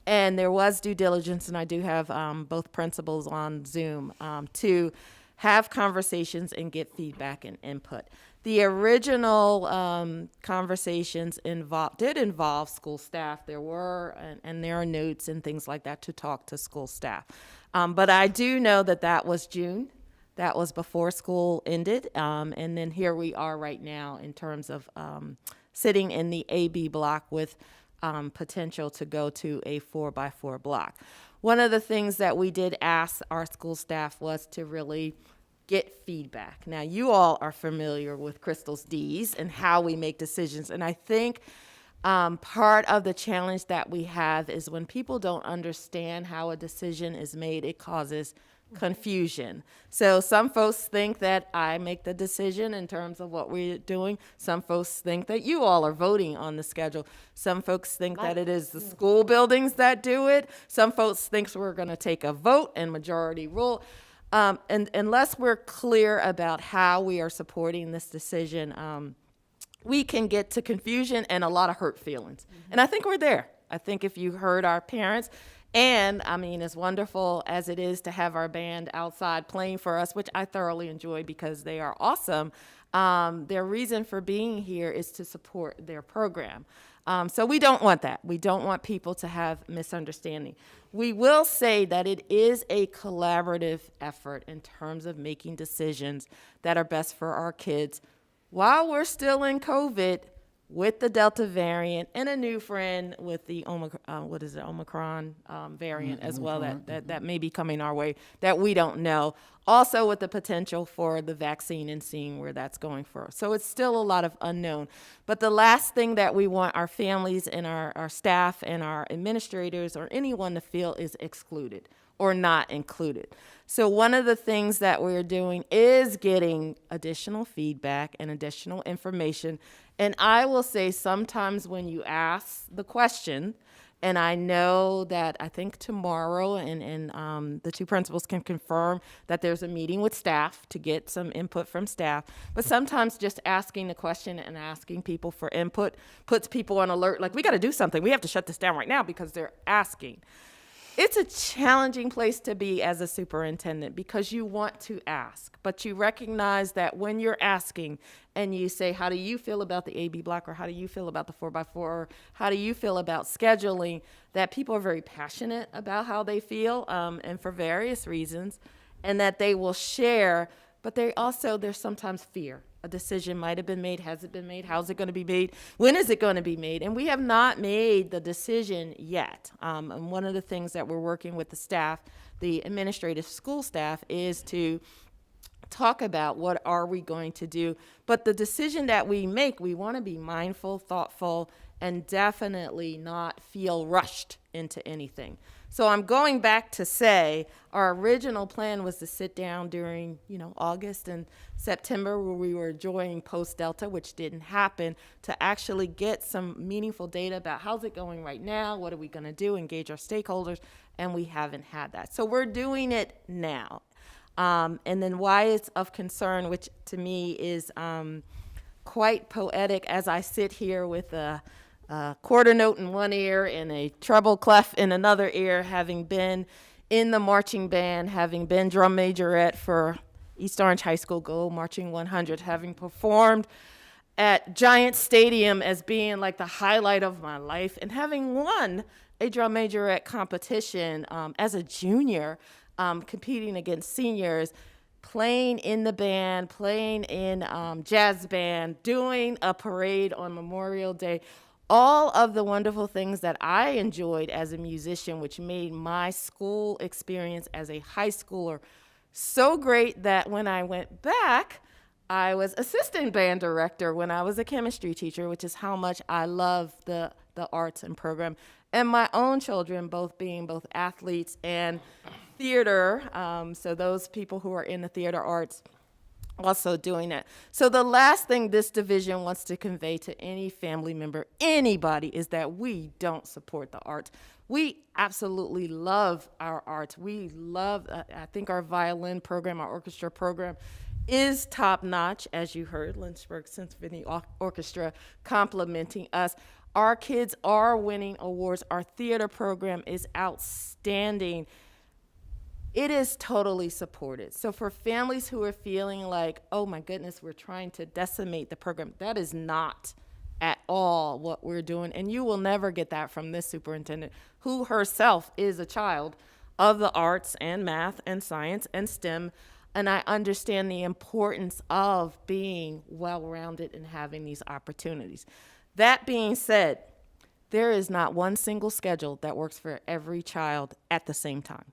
And there was due diligence, and I do have both principals on Zoom to have conversations and get feedback and input. The original conversations did involve school staff. There were, and there are notes and things like that to talk to school staff. But I do know that that was June. That was before school ended. And then here we are right now in terms of sitting in the AB block with potential to go to a 4x4 block. One of the things that we did ask our school staff was to really get feedback. Now, you all are familiar with Crystal's D's and how we make decisions. And I think part of the challenge that we have is when people don't understand how a decision is made, it causes confusion. So some folks think that I make the decision in terms of what we're doing. Some folks think that you all are voting on the schedule. Some folks think that it is the school buildings that do it. Some folks think we're going to take a vote and majority rule. And unless we're clear about how we are supporting this decision, we can get to confusion and a lot of hurt feelings. And I think we're there. I think if you heard our parents, and I mean, as wonderful as it is to have our band outside playing for us, which I thoroughly enjoy because they are awesome, their reason for being here is to support their program. So we don't want that. We don't want people to have misunderstanding. We will say that it is a collaborative effort in terms of making decisions that are best for our kids while we're still in COVID with the Delta variant and a new friend with the Omicron variant as well that may be coming our way that we don't know. Also with the potential for the vaccine and seeing where that's going for us. So it's still a lot of unknown. But the last thing that we want our families and our staff and our administrators or anyone to feel is excluded or not included. So one of the things that we're doing is getting additional feedback and additional information. And I will say sometimes when you ask the question, and I know that I think tomorrow and the two principals can confirm that there's a meeting with staff to get some input from staff. But sometimes just asking the question and asking people for input puts people on alert, like we got to do something. We have to shut this down right now because they're asking. It's a challenging place to be as a superintendent because you want to ask, but you recognize that when you're asking and you say, how do you feel about the AB block, or how do you feel about the 4x4, or how do you feel about scheduling, that people are very passionate about how they feel and for various reasons, and that they will share, but there's sometimes fear. A decision might have been made. Has it been made? How's it going to be made? When is it going to be made? And we have not made the decision yet. And one of the things that we're working with the staff, the administrative school staff, is to talk about what are we going to do. But the decision that we make, we want to be mindful, thoughtful, and definitely not feel rushed into anything. So I'm going back to say our original plan was to sit down during, August and September where we were enjoying post-Delta, which didn't happen, to actually get some meaningful data about how's it going right now, what are we going to do, engage our stakeholders, and we haven't had that. So we're doing it now. And then why it's of concern, which to me is quite poetic as I sit here with a quarter note in one ear and a treble clef in another ear, having been in the marching band, having been drum majorette for East Orange High School Go Marching 100, having performed at Giant Stadium as being like the highlight of my life, and having won a drum majorette competition as a junior, competing against seniors, playing in the band, playing in jazz band, doing a parade on Memorial Day. All of the wonderful things that I enjoyed as a musician, which made my school experience as a high schooler so great that when I went back, I was assistant band director when I was a chemistry teacher, which is how much I love the the arts and program. And my own children, both being both athletes and theater, so those people who are in the theater arts, also doing that. So the last thing this division wants to convey to any family member, anybody, is that we don't support the arts. We absolutely love our arts. We love, I think our violin program, our orchestra program is top notch, as you heard, Lynchburg Symphony Orchestra complimenting us. Our kids are winning awards. Our theater program is outstanding. It is totally supported. So for families who are feeling like, oh my goodness, we're trying to decimate the program, that is not at all what we're doing. And you will never get that from this superintendent, who herself is a child of the arts and math and science and STEM. And I understand the importance of being well-rounded and having these opportunities. That being said, there is not one single schedule that works for every child at the same time.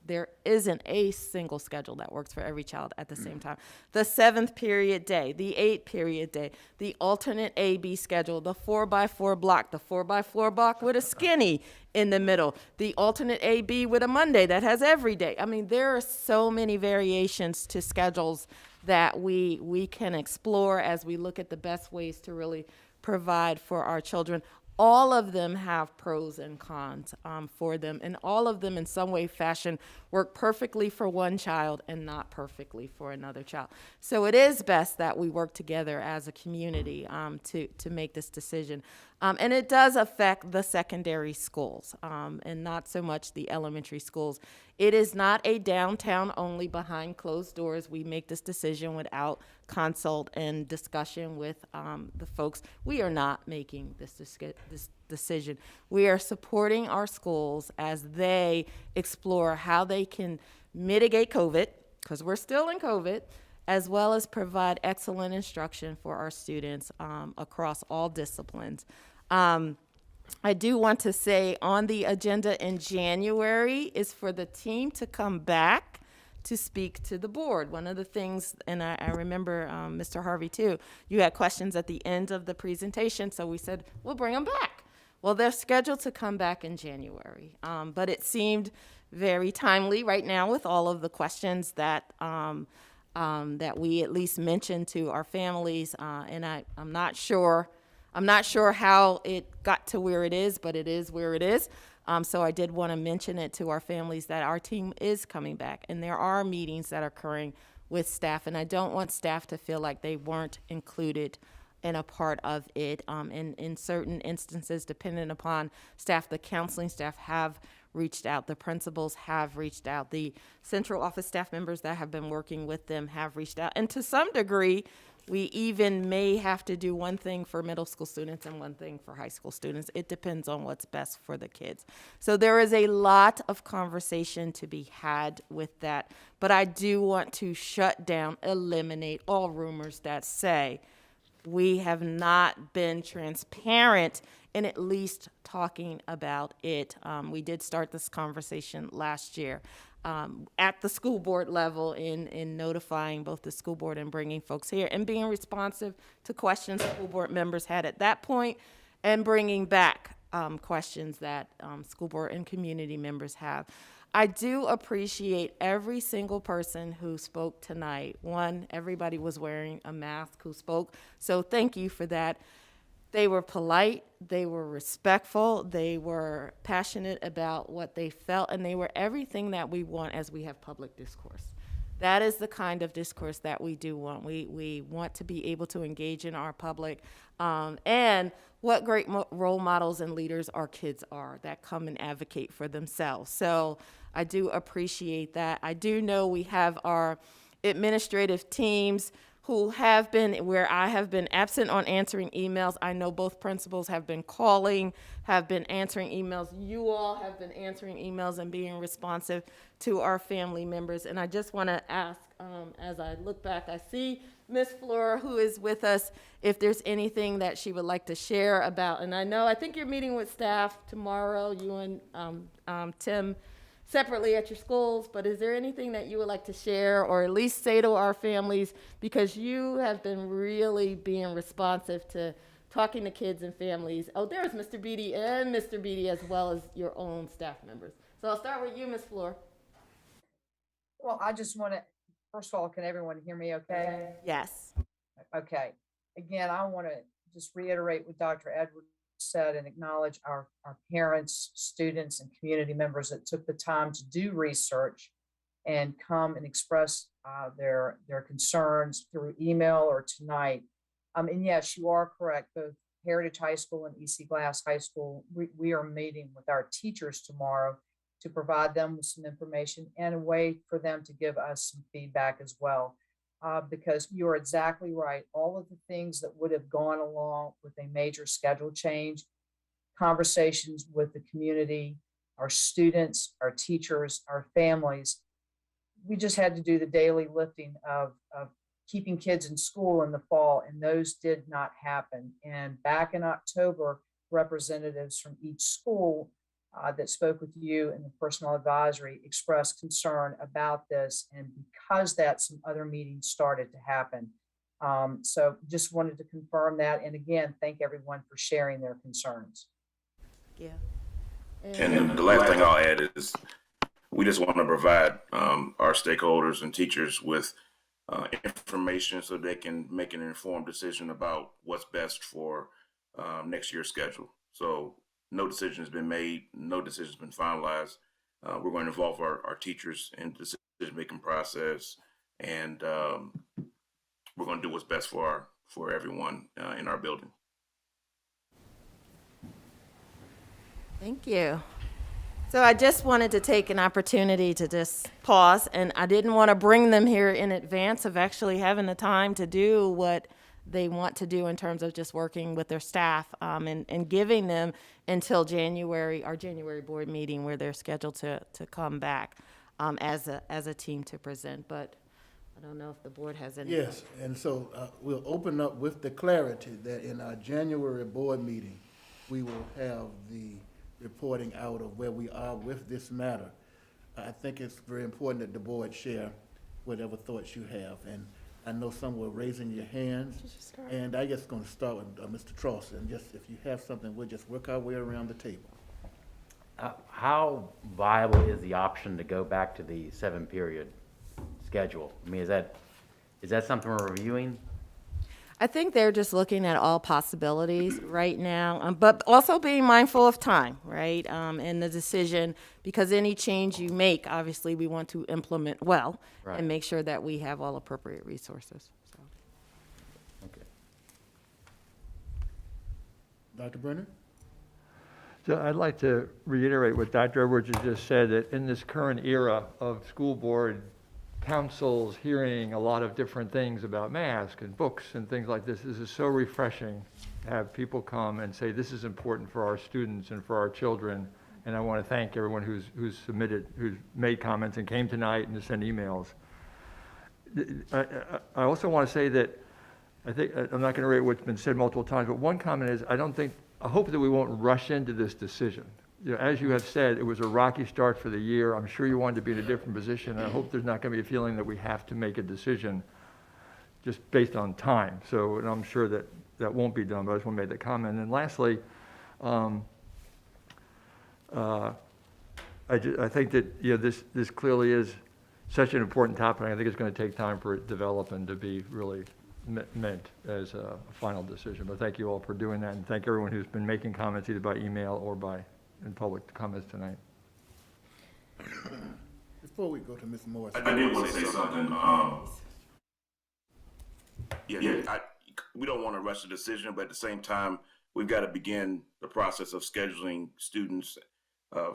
There isn't a single schedule that works for every child at the same time. The 7th period day, the 8th period day, the alternate A-B schedule, the 4x4 block, the 4x4 block with a skinny in the middle, the alternate A-B with a Monday that has every day. I mean, there are so many variations to schedules that we can explore as we look at the best ways to really provide for our children. All of them have pros and cons for them, and all of them in some way, fashion, work perfectly for one child and not perfectly for another child. So it is best that we work together as a community to make this decision. And it does affect the secondary schools and not so much the elementary schools. It is not a downtown only behind closed doors. We make this decision without consult and discussion with the folks. We are not making this decision. We are supporting our schools as they explore how they can mitigate COVID, because we're still in COVID, as well as provide excellent instruction for our students across all disciplines. I do want to say on the agenda in January is for the team to come back to speak to the board. One of the things, and I remember Mr. Harvey too, you had questions at the end of the presentation, so we said, we'll bring them back. Well, they're scheduled to come back in January, but it seemed very timely right now with all of the questions that that we at least mentioned to our families, and I'm not sure how it got to where it is, but it is where it is. So I did want to mention it to our families that our team is coming back, and there are meetings that are occurring with staff, and I don't want staff to feel like they weren't included in a part of it. In certain instances, depending upon staff, the counseling staff have reached out, the principals have reached out, the central office staff members that have been working with them have reached out, and to some degree, we even may have to do one thing for middle school students and one thing for high school students. It depends on what's best for the kids. So there is a lot of conversation to be had with that, but I do want to shut down, eliminate all rumors that say we have not been transparent in at least talking about it. We did start this conversation last year. At the school board level in notifying both the school board and bringing folks here and being responsive to questions school board members had at that point and bringing back questions that school board and community members have. I do appreciate every single person who spoke tonight. One, everybody was wearing a mask who spoke, so thank you for that. They were polite, they were respectful, they were passionate about what they felt, and they were everything that we want as we have public discourse. That is the kind of discourse that we do want. We want to be able to engage in our public, and what great role models and leaders our kids are that come and advocate for themselves. So I do appreciate that. I do know we have our administrative teams who have been, where I have been absent on answering emails. I know both principals have been calling, have been answering emails. You all have been answering emails and being responsive to our family members. And I just want to ask, as I look back, I see Ms. Flora, who is with us, if there's anything that she would like to share about. And I think you're meeting with staff tomorrow, you and Tim, separately at your schools, but is there anything that you would like to share or at least say to our families, because you have been really being responsive to talking to kids and families. Oh, there's Mr. Beatty and Mr. Beatty, as well as your own staff members. So I'll start with you, Ms. Fleur. Well, I just want to, first of all, can everyone hear me okay? Yes. Okay. Again, I want to just reiterate what Dr. Edwards said and acknowledge our parents, students, and community members that took the time to do research and come and express their concerns through email or tonight. And yes, you are correct. Both Heritage High School and EC Glass High School, we are meeting with our teachers tomorrow to provide them with some information and a way for them to give us some feedback as well. Because you're exactly right. All of the things that would have gone along with a major schedule change, conversations with the community, our students, our teachers, our families, we just had to do the daily lifting of keeping kids in school in the fall, and those did not happen. And back in October, representatives from each school that spoke with you and the personal advisory expressed concern about this. And because that, some other meetings started to happen. So just wanted to confirm that. And again, thank everyone for sharing their concerns. Yeah. And the last thing I'll add is we just want to provide our stakeholders and teachers with information so they can make an informed decision about what's best for next year's schedule. So no decision has been made, no decision has been finalized. We're going to involve our teachers in the decision-making process, and we're going to do what's best for everyone in our building. Thank you. So I just wanted to take an opportunity to just pause, and I didn't want to bring them here in advance of actually having the time to do what they want to do in terms of just working with their staff and giving them until January, our January board meeting, where they're scheduled to come back as a team to present. But I don't know if the board has any. Yes, and so we'll open up with the clarity that in our January board meeting, we will have the reporting out of where we are with this matter. I think it's very important that the board share whatever thoughts you have. And I know some were raising your hands. And I guess going to start with Mr. Trauson. Just if you have something, we'll just work our way around the table. How viable is the option to go back to the 7-period schedule? I mean, is that something we're reviewing? I think they're just looking at all possibilities right now, but also being mindful of time, right? And the decision, because any change you make, obviously, we want to implement well and make sure that we have all appropriate resources. So. Okay. Dr. Brenner? So I'd like to reiterate what Dr. Edwards has just said, that in this current era of school board councils hearing a lot of different things about masks and books and things like this is so refreshing to have people come and say this is important for our students and for our children. And I want to thank everyone who's made comments and came tonight and to send emails. I also want to say that I think I'm not going to read what's been said multiple times, but one comment is I hope that we won't rush into this decision. You know, as you have said, it was a rocky start for the year. I'm sure you wanted to be in a different position. And I hope there's not going to be a feeling that we have to make a decision just based on time. So, and I'm sure that that won't be done, but I just want to make that comment. And then lastly, I think that this clearly is such an important topic. I think it's going to take time for it to develop and to be really meant as a final decision. But thank you all for doing that, and thank everyone who's been making comments either by email or in public comments tonight. Before we go to Ms. Morris. I did want to say something. We don't want to rush the decision, but at the same time, we've got to begin the process of scheduling students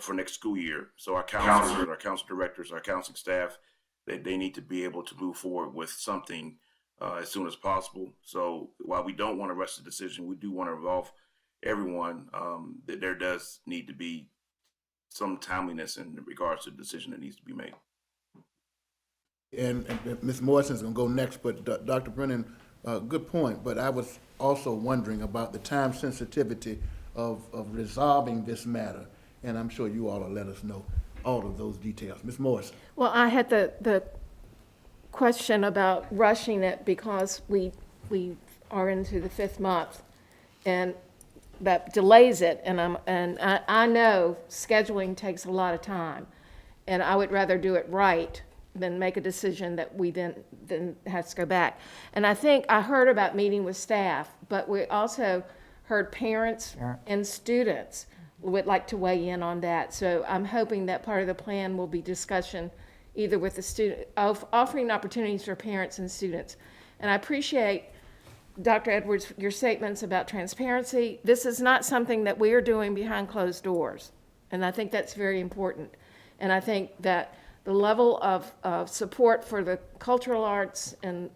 for next school year. So our counselors, our council directors, our counseling staff, they need to be able to move forward with something as soon as possible. So while we don't want to rush the decision, we do want to involve everyone, that there does need to be some timeliness in regards to the decision that needs to be made. And Ms. Morrison's going to go next, but Dr. Brennan, good point. But I was also wondering about the time sensitivity of resolving this matter, and I'm sure you all will let us know all of those details. Ms. Morrison. Well, I had the question about rushing it because we are into the 5th month. And that delays it, and I know scheduling takes a lot of time, and I would rather do it right than make a decision that we then has to go back. And I think I heard about meeting with staff, but we also heard parents and students would like to weigh in on that. So I'm hoping that part of the plan will be discussion either with the student, of offering opportunities for parents and students. And I appreciate, Dr. Edwards, your statements about transparency. This is not something that we are doing behind closed doors, and I think that's very important. And I think that the level of support for the cultural arts and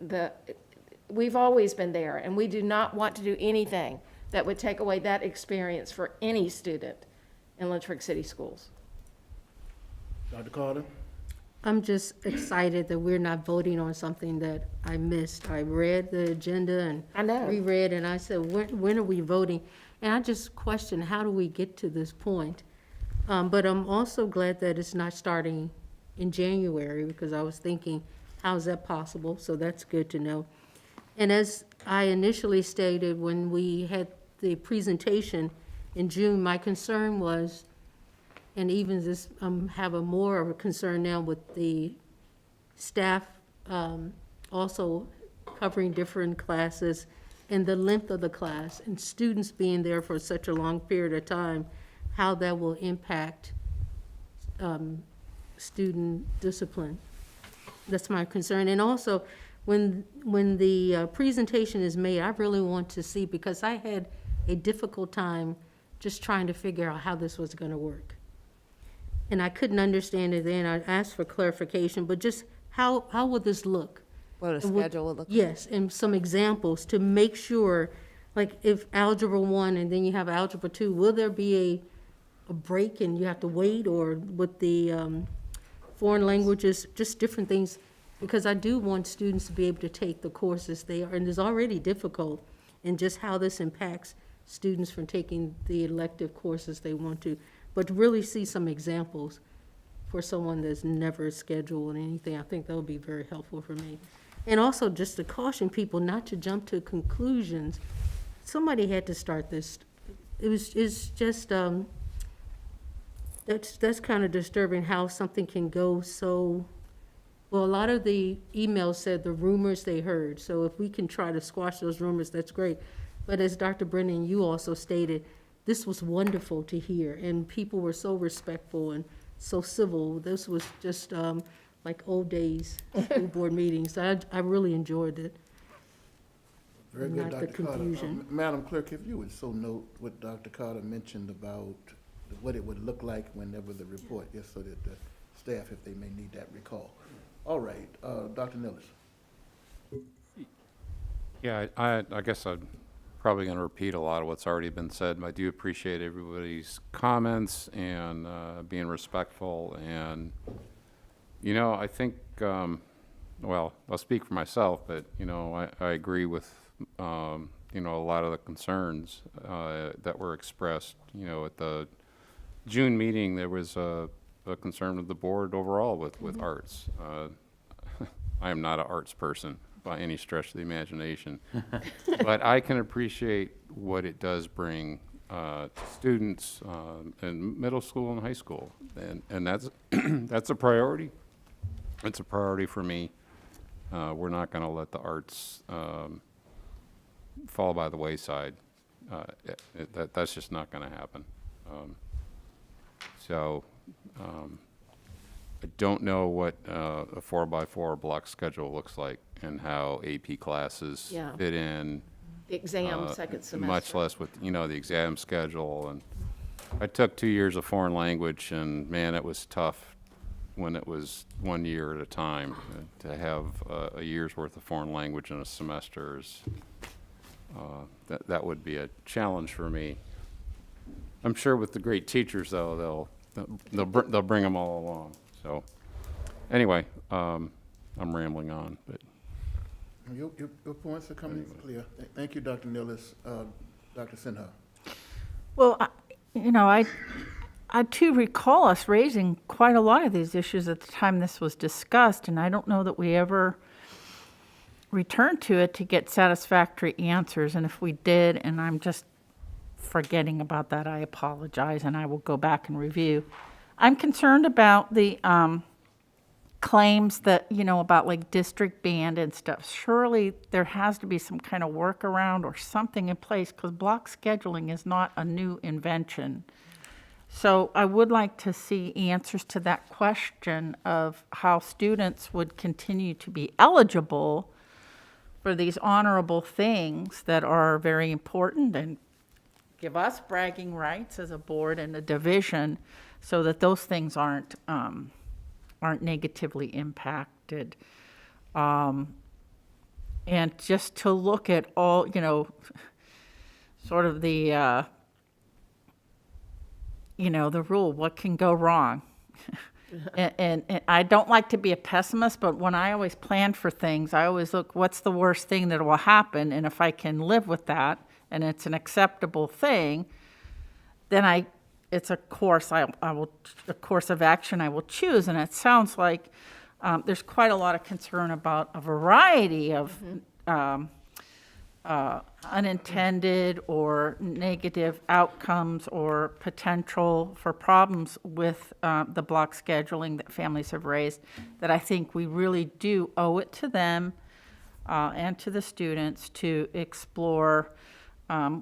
we've always been there, and we do not want to do anything that would take away that experience for any student in Lynchburg City Schools. Dr. Carter? I'm just excited that we're not voting on something that I missed. I read the agenda and I know. reread, and I said, when are we voting? And I just questioned, how do we get to this point? But I'm also glad that it's not starting in January, because I was thinking, how is that possible? So that's good to know. And as I initially stated when we had the presentation in June, my concern was, and even this, have a more of a concern now with the staff also covering different classes and the length of the class and students being there for such a long period of time, how that will impact student discipline. That's my concern. And also, when the presentation is made, I really want to see, because I had a difficult time just trying to figure out how this was going to work. And I couldn't understand it then. I asked for clarification, but just how would this look? What a schedule would look like. Yes, and some examples to make sure, like if Algebra 1 and then you have Algebra 2, will there be a break and you have to wait, or with the foreign languages, just different things? Because I do want students to be able to take the courses they are, and it's already difficult, and just how this impacts students from taking the elective courses they want to. But to really see some examples for someone that's never scheduled anything, I think that would be very helpful for me. And also just to caution people not to jump to conclusions. Somebody had to start this. It's just, that's kind of disturbing how something can go so, well, a lot of the emails said the rumors they heard. So if we can try to squash those rumors, that's great. But as Dr. Brennan, you also stated, this was wonderful to hear, and people were so respectful and so civil. This was just like old days school board meetings. I really enjoyed it. Very Not good, the Dr. Carter. confusion. Madam Clerk, if you would so note what Dr. Carter mentioned about what it would look like whenever the report, yes, so that the staff, if they may need that, recall. All right, Dr. Nillis. Yeah, I guess I'm probably going to repeat a lot of what's already been said. I do appreciate everybody's comments and being respectful. And, you know, I think, well, I'll speak for myself, but, you know, I agree with, you know, a lot of the concerns that were expressed. You know, at the June meeting, there was a concern of the board overall with arts. I am not an arts person by any stretch of the imagination, but I can appreciate what it does bring to students in middle school and high school, and that's that's a priority. It's a priority for me. We're not going to let the arts fall by the wayside. That's just not going to happen. So I don't know what a 4x4 block schedule looks like and how AP classes Yeah. fit in. The exam second semester. Much less with, you know, the exam schedule. And I took 2 years of foreign language, and man, it was tough when it was 1 year at a time. To have a year's worth of foreign language in a semester is, that would be a challenge for me. I'm sure with the great teachers, though, they'll bring them all along. So, anyway, I'm rambling on, but. Your points are coming clear. Thank you, Dr. Nillis. Dr. Sinha. Well, you know, I too recall us raising quite a lot of these issues at the time this was discussed, and I don't know that we ever returned to it to get satisfactory answers. And if we did, and I'm just forgetting about that, I apologize, and I will go back and review. I'm concerned about the claims that, about like district band and stuff. Surely there has to be some kind of workaround or something in place, because block scheduling is not a new invention. So I would like to see answers to that question of how students would continue to be eligible for these honorable things that are very important and give us bragging rights as a board and a division, so that those things aren't negatively impacted. And just to look at all, sort of the, the rule, what can go wrong? and I don't like to be a pessimist, but when I always plan for things, I always look, what's the worst thing that will happen? And if I can live with that, and it's an acceptable thing, then it's a course a course of action I will choose. And it sounds like there's quite a lot of concern about a variety of unintended or negative outcomes or potential for problems with the block scheduling that families have raised, that I think we really do owe it to them and to the students to explore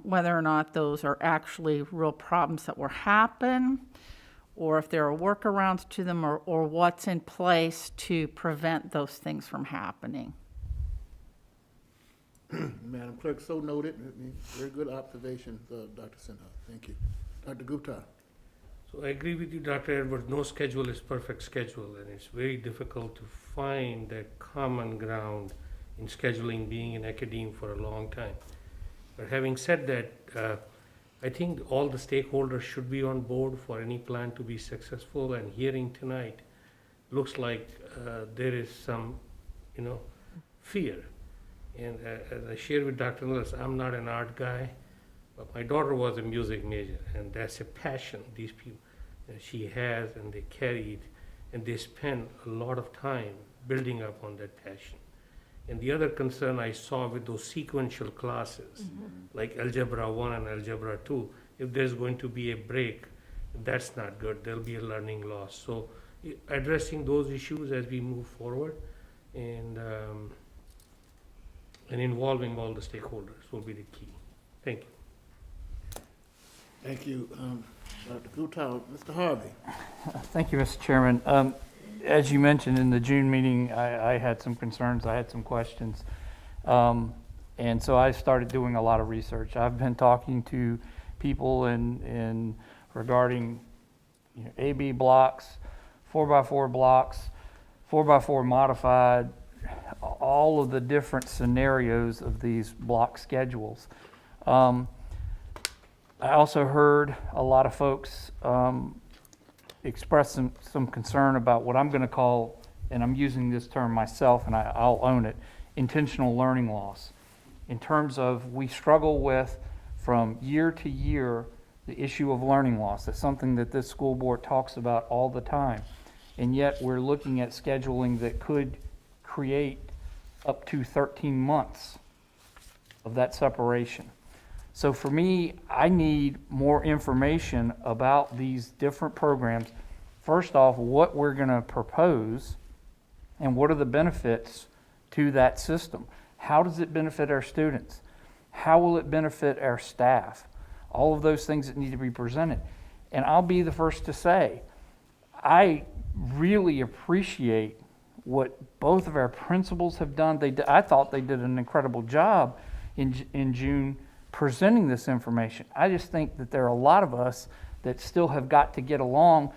whether or not those are actually real problems that will happen, or if there are workarounds to them, or what's in place to prevent those things from happening. Madam Clerk, so noted. Very good observation, Dr. Sinha. Thank you. Dr. Gupta. So I agree with you, Dr. Edwards. No schedule is perfect schedule, and it's very difficult to find that common ground in scheduling, being in academia for a long time. But having said that, I think all the stakeholders should be on board for any plan to be successful, and hearing tonight looks like there is some, fear. And as I shared with Dr. Lewis, I'm not an art guy, but my daughter was a music major, and that's a passion these people, she has, and they carry it, and they spend a lot of time building up on that passion. And the other concern I saw with those sequential classes, like Algebra 1 and Algebra 2, if there's going to be a break, that's not good. There'll be a learning loss. So addressing those issues as we move forward and involving all the stakeholders will be the key. Thank you. Thank you, Dr. Gupta. Mr. Harvey. Thank you, Mr. Chairman. As you mentioned in the June meeting, I had some concerns, I had some questions. And so I started doing a lot of research. I've been talking to people in regarding AB blocks, 4x4 blocks, 4x4 modified, all of the different scenarios of these block schedules. I also heard a lot of folks express some concern about what I'm going to call, and I'm using this term myself and I'll own it, intentional learning loss. In terms of, we struggle with, from year to year, the issue of learning loss. That's something that this school board talks about all the time. And yet we're looking at scheduling that could create up to 13 months of that separation. So for me, I need more information about these different programs. First off, what we're going to propose and what are the benefits to that system. How does it benefit our students? How will it benefit our staff? All of those things that need to be presented. And I'll be the first to say, I really appreciate what both of our principals have done. I thought they did an incredible job in June presenting this information. I just think that there are a lot of us that still have got to get along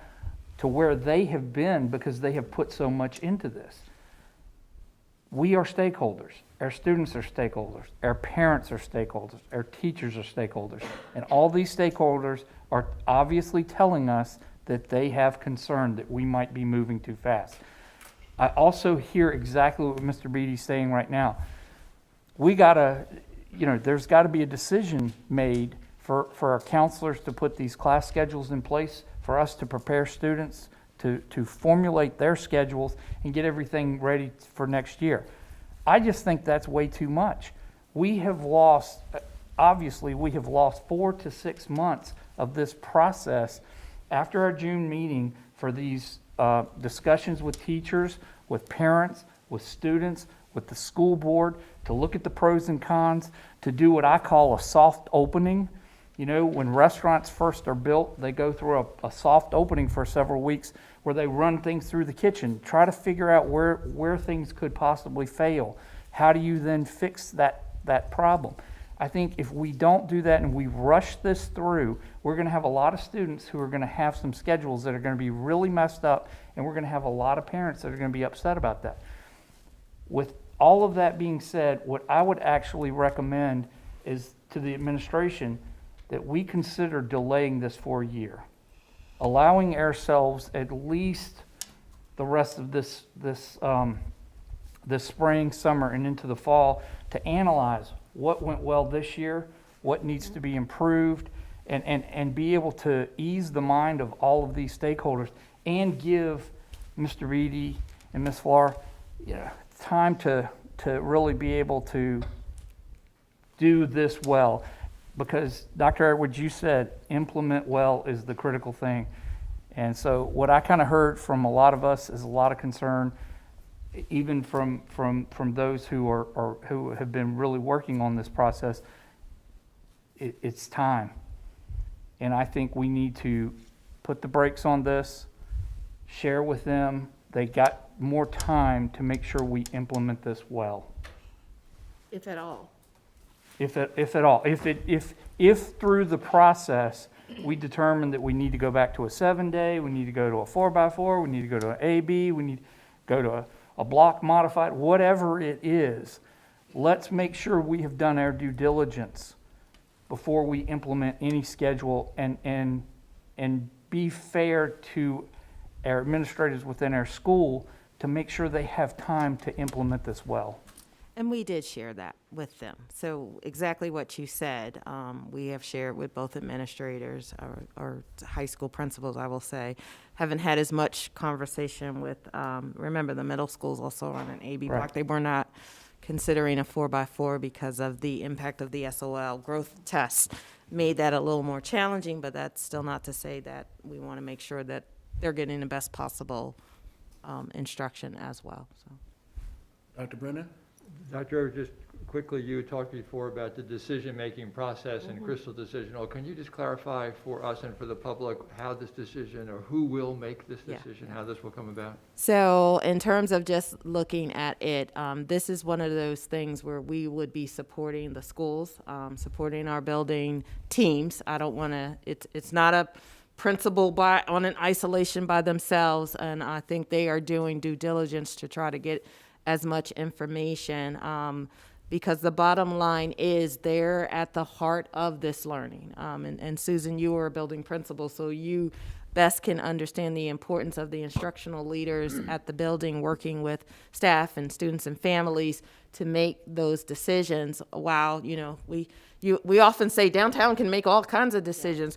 to where they have been, because they have put so much into this. We are stakeholders. Our students are stakeholders. Our parents are stakeholders. Our teachers are stakeholders. And all these stakeholders are obviously telling us that they have concern that we might be moving too fast. I also hear exactly what Mr. Beatty's saying right now. We gotta, there's gotta be a decision made for our counselors to put these class schedules in place, for us to prepare students to formulate their schedules and get everything ready for next year. I just think that's way too much. We have lost obviously, we have lost 4 to 6 months of this process after our June meeting for these discussions with teachers, with parents, with students, with the school board, to look at the pros and cons, to do what I call a soft opening. You know, when restaurants first are built, they go through a soft opening for several weeks where they run things through the kitchen, try to figure out where things could possibly fail. How do you then fix that problem? I think if we don't do that and we rush this through, we're going to have a lot of students who are going to have some schedules that are going to be really messed up, and we're going to have a lot of parents that are going to be upset about that. With all of that being said, what I would actually recommend is to the administration that we consider delaying this for a year, allowing ourselves at least the rest of this spring, summer, and into the fall to analyze what went well this year, what needs to be improved, and be able to ease the mind of all of these stakeholders and give Mr. Reedy and Ms. Flar time to really be able to do this well. Because Dr. Edwards, you said implement well is the critical thing. And so what I kind of heard from a lot of us is a lot of concern, even from those who have been really working on this process. It's time. And I think we need to put the brakes on this, share with them. They got more time to make sure we implement this well. If at all. If at all. If through the process we determine that we need to go back to a 7-day, we need to go to a 4x4, we need to go to an AB, we need to go to a block modified, whatever it is, let's make sure we have done our due diligence before we implement any schedule, and be fair to our administrators within our school to make sure they have time to implement this well. And we did share that with them. So exactly what you said, we have shared with both administrators or high school principals, I will say. Haven't had as much conversation with, remember the middle school's also on an AB block. Right. They were not considering a 4x4 because of the impact of the SOL growth tests. Made that a little more challenging, but that's still not to say that we want to make sure that they're getting the best possible instruction as well. So. Dr. Brennan? Dr. just quickly, you had talked before about the decision-making process and Crystal decision. Can you just clarify for us and for the public how this decision, or who will make this decision, how this will come about? So in terms of just looking at it, this is one of those things where we would be supporting the schools, supporting our building teams. I don't want to, it's not a principal on an isolation by themselves, and I think they are doing due diligence to try to get as much information, because the bottom line is they're at the heart of this learning. And Susan, you are a building principal, so you best can understand the importance of the instructional leaders at the building working with staff and students and families to make those decisions. While, we often say downtown can make all kinds of decisions.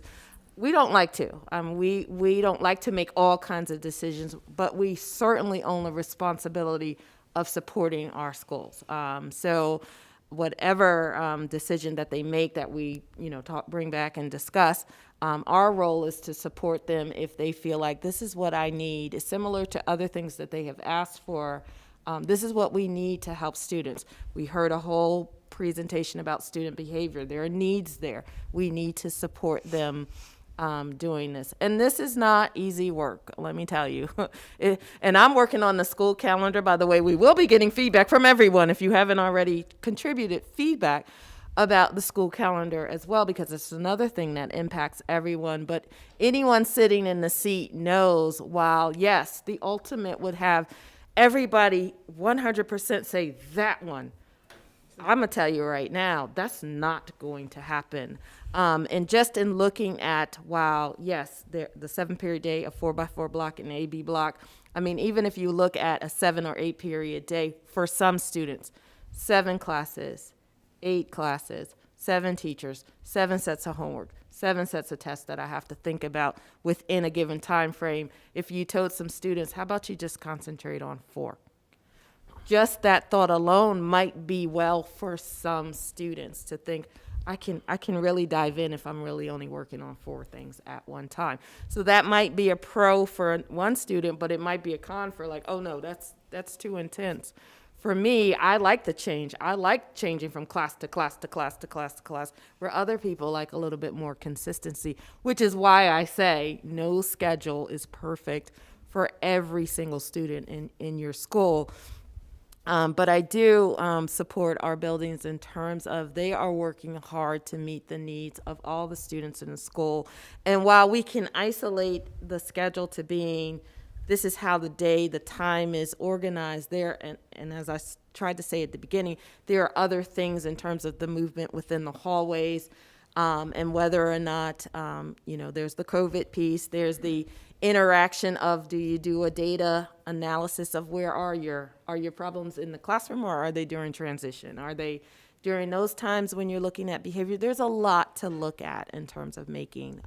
We don't like to. We don't like to make all kinds of decisions, but we certainly own the responsibility of supporting our schools. So whatever decision that they make that we, bring back and discuss, our role is to support them if they feel like this is what I need. It's similar to other things that they have asked for. This is what we need to help students. We heard a whole presentation about student behavior. There are needs there. We need to support them doing this. And this is not easy work, let me tell you. And I'm working on the school calendar. By the way, we will be getting feedback from everyone if you haven't already contributed feedback about the school calendar as well, because it's another thing that impacts everyone. But anyone sitting in the seat knows, while yes, the ultimate would have everybody 100% say that one, I'm gonna tell you right now, that's not going to happen. And just in looking at, while yes, the 7-period day, a 4x4 block, and AB block, I mean, even if you look at a 7 or 8 period day, for some students, 7 classes, 8 classes, 7 teachers, 7 sets of homework, 7 sets of tests that I have to think about within a given time frame. If you told some students, how about you just concentrate on 4? Just that thought alone might be well for some students to think, I can really dive in if I'm really only working on 4 things at one time. So that might be a pro for one student, but it might be a con for like, oh no, that's too intense. For me, I like the change. I like changing from class to class to class to class to class, where other people like a little bit more consistency, which is why I say no schedule is perfect for every single student in your school. But I do support our buildings in terms of they are working hard to meet the needs of all the students in the school. And while we can isolate the schedule to being, this is how the day, the time is organized there, and as I tried to say at the beginning, there are other things in terms of the movement within the hallways, and whether or not, there's the COVID piece, there's the interaction of, do you do a data analysis of where are your problems in the classroom, or are they during transition? Are they during those times when you're looking at behavior? There's a lot to look at in terms of making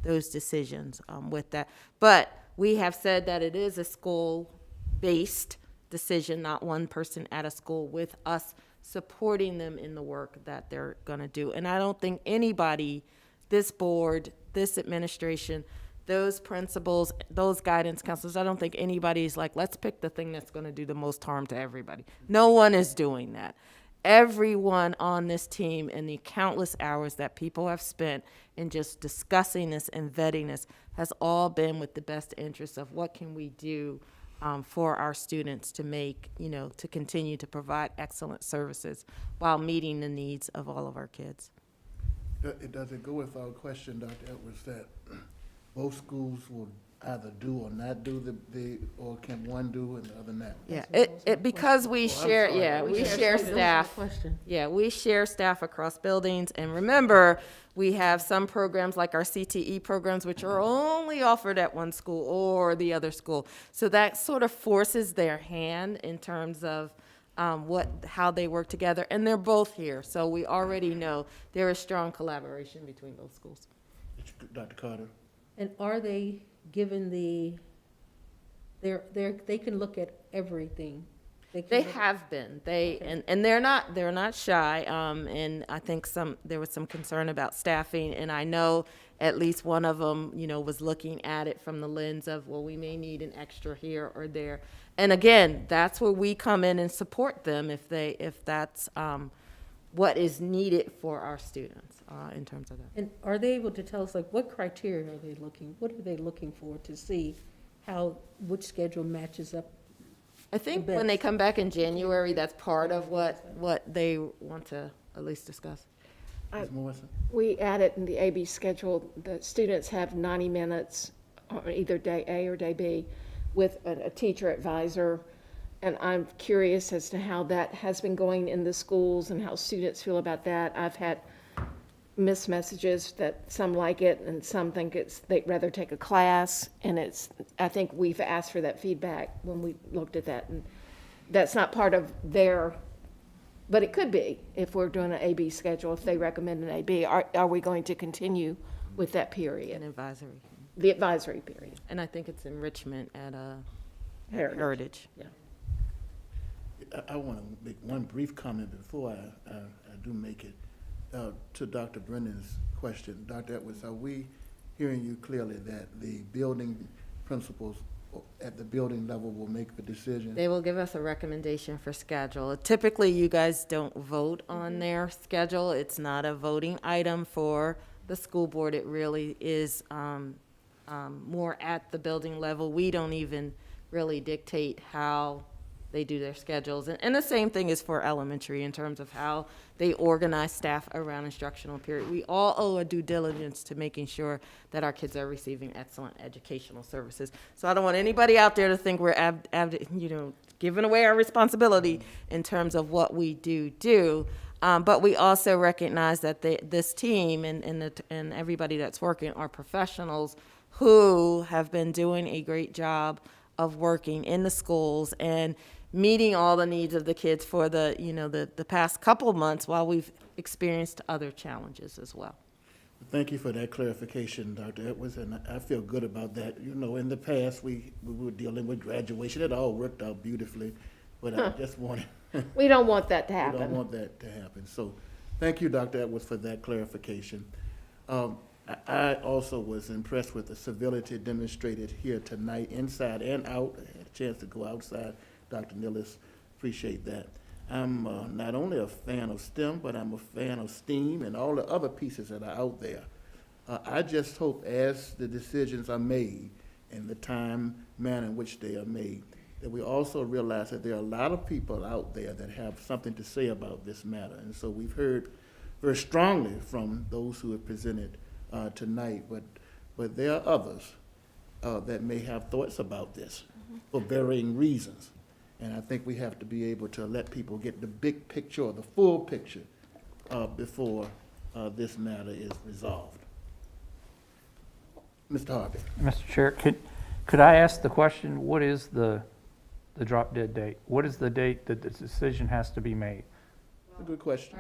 those decisions with that. But we have said that it is a school-based decision, not one person at a school, with us supporting them in the work that they're going to do. And I don't think anybody, this board, this administration, those principals, those guidance counselors, I don't think anybody's like, let's pick the thing that's going to do the most harm to everybody. No one is doing that. Everyone on this team and the countless hours that people have spent in just discussing this and vetting this has all been with the best interest of what can we do for our students to make, to continue to provide excellent services while meeting the needs of all of our kids. Does it go without question, Dr. Edwards, that both schools will either do or not do or can one do and the other not? Yeah, because we share, we share staff. Question. Yeah, we share staff across buildings, and remember, we have some programs like our CTE programs, which are only offered at one school or the other school. So that sort of forces their hand in terms of how they work together, and they're both here. So we already know there is strong collaboration between those schools. Dr. Carter? And are they given they can look at everything? They have been. And they're not shy. And I think there was some concern about staffing, and I know at least one of them, was looking at it from the lens of, well, we may need an extra here or there. And again, that's where we come in and support them if that's what is needed for our students in terms of that. And are they able to tell us, like, what criteria are they what are they looking for to see which schedule matches up? I think when they come back in January, that's part of what they want to at least discuss. Ms. Morrison? We added in the AB schedule, the students have 90 minutes on either day A or day B with a teacher advisor. And I'm curious as to how that has been going in the schools and how students feel about that. I've had missed messages that some like it and some think they'd rather take a class. And I think we've asked for that feedback when we looked at that. And that's not part of but it could be if we're doing an AB schedule, if they recommend an AB. Are we going to continue with that period? An advisory. The advisory period. And I think it's enrichment at Heritage. Yeah. I want to make one brief comment before I do make it to Dr. Brennan's question. Dr. Edwards, are we hearing you clearly that the building principals at the building level will make the decision? They will give us a recommendation for schedule. Typically, you guys don't vote on their schedule. It's not a voting item for the school board. It really is more at the building level. We don't even really dictate how they do their schedules. And the same thing is for elementary in terms of how they organize staff around instructional period. We all owe a due diligence to making sure that our kids are receiving excellent educational services. So I don't want anybody out there to think we're giving away our responsibility in terms of what we do. But we also recognize that this team and everybody that's working are professionals who have been doing a great job of working in the schools and meeting all the needs of the kids for the past couple of months while we've experienced other challenges as well. Thank you for that clarification, Dr. Edwards, and I feel good about that. In the past, we were dealing with graduation. It all worked out beautifully, but I just wanted... We don't want that to happen. We don't want that to happen. So Thank you, Dr. Edwards, for that clarification. I also was impressed with the civility demonstrated here tonight, inside and out. I had a chance to go outside. Dr. Nillis, appreciate that. I'm not only a fan of STEM, but I'm a fan of STEAM and all the other pieces that are out there. I just hope as the decisions are made and the time, manner in which they are made, that we also realize that there are a lot of people out there that have something to say about this matter. And so we've heard very strongly from those who have presented tonight, but there are others that may have thoughts about this for varying reasons. And I think we have to be able to let people get the big picture or the full picture before this matter is resolved. Mr. Harvey. Mr. Chair, could I ask the question, what is the drop dead date? What is the date that the decision has to be made? That's a good question.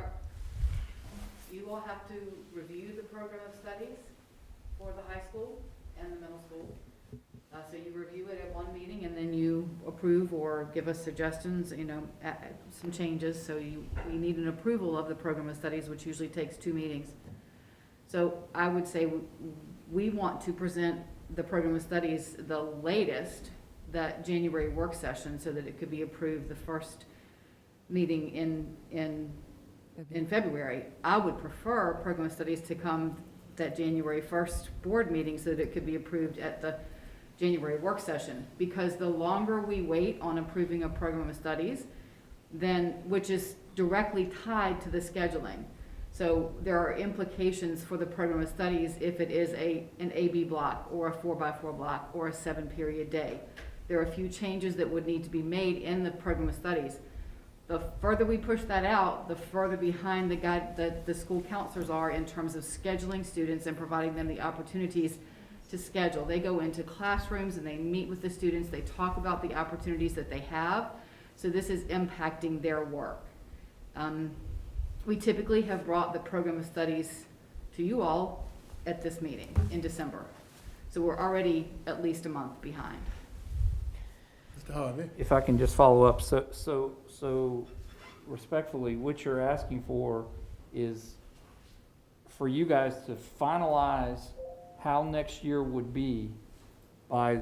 You will have to review the program of studies for the high school and the middle school. So you review it at one meeting and then you approve or give us suggestions, some changes. So we need an approval of the program of studies, which usually takes 2 meetings. So I would say we want to present the program of studies the latest, that January work session, so that it could be approved the first meeting in February. I would prefer program of studies to come that January 1st board meeting so that it could be approved at the January work session, because the longer we wait on approving a program of studies, then, which is directly tied to the scheduling. So there are implications for the program of studies if it is an AB block or a 4x4 block or a 7-period day. There are a few changes that would need to be made in the program of studies. The further we push that out, the further behind the school counselors are in terms of scheduling students and providing them the opportunities to schedule. They go into classrooms and they meet with the students. They talk about the opportunities that they have. So this is impacting their work. We typically have brought the program of studies to you all at this meeting in December. So we're already at least a month behind. Mr. Harvey. If I can just follow up, so respectfully, what you're asking for is for you guys to finalize how next year would be by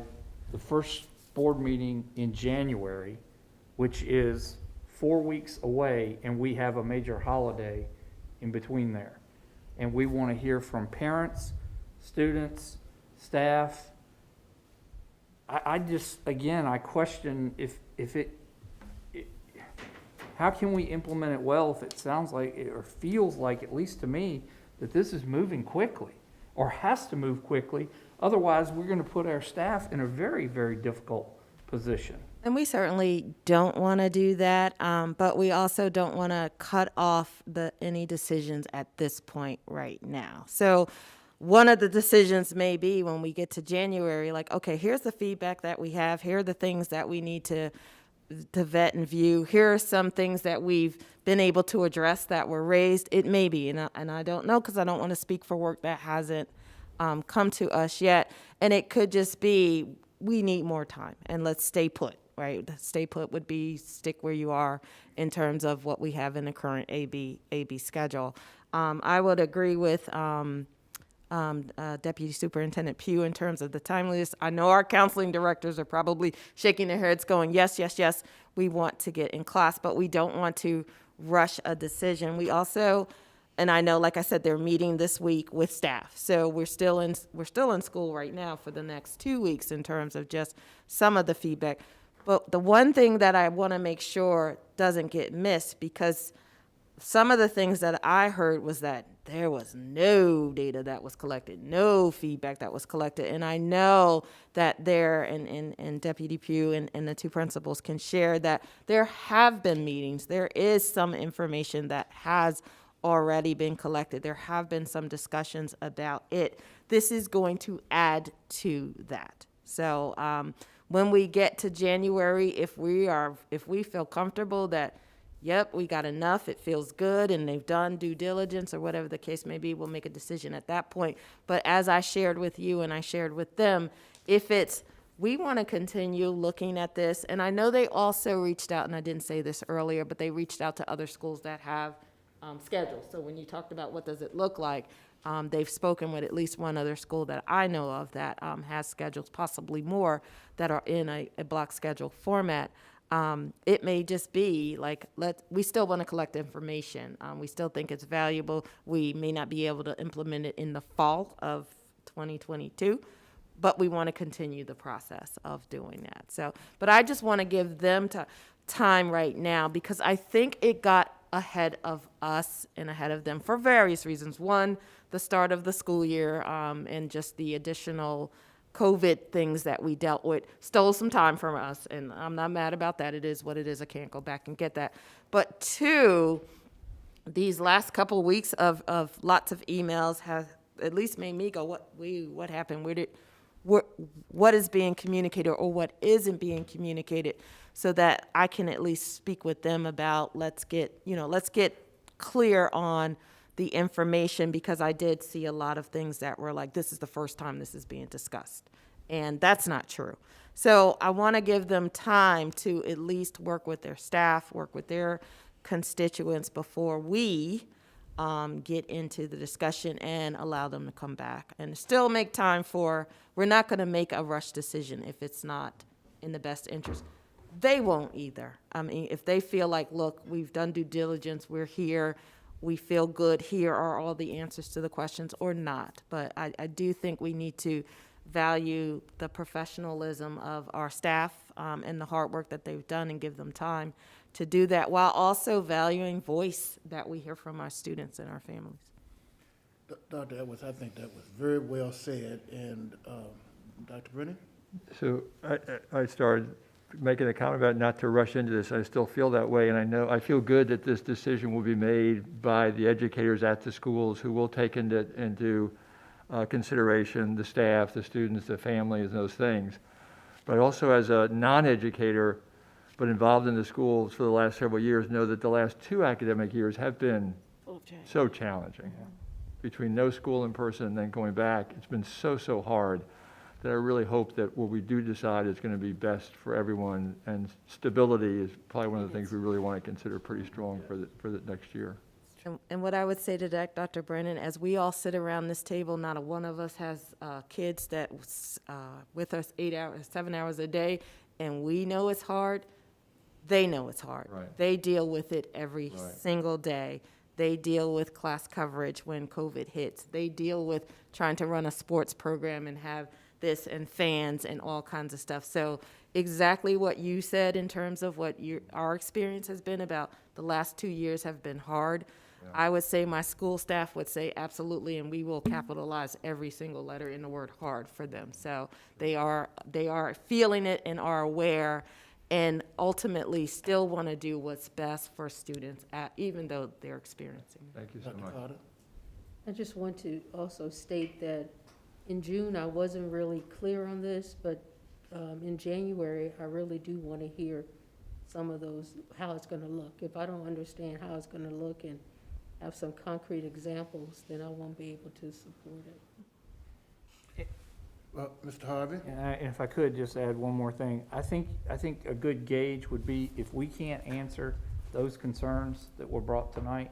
the first board meeting in January, which is 4 weeks away, and we have a major holiday in between there. And we want to hear from parents, students, staff. I just, again, I question if it, how can we implement it well if it sounds like, or feels like, at least to me, that this is moving quickly, or has to move quickly? Otherwise, we're going to put our staff in a very, very difficult position. And we certainly don't want to do that, but we also don't want to cut off any decisions at this point right now. So one of the decisions may be when we get to January, like, okay, here's the feedback that we have. Here are the things that we need to vet and view. Here are some things that we've been able to address that were raised. It may be, and I don't know, because I don't want to speak for work that hasn't come to us yet. And it could just be, we need more time, and let's stay put. Right, stay put would be stick where you are in terms of what we have in the current AB schedule. I would agree with Deputy Superintendent Pugh in terms of the timeliness. I know our counseling directors are probably shaking their heads going, yes, yes, yes, we want to get in class, but we don't want to rush a decision. We also, and I know, like I said, they're meeting this week with staff. So we're still in school right now for the next 2 weeks in terms of just some of the feedback. But the one thing that I want to make sure doesn't get missed, because some of the things that I heard was that there was no data that was collected, no feedback that was collected. And I know that there, and Deputy Pugh and the two principals can share that there have been meetings. There is some information that has already been collected. There have been some discussions about it. This is going to add to that. So, when we get to January, if we feel comfortable that, yep, we got enough, it feels good, and they've done due diligence or whatever the case may be, we'll make a decision at that point. But as I shared with you and I shared with them, if it's, we want to continue looking at this, and I know they also reached out, and I didn't say this earlier, but they reached out to other schools that have schedule. So when you talked about what does it look like, they've spoken with at least one other school that I know of that has schedules, possibly more, that are in a block schedule format. It may just be like, we still want to collect information. We still think it's valuable. We may not be able to implement it in the fall of 2022, but we want to continue the process of doing that. So, but I just want to give them time right now, because I think it got ahead of us and ahead of them for various reasons. One, the start of the school year and just the additional COVID things that we dealt with stole some time from us, and I'm not mad about that. It is what it is. I can't go back and get that. But two, these last couple of weeks of lots of emails have at least made me go, what happened? What is being communicated or what isn't being communicated, so that I can at least speak with them about let's get clear on the information, because I did see a lot of things that were like, this is the first time this is being discussed, and that's not true. So I want to give them time to at least work with their staff, work with their constituents before we get into the discussion and allow them to come back, and still make time for, we're not going to make a rush decision if it's not in the best interest. They won't either. I mean, if they feel like, look, we've done due diligence, we're here, we feel good, here are all the answers to the questions, or not. But I do think we need to value the professionalism of our staff and the hard work that they've done, and give them time to do that, while also valuing voice that we hear from our students and our families. Dr. Edwards, I think that was very well said. And Dr. Brennan? So I started making a comment about not to rush into this. I still feel that way, and I feel good that this decision will be made by the educators at the schools, who will take into consideration the staff, the students, the families, and those things. But also, as a non-educator, but involved in the schools for the last several years, know that the last 2 academic years have been so challenging. Between no school in person and then going back, it's been so hard, that I really hope that what we do decide is going to be best for everyone, and stability is probably one of the things we really want to consider pretty strong for the next year. And what I would say to that, Dr. Brennan, as we all sit around this table, not a one of us has kids that with us 7 hours a day, and we know it's hard. They know it's hard. Right. They deal with it every single day. They deal with class coverage when COVID hits. They deal with trying to run a sports program and have this and fans and all kinds of stuff. So exactly what you said in terms of what our experience has been about the last 2 years have been hard. Yeah. I would say my school staff would say absolutely, and we will capitalize every single letter in the word hard for them. So they are feeling it and are aware, and ultimately still want to do what's best for students, even though they're experiencing it. Thank you so much. Carter? I just want to also state that in June, I wasn't really clear on this, but in January, I really do want to hear some of those, how it's going to look. If I don't understand how it's going to look and have some concrete examples, then I won't be able to support it. Mr. Harvey? And if I could just add one more thing, I think a good gauge would be, if we can't answer those concerns that were brought tonight,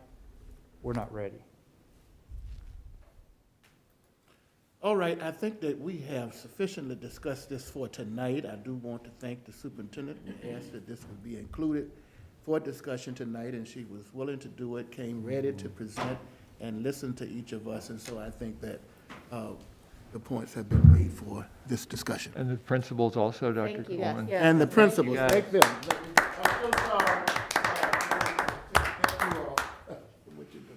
we're not ready. All right, I think that we have sufficiently discussed this for tonight. I do want to thank the superintendent and ask that this would be included for discussion tonight, and she was willing to do it, came ready to present and listen to each of us, and so I think that the points have been made for this discussion. And the principals also, Dr. Thank you. Coleman. Yes. And the principals, Thank you. thank them. I'm so sorry. Thank you all for what you do.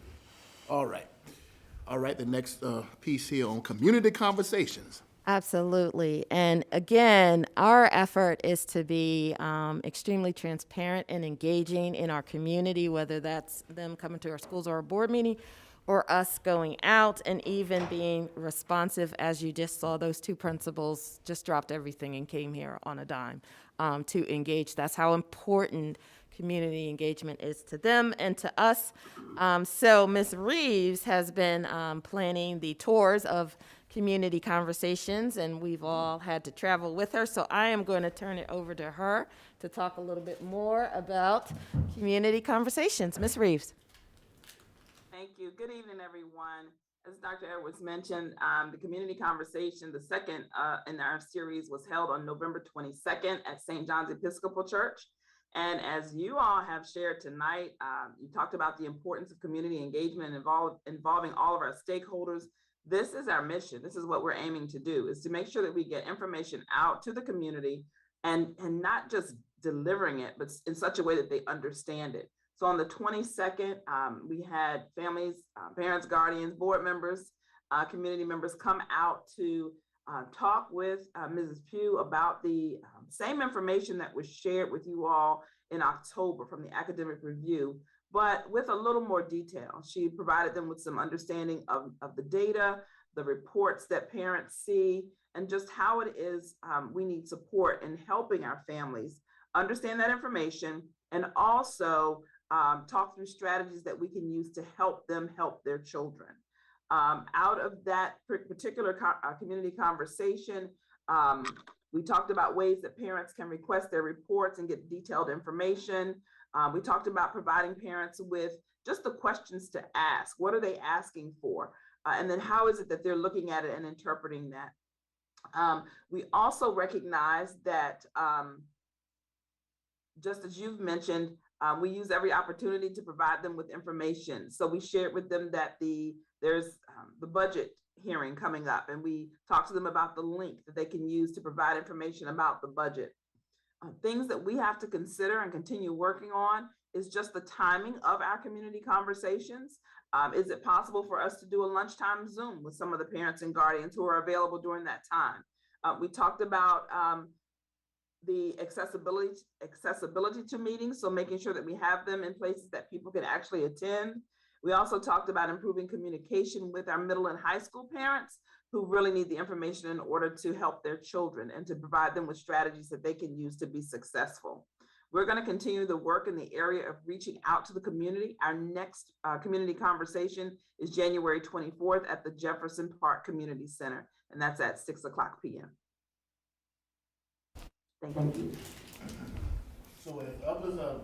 All right, the next piece here on community conversations. Absolutely. And again, our effort is to be extremely transparent and engaging in our community, whether that's them coming to our schools or our board meeting, or us going out and even being responsive. As you just saw, those two principals just dropped everything and came here on a dime to engage. That's how important community engagement is to them and to us. So Ms. Reeves has been planning the tours of community conversations, and we've all had to travel with her. So I am going to turn it over to her to talk a little bit more about community conversations. Ms. Reeves. Thank you. Good evening, everyone. As Dr. Edwards mentioned, the community conversation, the second in our series, was held on November 22nd at St. John's Episcopal Church. And as you all have shared tonight, you talked about the importance of community engagement and involving all of our stakeholders. This is our mission. This is what we're aiming to do, is to make sure that we get information out to the community and not just delivering it, but in such a way that they understand it. So on the 22nd, we had families, parents, guardians, board members, community members come out to talk with Mrs. Pugh about the same information that was shared with you all in October from the academic review, but with a little more detail. She provided them with some understanding of the data, the reports that parents see, and just how it is we need support in helping our families understand that information, and also talk through strategies that we can use to help them help their children. Out of that particular community conversation, we talked about ways that parents can request their reports and get detailed information. We talked about providing parents with just the questions to ask. What are they asking for? And then how is it that they're looking at it and interpreting that? We also recognize that, just as you've mentioned, we use every opportunity to provide them with information. So we shared with them that there's the budget hearing coming up, and we talked to them about the link that they can use to provide information about the budget. Things that we have to consider and continue working on is just the timing of our community conversations. Is it possible for us to do a lunchtime Zoom with some of the parents and guardians who are available during that time? We talked about the accessibility to meetings, so making sure that we have them in places that people can actually attend. We also talked about improving communication with our middle and high school parents who really need the information in order to help their children and to provide them with strategies that they can use to be successful. We're going to continue the work in the area of reaching out to the community. Our next community conversation is January 24th at the Jefferson Park Community Center, and that's at 6:00 p.m. Thank you. So if others are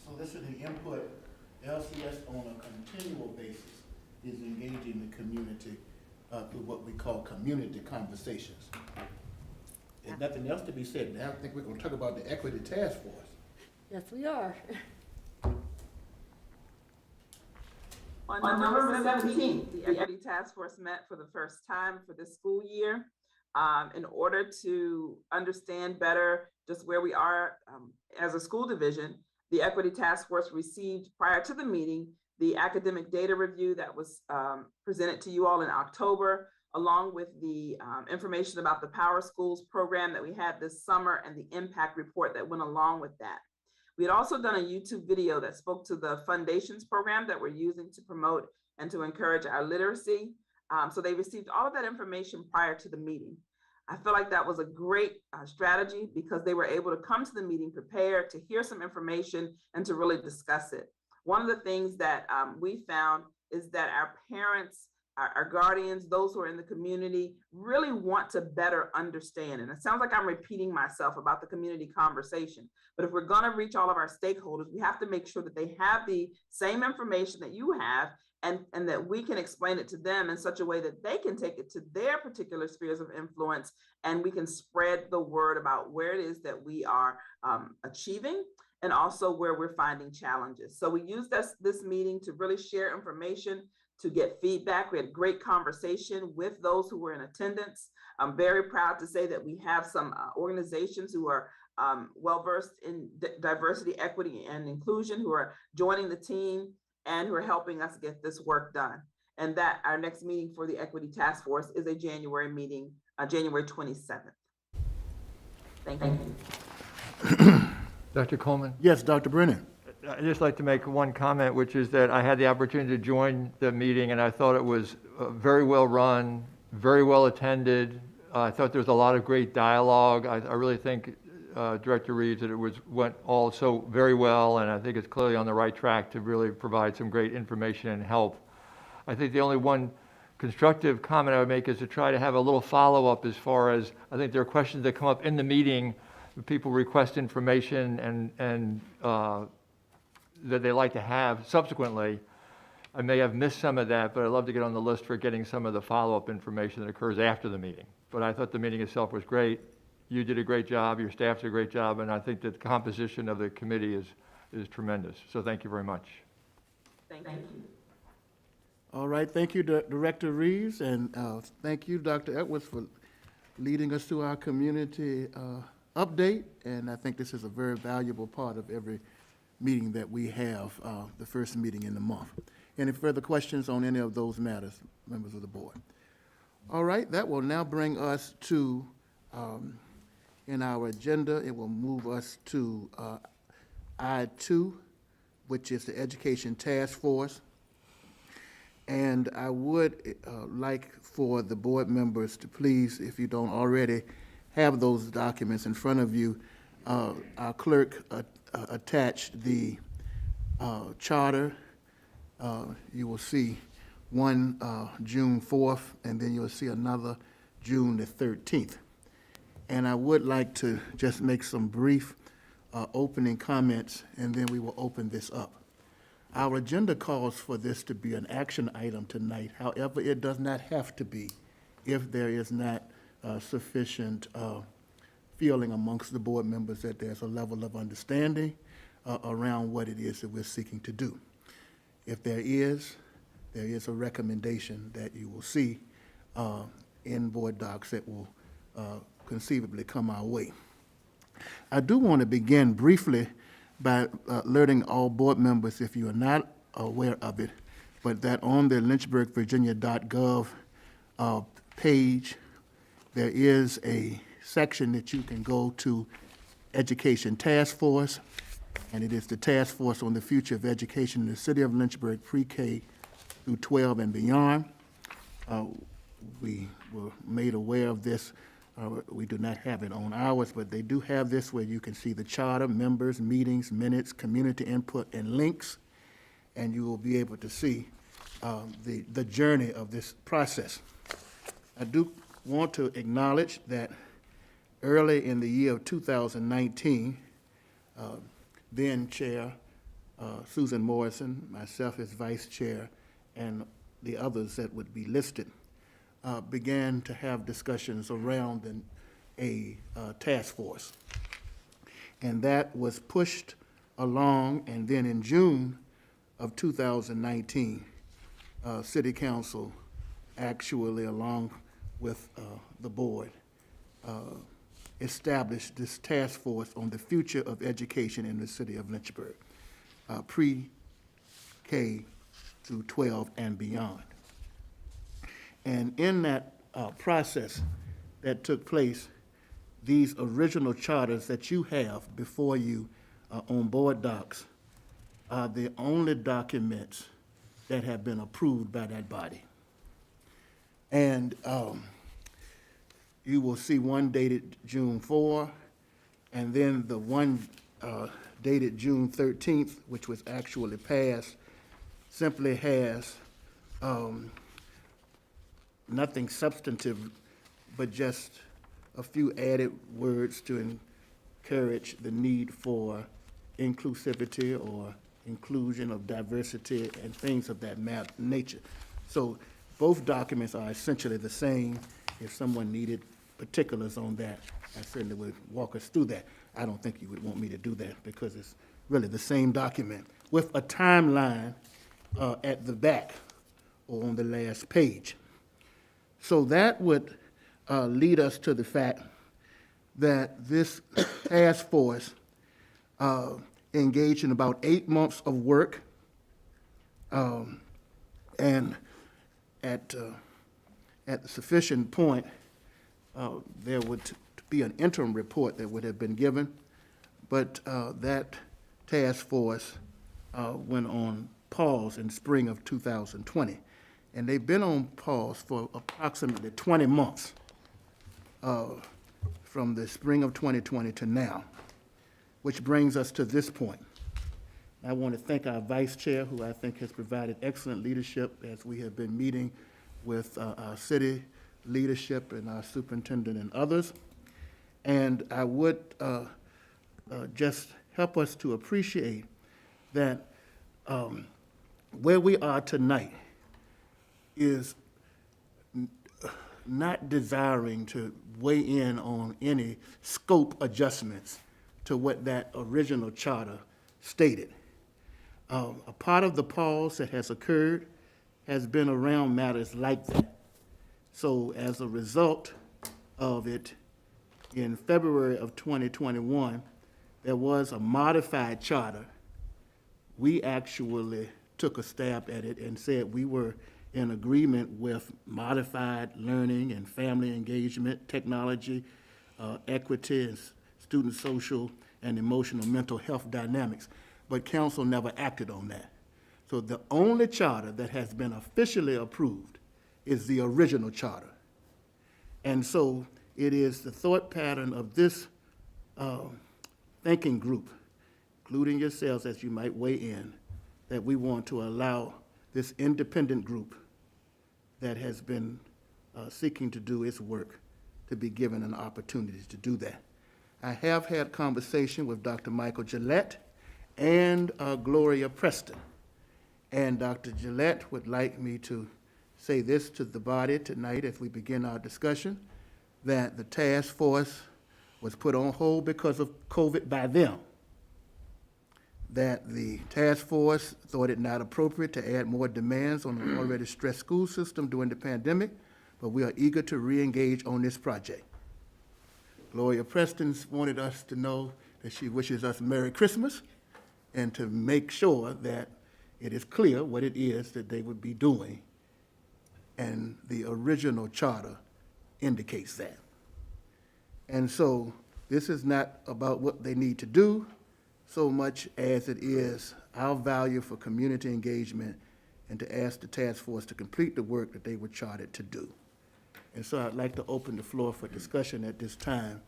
soliciting input, LCS on a continual basis is engaging the community through what we call community conversations. There's nothing else to be said. Now I think we're going to talk about the Equity Task Force. Yes, we are. On November 17th, the Equity Task Force met for the first time for this school year. In order to understand better just where we are as a school division, the Equity Task Force received, prior to the meeting, the academic data review that was presented to you all in October, along with the information about the Power Schools program that we had this summer and the impact report that went along with that. We had also done a YouTube video that spoke to the Foundations program that we're using to promote and to encourage our literacy. So they received all of that information prior to the meeting. I feel like that was a great strategy because they were able to come to the meeting prepared to hear some information and to really discuss it. One of the things that we found is that our parents, our guardians, those who are in the community really want to better understand. And it sounds like I'm repeating myself about the community conversation, but if we're going to reach all of our stakeholders, we have to make sure that they have the same information that you have, and that we can explain it to them in such a way that they can take it to their particular spheres of influence, and we can spread the word about where it is that we are achieving and also where we're finding challenges. So we used this meeting to really share information, to get feedback. We had a great conversation with those who were in attendance. I'm very proud to say that we have some organizations who are well-versed in diversity, equity, and inclusion who are joining the team and who are helping us get this work done. And that our next meeting for the Equity Task Force is a January meeting, January 27th. Thank you. Dr. Coleman? Yes, Dr. Brennan. I'd just like to make one comment, which is that I had the opportunity to join the meeting, and I thought it was very well run, very well attended. I thought there was a lot of great dialogue. I really think, Director Reeves, that it went all so very well, and I think it's clearly on the right track to really provide some great information and help. I think the only one constructive comment I would make is to try to have a little follow-up as far as, I think there are questions that come up in the meeting, people request information and that they like to have subsequently. I may have missed some of that, but I'd love to get on the list for getting some of the follow-up information that occurs after the meeting. But I thought the meeting itself was great. You did a great job, your staff did a great job, and I think that the composition of the committee is tremendous. So thank you very much. Thank you. All right, thank you, Director Reeves, and thank you, Dr. Edwards, for leading us through our community update. And I think this is a very valuable part of every meeting that we have, the first meeting in the month. Any further questions on any of those matters, members of the board? All right, that will now bring us to, in our agenda, it will move us to I-2, which is the Education Task Force. And I would like for the board members to please, if you don't already have those documents in front of you, our clerk attached the charter. You will see one June 4th, and then you'll see another June the 13th. And I would like to just make some brief opening comments, and then we will open this up. Our agenda calls for this to be an action item tonight. However, it does not have to be if there is not sufficient feeling amongst the board members that there's a level of understanding around what it is that we're seeking to do. If there is a recommendation that you will see in board docs that will conceivably come our way. I do want to begin briefly by alerting all board members, if you are not aware of it, but that on the lynchburgvirginia.gov page, there is a section that you can go to Education Task Force, and it is the Task Force on the Future of Education in the City of Lynchburg, pre-K through 12 and beyond. We were made aware of this. We do not have it on ours, but they do have this where you can see the charter, members, meetings, minutes, community input, and links, and you will be able to see the journey of this process. I do want to acknowledge that early in the year of 2019, then Chair Susan Morrison, myself as Vice Chair, and the others that would be listed, began to have discussions around a task force. And that was pushed along, and then in June of 2019, City Council actually, along with the board, established this task force on the future of education in the city of Lynchburg, pre-K through 12 and beyond. And in that process that took place, these original charters that you have before you on board docs are the only documents that have been approved by that body. And you will see one dated June 4, and then the one dated June 13th, which was actually passed, simply has nothing substantive, but just a few added words to encourage the need for inclusivity or inclusion of diversity and things of that nature. So both documents are essentially the same. If someone needed particulars on that, I certainly would walk us through that. I don't think you would want me to do that because it's really the same document with a timeline at the back or on the last page. So that would lead us to the fact that this task force engaged in about 8 months of work, and at the sufficient point, there would be an interim report that would have been given, but that task force went on pause in spring of 2020. And they've been on pause for approximately 20 months from the spring of 2020 to now, which brings us to this point. I want to thank our vice chair, who I think has provided excellent leadership as we have been meeting with our city leadership and our superintendent and others. And I would just help us to appreciate that where we are tonight is not desiring to weigh in on any scope adjustments to what that original charter stated. A part of the pause that has occurred has been around matters like that. So as a result of it, in February of 2021, there was a modified charter. We actually took a stab at it and said we were in agreement with modified learning and family engagement, technology, equity, and student social and emotional mental health dynamics. But council never acted on that. So the only charter that has been officially approved is the original charter. And so it is the thought pattern of this thinking group, including yourselves as you might weigh in, that we want to allow this independent group that has been seeking to do its work to be given an opportunity to do that. I have had conversation with Dr. Michael Gillette and Gloria Preston. And Dr. Gillette would like me to say this to the body tonight as we begin our discussion, that the task force was put on hold because of COVID by them. That the task force thought it not appropriate to add more demands on an already stressed school system during the pandemic, but we are eager to re-engage on this project. Gloria Preston wanted us to know that she wishes us Merry Christmas and to make sure that it is clear what it is that they would be doing. And the original charter indicates that. And so this is not about what they need to do so much as it is our value for community engagement and to ask the task force to complete the work that they were chartered to do. And so I'd like to open the floor for discussion at this time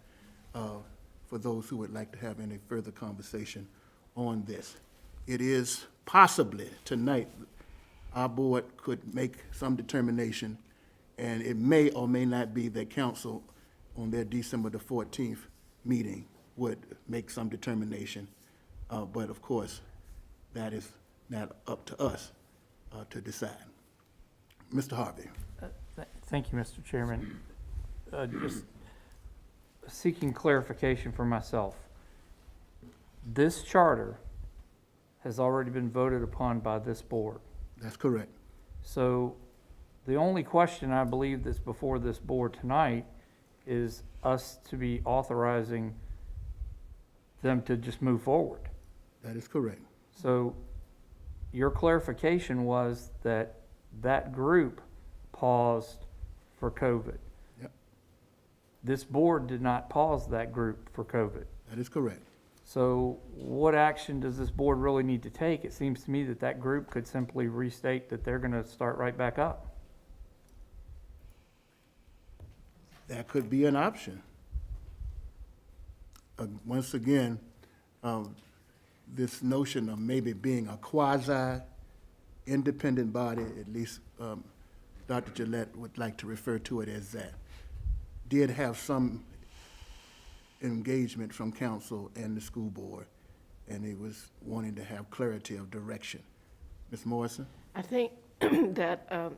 for those who would like to have any further conversation on this. It is possibly tonight our board could make some determination, and it may or may not be that council on their December the 14th meeting would make some determination. But of course, that is not up to us to decide. Mr. Harvey. Thank you, Mr. Chairman. Just seeking clarification for myself. This charter has already been voted upon by this board. That's correct. So the only question I believe that's before this board tonight is us to be authorizing them to just move forward. That is correct. So your clarification was that that group paused for COVID. Yep. This board did not pause that group for COVID. That is correct. So what action does this board really need to take? It seems to me that that group could simply restate that they're going to start right back up. That could be an option. Once again, this notion of maybe being a quasi-independent body, at least Dr. Gillette would like to refer to it as that, did have some engagement from council and the school board, and he was wanting to have clarity of direction. Ms. Morrison? I think that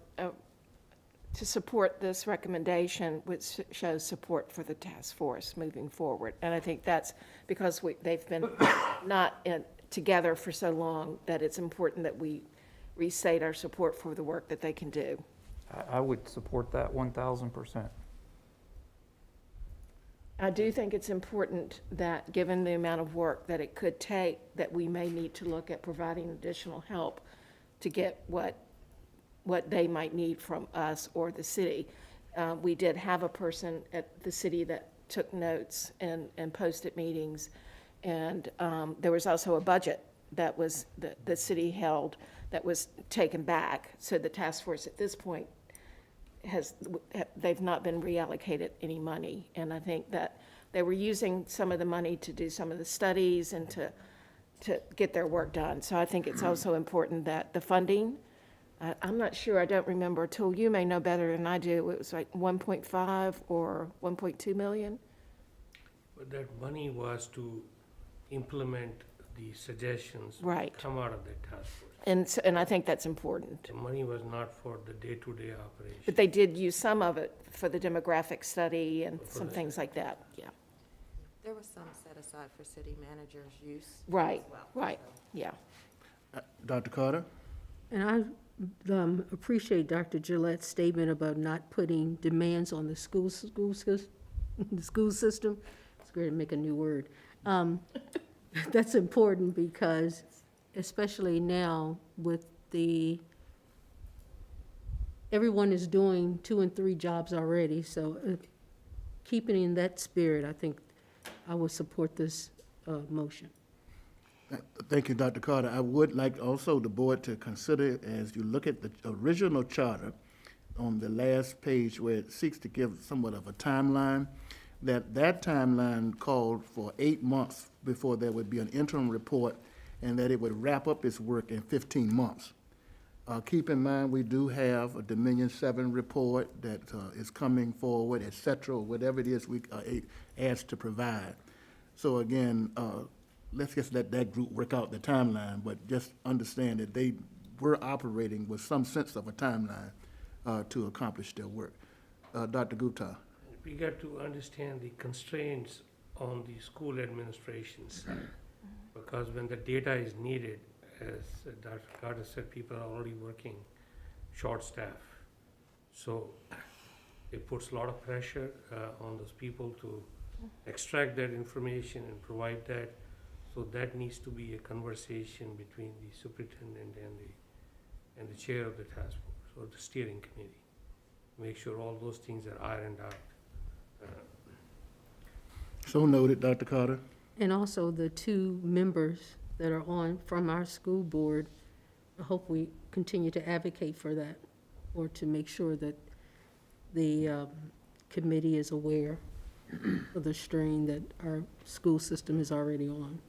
to support this recommendation would show support for the task force moving forward. And I think that's because they've been not together for so long that it's important that we restate our support for the work that they can do. I would support that 1,000%. I do think it's important that, given the amount of work that it could take, that we may need to look at providing additional help to get what they might need from us or the city. We did have a person at the city that took notes and posted meetings, and there was also a budget that was the city held that was taken back. So the task force at this point they've not been reallocated any money. And I think that they were using some of the money to do some of the studies and to get their work done. So I think it's also important that the funding, I'm not sure, I don't remember, Tool, you may know better than I do, it was like 1.5 or 1.2 million? But that money was to implement the suggestions Right. come out of that task force. And I think that's important. The money was not for the day-to-day operation. But they did use some of it for the demographic study and some things like that, yeah. There was some set aside for city managers' use. Right, as well, right, so. yeah. Dr. Carter? And I appreciate Dr. Gillette's statement about not putting demands on the school system. It's great to make a new word. That's important because especially now with everyone is doing 2 and 3 jobs already, so keeping in that spirit, I think I would support this motion. Thank you, Dr. Carter. I would like also the board to consider, as you look at the original charter, on the last page where it seeks to give somewhat of a timeline, that timeline called for 8 months before there would be an interim report, and that it would wrap up its work in 15 months. Keep in mind, we do have a Dominion 7 report that is coming forward, et cetera, whatever it is we are asked to provide. So again, let's just let that group work out the timeline, but just understand that they were operating with some sense of a timeline to accomplish their work. Dr. Gupta. We got to understand the constraints on the school administrations, because when the data is needed, as Dr. Carter said, people are already working short staff. So it puts a lot of pressure on those people to extract that information and provide that. So that needs to be a conversation between the superintendent and the chair of the task force or the steering committee. Make sure all those things are ironed out. So noted, Dr. Carter. And also the 2 members that are on from our school board, I hope we continue to advocate for that, or to make sure that the committee is aware of the strain that our school system is already on.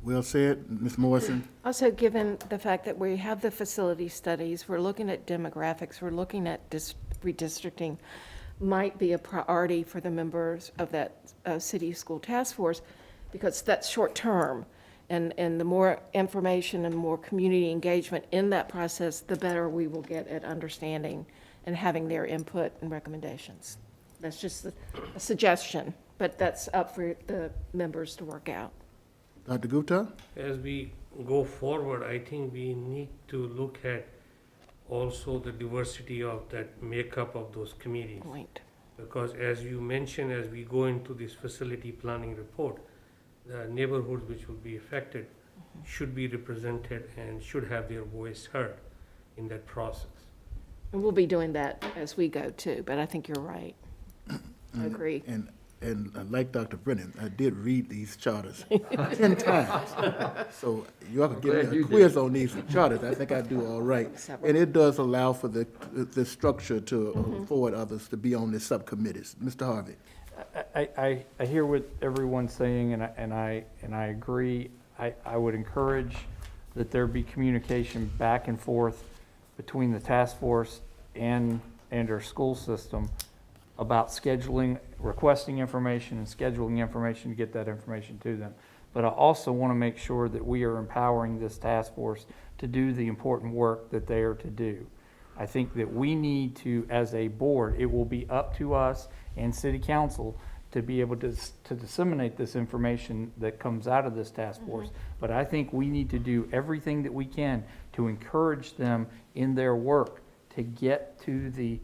Well said, Ms. Morrison. Also, given the fact that we have the facility studies, we're looking at demographics, we're looking at redistricting, might be a priority for the members of that city school task force, because that's short term. And the more information and more community engagement in that process, the better we will get at understanding and having their input and recommendations. That's just a suggestion, but that's up for the members to work out. Dr. Gupta? As we go forward, I think we need to look at also the diversity of that makeup of those committees. Point. Because as you mentioned, as we go into this facility planning report, the neighborhoods which will be affected should be represented and should have their voice heard in that process. And we'll be doing that as we go too, but I think you're right. I agree. And like Dr. Brennan, I did read these charters 10 times. So you ought to give me a quiz on these charters. I think I do all right. And it does allow for the structure to afford others to be on the subcommittees. Mr. Harvey. I hear what everyone's saying, and I agree. I would encourage that there be communication back and forth between the task force and our school system about scheduling, requesting information and scheduling information to get that information to them. But I also want to make sure that we are empowering this task force to do the important work that they are to do. I think that we need to, as a board, it will be up to us and city council to be able to disseminate this information that comes out of this task force. But I think we need to do everything that we can to encourage them in their work to get to the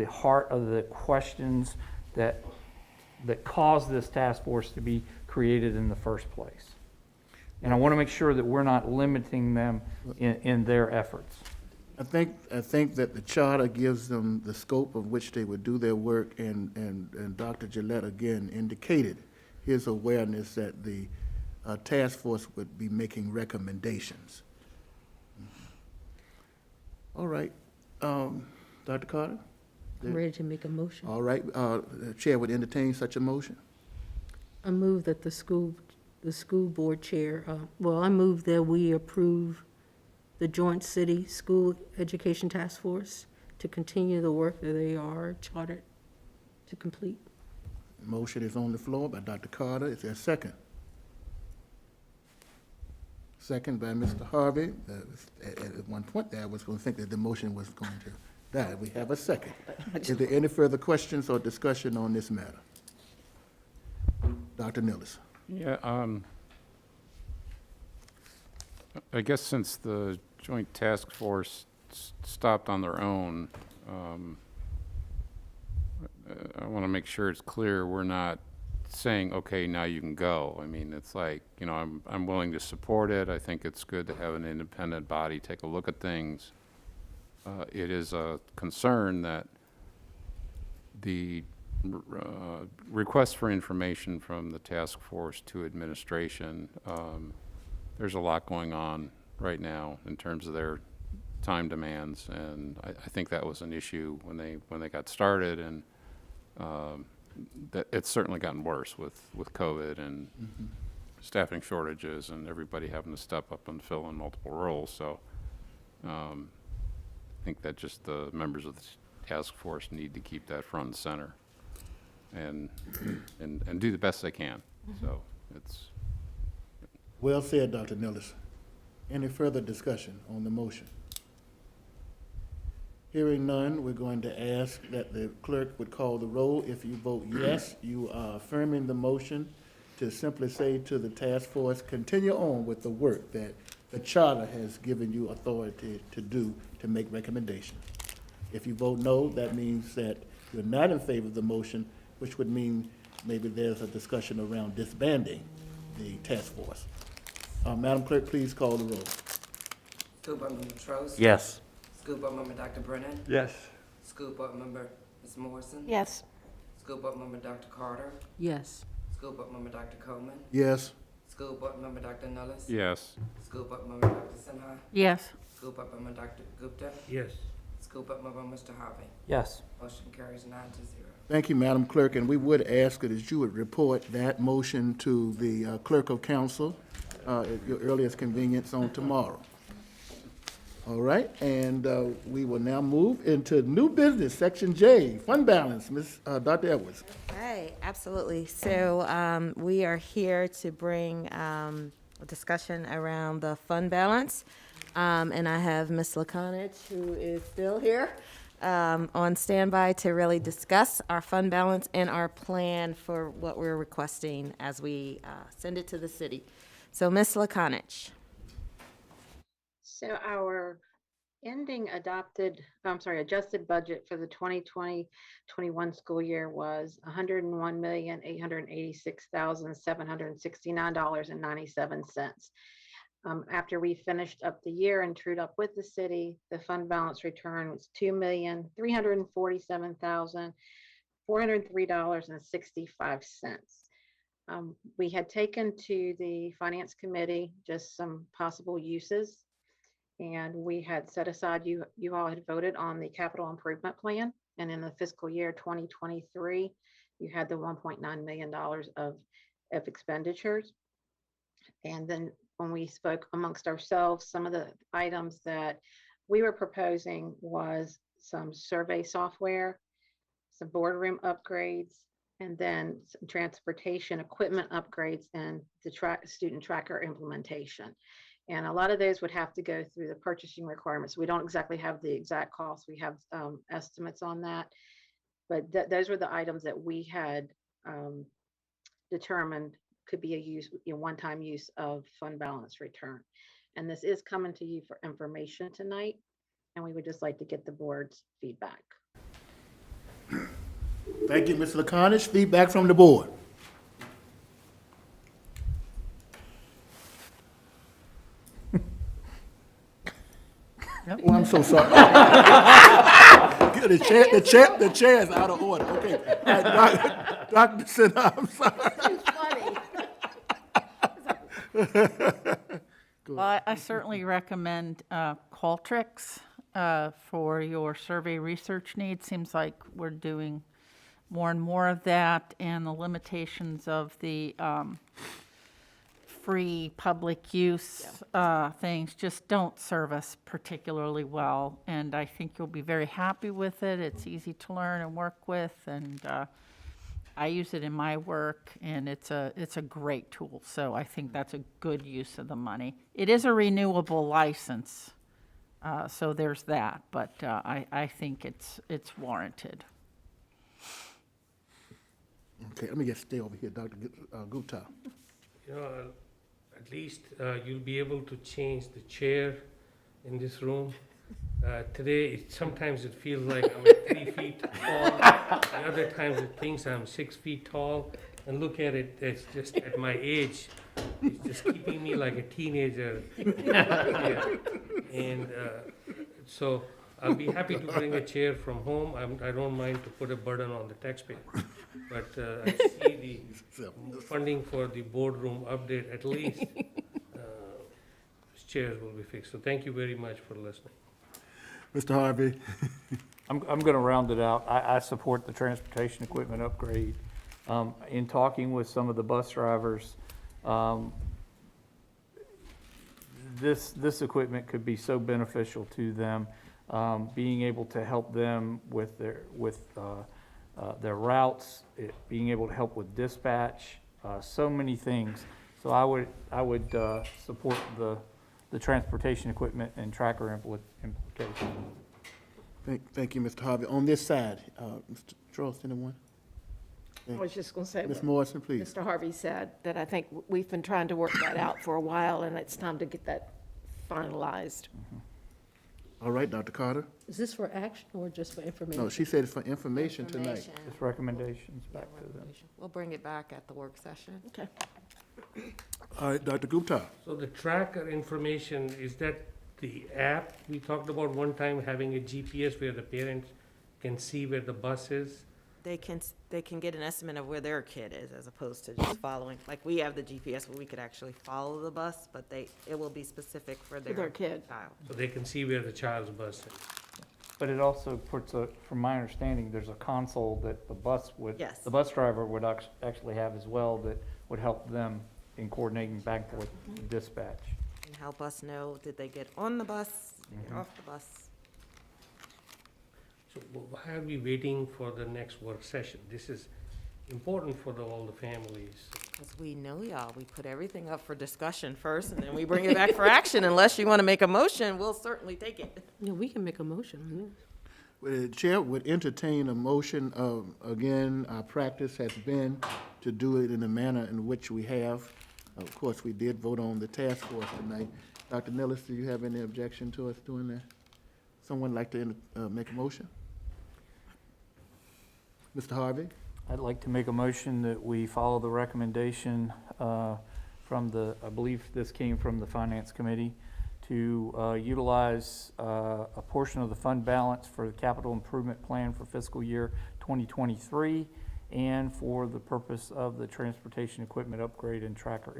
heart of the questions that caused this task force to be created in the first place. And I want to make sure that we're not limiting them in their efforts. I think that the charter gives them the scope of which they would do their work, and Dr. Gillette again indicated his awareness that the task force would be making recommendations. All right, Dr. Carter? I'm ready to make a motion. All right, the chair would entertain such a motion. I move that the school board chair, I move that we approve the Joint City School Education Task Force to continue the work that they are chartered to complete. Motion is on the floor by Dr. Carter. Is there a second? Second by Mr. Harvey. At one point there, I was going to think that the motion was going to die. We have a second. Is there any further questions or discussion on this matter? Dr. Nilles. Yeah, I guess since the Joint Task Force stopped on their own, I want to make sure it's clear we're not saying, okay, now you can go. I mean, it's like, you know, I'm willing to support it. I think it's good to have an independent body take a look at things. It is a concern that the request for information from the task force to administration, there's a lot going on right now in terms of their time demands, and I think that was an issue when they got started, and that it's certainly gotten worse with COVID and staffing shortages and everybody having to step up and fill in multiple roles. So I think that just the members of the task force need to keep that front and center and do the best they can. So it's Well said, Dr. Nilles. Any further discussion on the motion? Hearing none, we're going to ask that the clerk would call the roll. If you vote yes, you are affirming the motion to simply say to the task force, continue on with the work that the charter has given you authority to do to make recommendations. If you vote no, that means that you're not in favor of the motion, which would mean maybe there's a discussion around disbanding the task force. Madam Clerk, please call the roll. School Board Member Trost? Yes. School Board Member Dr. Brennan? Yes. School Board Member Ms. Morrison? Yes. School Board Member Dr. Carter? Yes. School Board Member Dr. Coleman? Yes. School Board Member Dr. Nullis? yes. School Board Member Dr. Sinha? Yes. School Board Member Dr. Gupta? Yes. School Board Member Mr. Harvey? Yes. Motion carries 9-0. Thank you, Madam Clerk, and we would ask that you would report that motion to the Clerk of Council at your earliest convenience on tomorrow. All right, and we will now move into new business, Section J, fund balance. Dr. Edwards. Okay, absolutely. So we are here to bring a discussion around the fund balance. And I have Ms. Lakonich, who is still here, on standby to really discuss our fund balance and our plan for what we're requesting as we send it to the city. So Ms. Lakonich. So our ending adjusted budget for the 2020-21 school year was $101,886,769.97. After we finished up the year and trued up with the city, the fund balance return was $2,347,403.65. We had taken to the Finance Committee just some possible uses, and we had set aside, you all had voted on the capital improvement plan, and in the fiscal year 2023, you had the $1.9 million of expenditures. And then when we spoke amongst ourselves, some of the items that we were proposing was some survey software, some boardroom upgrades, and then some transportation equipment upgrades and the student tracker implementation. And a lot of those would have to go through the purchasing requirements. We don't exactly have the exact cost. We have estimates on that, but those were the items that we had determined could be a one-time use of fund balance return. And this is coming to you for information tonight, and we would just like to get the board's feedback. Thank you, Ms. Lakonich. Feedback from the board. Oh, I'm so sorry. the chair is out of order. Okay. All right, Dr. Sinha, I'm sorry. Well, I certainly recommend Qualtrics for your survey research needs. Seems like we're doing more and more of that, and the limitations of the free public use things just don't serve us particularly well. And I think you'll be very happy with it. It's easy to learn and work with, and I use it in my work, and it's a great tool. So I think that's a good use of the money. It is a renewable license, so there's that. But I think it's warranted. Okay, let me just stay over here, Dr. Gupta. You know, at least you'll be able to change the chair in this room. Today, sometimes it feels like I'm 3 feet tall. The other times it thinks I'm 6 feet tall. And look at it, it's just at my age, it's just keeping me like a teenager. Yeah. And so I'll be happy to bring a chair from home. I don't mind to put a burden on the taxpayer. But I see the funding for the boardroom update, at least chairs will be fixed. So thank you very much for listening. Mr. Harvey? I'm going to round it out. I support the transportation equipment upgrade. In talking with some of the bus drivers, this equipment could be so beneficial to them, being able to help them with their routes, being able to help with dispatch, so many things. So I would support the transportation equipment and tracker implication. Thank you, Mr. Harvey. On this side, Mr. Trost, anyone? I was just going to say. Ms. what Morrison, please. Mr. Harvey said that I think we've been trying to work that out for a while, and it's time to get that finalized. All right, Dr. Carter? Is this for action or just for information? No, she said it's for information tonight. Just recommendations back to them. We'll bring it back at the work session. Okay. All right, Dr. Gupta? So the tracker information, is that the app we talked about one time, having a GPS where the parents can see where the bus is? They can get an estimate of where their kid is, as opposed to just following, like we have the GPS where we could actually follow the bus, but it will be specific for their kid. child. So they can see where the child's bus is. But it also puts from my understanding, there's a console that the bus driver would actually have as well that would help them in coordinating back and forth dispatch. And help us know, did they get on the bus, get off the bus? So why are we waiting for the next work session? This is important for all the families. Because we know y'all, we put everything up for discussion first, and then we bring it back for action. Unless you want to make a motion, we'll certainly take it. Yeah, we can make a motion on this. Well, the chair would entertain a motion of, again, our practice has been to do it in the manner in which we have. Of course, we did vote on the task force tonight. Dr. Nellis, do you have any objection to us doing that? Someone like to make a motion? Mr. Harvey? I'd like to make a motion that we follow the recommendation from I believe this came from the Finance Committee, to utilize a portion of the fund balance for the capital improvement plan for fiscal year 2023 and for the purpose of the transportation equipment upgrade and tracker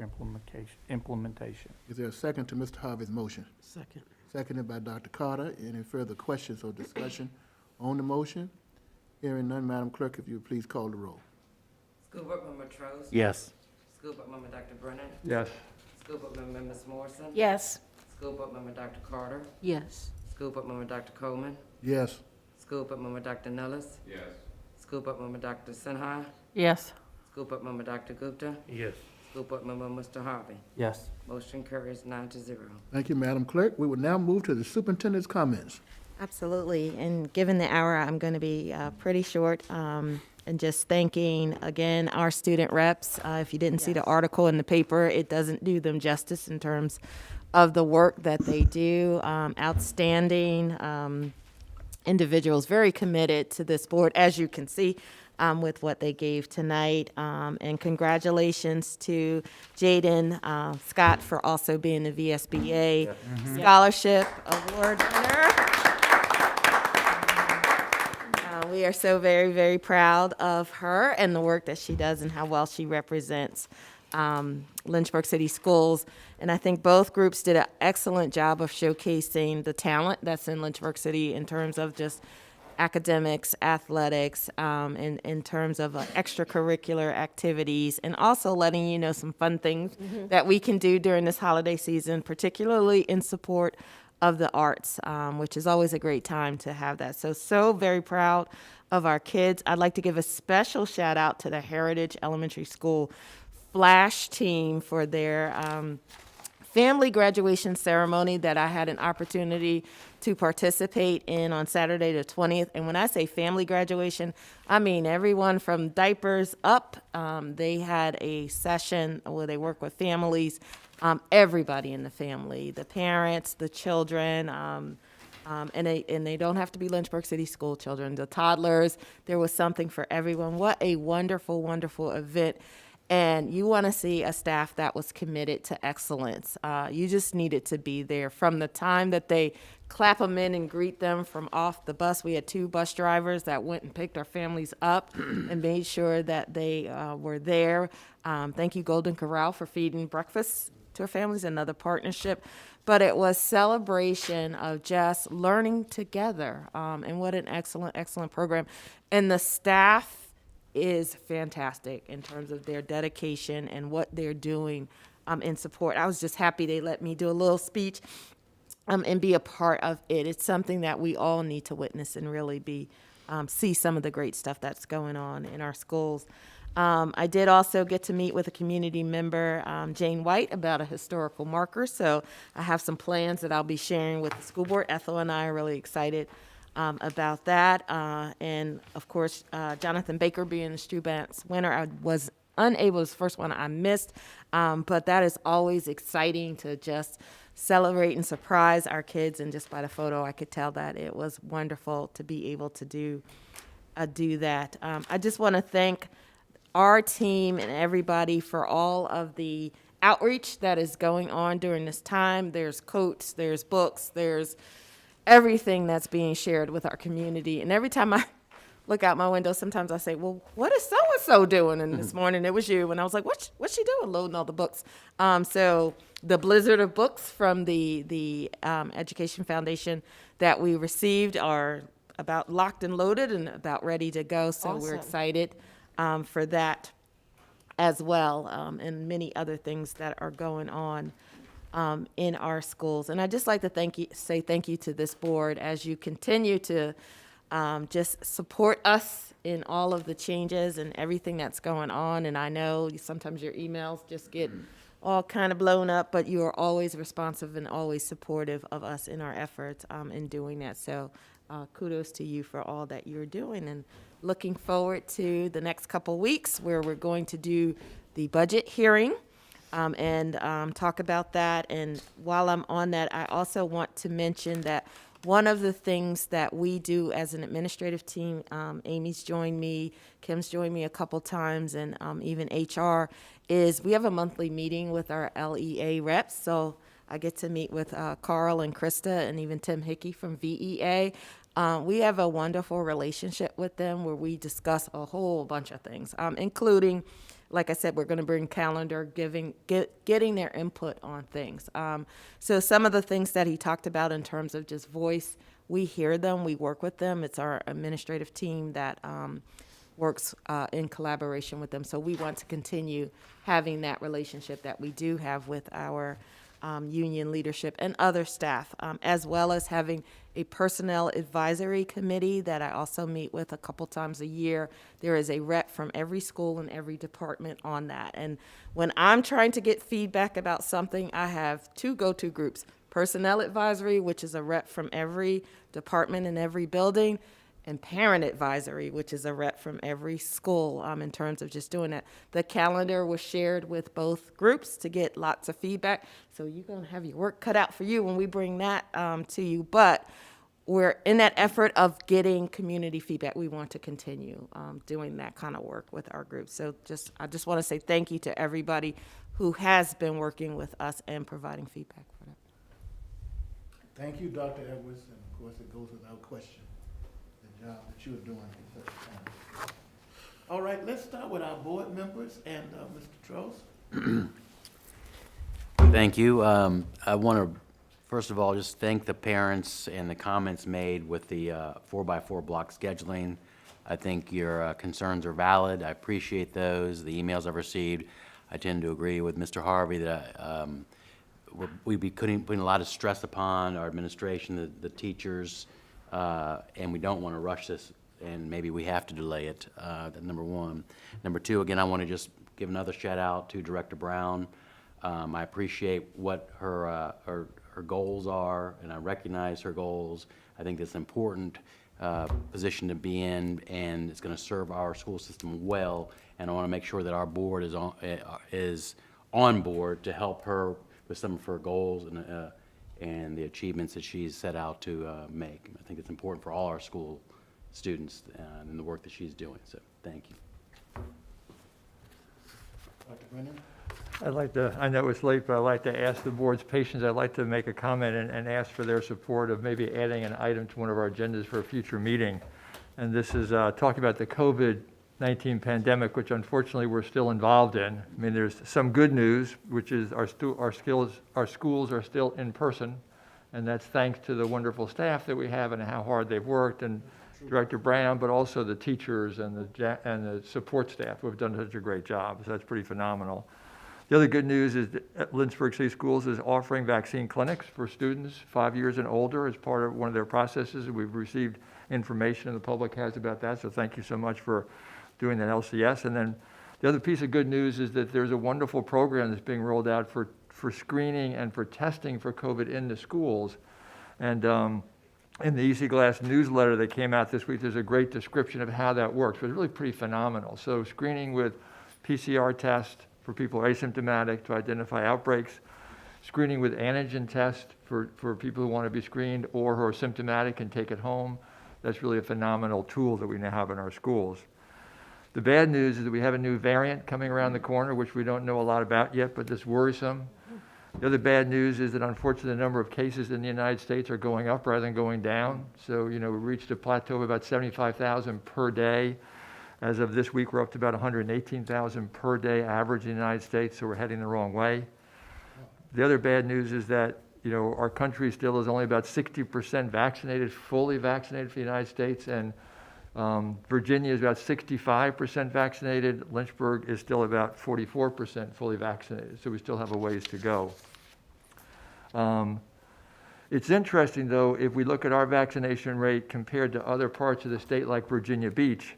implementation. Is there a second to Mr. Harvey's motion? Second. Seconded by Dr. Carter. Any further questions or discussion on the motion? Hearing none, Madam Clerk, if you would please call the roll. School Board Member Trost? Yes. School Board Member Dr. Brennan? Yes. School Board Member Ms. Morrison? Yes. School Board Member Dr. Carter? Yes. School Board Member Dr. Coleman? Yes. School Board Member Dr. Nellis? Yes. School Board Member Dr. Sinha? Yes. School Board Member Dr. Gupta? Yes. School Board Member Mr. Harvey? Yes. Motion carries 9-0. Thank you, Madam Clerk. We will now move to the superintendent's comments. Absolutely, and given the hour, I'm going to be pretty short, and just thanking, again, our student reps. If you didn't see the article in the paper, it doesn't do them justice in terms of the work that they do. Outstanding individuals, very committed to this board, as you can see with what they gave tonight. And congratulations to Jaden Scott for also being the VSBA Scholarship Award winner. We are so very, very proud of her and the work that she does and how well she represents Lynchburg City Schools. And I think both groups did an excellent job of showcasing the talent that's in Lynchburg City in terms of just academics, athletics, in terms of extracurricular activities, and also letting you know some fun things that we can do during this holiday season, particularly in support of the arts, which is always a great time to have that. So very proud of our kids. I'd like to give a special shout out to the Heritage Elementary School Flash team for their family graduation ceremony that I had an opportunity to participate in on Saturday the 20th. And when I say family graduation, I mean everyone from diapers up. They had a session where they work with families, everybody in the family, the parents, the children, and they don't have to be Lynchburg City School children, the toddlers. There was something for everyone. What a wonderful, wonderful event. And you want to see a staff that was committed to excellence. You just needed to be there from the time that they clap them in and greet them from off the bus. We had 2 bus drivers that went and picked our families up and made sure that they were there. Thank you, Golden Corral, for feeding breakfast to our families, another partnership. But it was celebration of just learning together. And what an excellent, excellent program. And the staff is fantastic in terms of their dedication and what they're doing in support. I was just happy they let me do a little speech and be a part of it. It's something that we all need to witness and really see some of the great stuff that's going on in our schools. I did also get to meet with a community member, Jane White, about a historical marker. So I have some plans that I'll be sharing with the school board. Ethel and I are really excited about that. And of course, Jonathan Baker being the Strubant's winner, I was unable, it's the first one I missed, but that is always exciting to just celebrate and surprise our kids. And just by the photo, I could tell that it was wonderful to be able to do that. I just want to thank our team and everybody for all of the outreach that is going on during this time. There's coats, there's books, there's everything that's being shared with our community. And every time I look out my window, sometimes I say, well, what is so-and-so doing? And this morning it was you. And I was like, what's she doing? Loading all the books. So the blizzard of books from the Education Foundation that we received are about locked and loaded and about ready to go. So Awesome. We're excited for that as well, and many other things that are going on in our schools. And I'd just like to say thank you to this board as you continue to just support us in all of the changes and everything that's going on. And I know sometimes your emails just get all kind of blown up, but you are always responsive and always supportive of us in our efforts in doing that. So kudos to you for all that you're doing, and looking forward to the next couple weeks where we're going to do the budget hearing and talk about that. And while I'm on that, I also want to mention that one of the things that we do as an administrative team, Amy's joined me, Kim's joined me a couple times, and even HR, is we have a monthly meeting with our LEA reps. So I get to meet with Carl and Krista and even Tim Hickey from VEA. We have a wonderful relationship with them where we discuss a whole bunch of things, including, like I said, we're going to bring calendar, getting their input on things. So some of the things that he talked about in terms of just voice, we hear them, we work with them. It's our administrative team that works in collaboration with them. So we want to continue having that relationship that we do have with our union leadership and other staff, as well as having a personnel advisory committee that I also meet with a couple times a year. There is a rep from every school and every department on that. And when I'm trying to get feedback about something, I have 2 go-to groups: personnel advisory, which is a rep from every department and every building, and parent advisory, which is a rep from every school in terms of just doing that. The calendar was shared with both groups to get lots of feedback. So you're going to have your work cut out for you when we bring that to you. But we're in that effort of getting community feedback. We want to continue doing that kind of work with our groups. So I just want to say thank you to everybody who has been working with us and providing feedback for that. Thank you, Dr. Edwards, and of course it goes without question, the job that you're doing in such a time. All right, let's start with our board members and Mr. Trost. Thank you. I want to, first of all, just thank the parents and the comments made with the 4x4 block scheduling. I think your concerns are valid. I appreciate those. The emails I've received, I tend to agree with Mr. Harvey that we'd be putting a lot of stress upon our administration, the teachers, and we don't want to rush this, and maybe we have to delay it, that's number one. Number two, again, I want to just give another shout out to Director Brown. I appreciate what her goals are, and I recognize her goals. I think that's an important position to be in, and it's going to serve our school system well, and I want to make sure that our board is on board to help her with some of her goals and the achievements that she's set out to make. I think it's important for all our school students and the work that she's doing, so thank you. Dr. Brennan? I'd like to, I know it's late, but I'd like to ask the board's patience. I'd like to make a comment and ask for their support of maybe adding an item to one of our agendas for a future meeting. And this is talking about the COVID-19 pandemic, which unfortunately we're still involved in. I mean, there's some good news, which is our schools are still in person, and that's thanks to the wonderful staff that we have and how hard they've worked, and Director Brown, but also the teachers and the support staff who have done such a great job. So that's pretty phenomenal. The other good news is that Lynchburg City Schools is offering vaccine clinics for students 5 years and older as part of one of their processes. We've received information, and the public has, about that, so thank you so much for doing that, LCS. And then the other piece of good news is that there's a wonderful program that's being rolled out for screening and for testing for COVID in the schools. And in the Easy Glass newsletter that came out this week, there's a great description of how that works. But it's really pretty phenomenal. So screening with PCR test for people who are asymptomatic to identify outbreaks, screening with antigen test for people who want to be screened or who are symptomatic and take it home. That's really a phenomenal tool that we now have in our schools. The bad news is that we have a new variant coming around the corner, which we don't know a lot about yet, but it's worrisome. The other bad news is that unfortunately the number of cases in the United States are going up rather than going down. So, we reached a plateau of about 75,000 per day. As of this week, we're up to about 118,000 per day average in the United States, so we're heading the wrong way. The other bad news is that, our country still is only about 60% vaccinated, fully vaccinated for the United States, and Virginia is about 65% vaccinated. Lynchburg is still about 44% fully vaccinated, so we still have a ways to go. It's interesting, though, if we look at our vaccination rate compared to other parts of the state like Virginia Beach,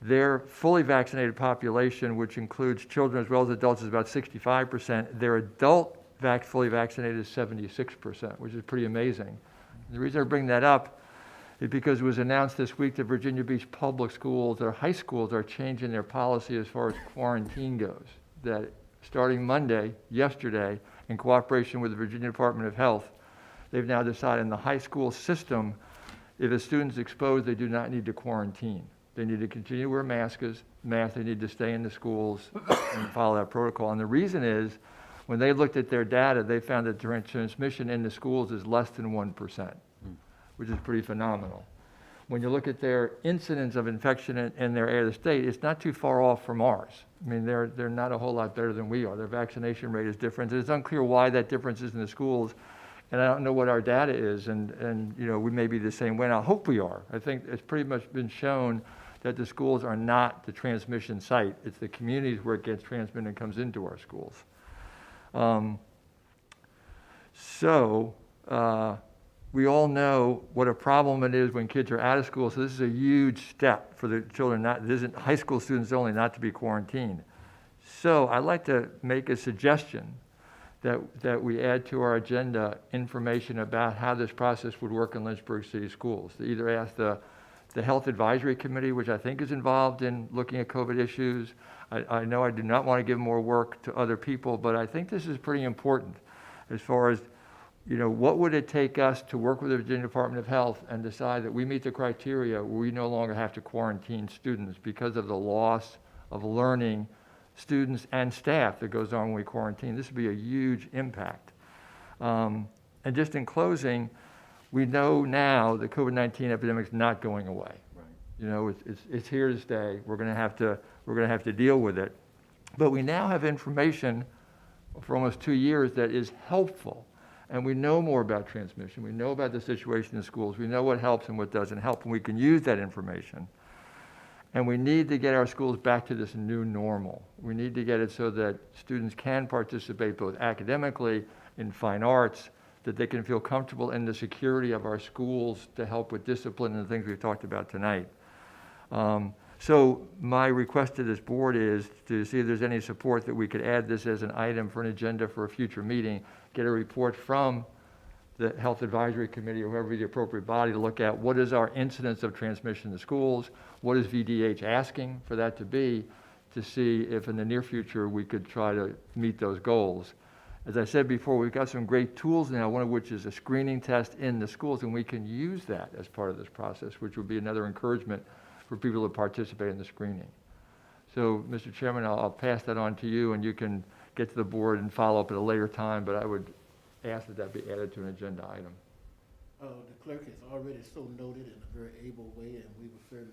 their fully vaccinated population, which includes children as well as adults, is about 65%. Their adult fully vaccinated is 76%, which is pretty amazing. The reason I bring that up is because it was announced this week that Virginia Beach public schools, their high schools, are changing their policy as far as quarantine goes. That starting Monday, yesterday, in cooperation with the Virginia Department of Health, they've now decided in the high school system, if a student's exposed, they do not need to quarantine. They need to continue to wear masks, they need to stay in the schools and follow that protocol. And the reason is, when they looked at their data, they found that transmission in the schools is less than 1%, which is pretty phenomenal. When you look at their incidence of infection in their area of the state, it's not too far off from ours. I mean, they're not a whole lot better than we are. Their vaccination rate is different. It's unclear why that difference is in the schools, and I don't know what our data is, and we may be the same way, and I hope we are. I think it's pretty much been shown that the schools are not the transmission site. It's the communities where it gets transmitted and comes into our schools. We all know what a problem it is when kids are out of school, so this is a huge step for the children. This isn't high school students only, not to be quarantined. So I'd like to make a suggestion that we add to our agenda information about how this process would work in Lynchburg City Schools. To either ask the Health Advisory Committee, which I think is involved in looking at COVID issues. I know I do not want to give more work to other people, but I think this is pretty important as far as, what would it take us to work with the Virginia Department of Health and decide that we meet the criteria where we no longer have to quarantine students because of the loss of learning students and staff that goes on when we quarantine. This would be a huge impact. And just in closing, we know now the COVID-19 epidemic is not going away. Right. It's here to stay. We're going to have to deal with it. But we now have information for almost 2 years that is helpful. And we know more about transmission. We know about the situation in schools. We know what helps and what doesn't help, and we can use that information. And we need to get our schools back to this new normal. We need to get it so that students can participate both academically, in fine arts, that they can feel comfortable in the security of our schools to help with discipline and the things we've talked about tonight. So my request to this board is to see if there's any support that we could add this as an item for an agenda for a future meeting, get a report from the Health Advisory Committee or whoever be the appropriate body to look at what is our incidence of transmission to schools, what is VDH asking for that to be, to see if in the near future we could try to meet those goals. As I said before, we've got some great tools now, one of which is a screening test in the schools, and we can use that as part of this process, which would be another encouragement for people to participate in the screening. So, Mr. Chairman, I'll pass that on to you, and you can get to the board and follow up at a later time, but I would ask that that be added to an agenda item. The clerk has already so noted in a very able way, and we will certainly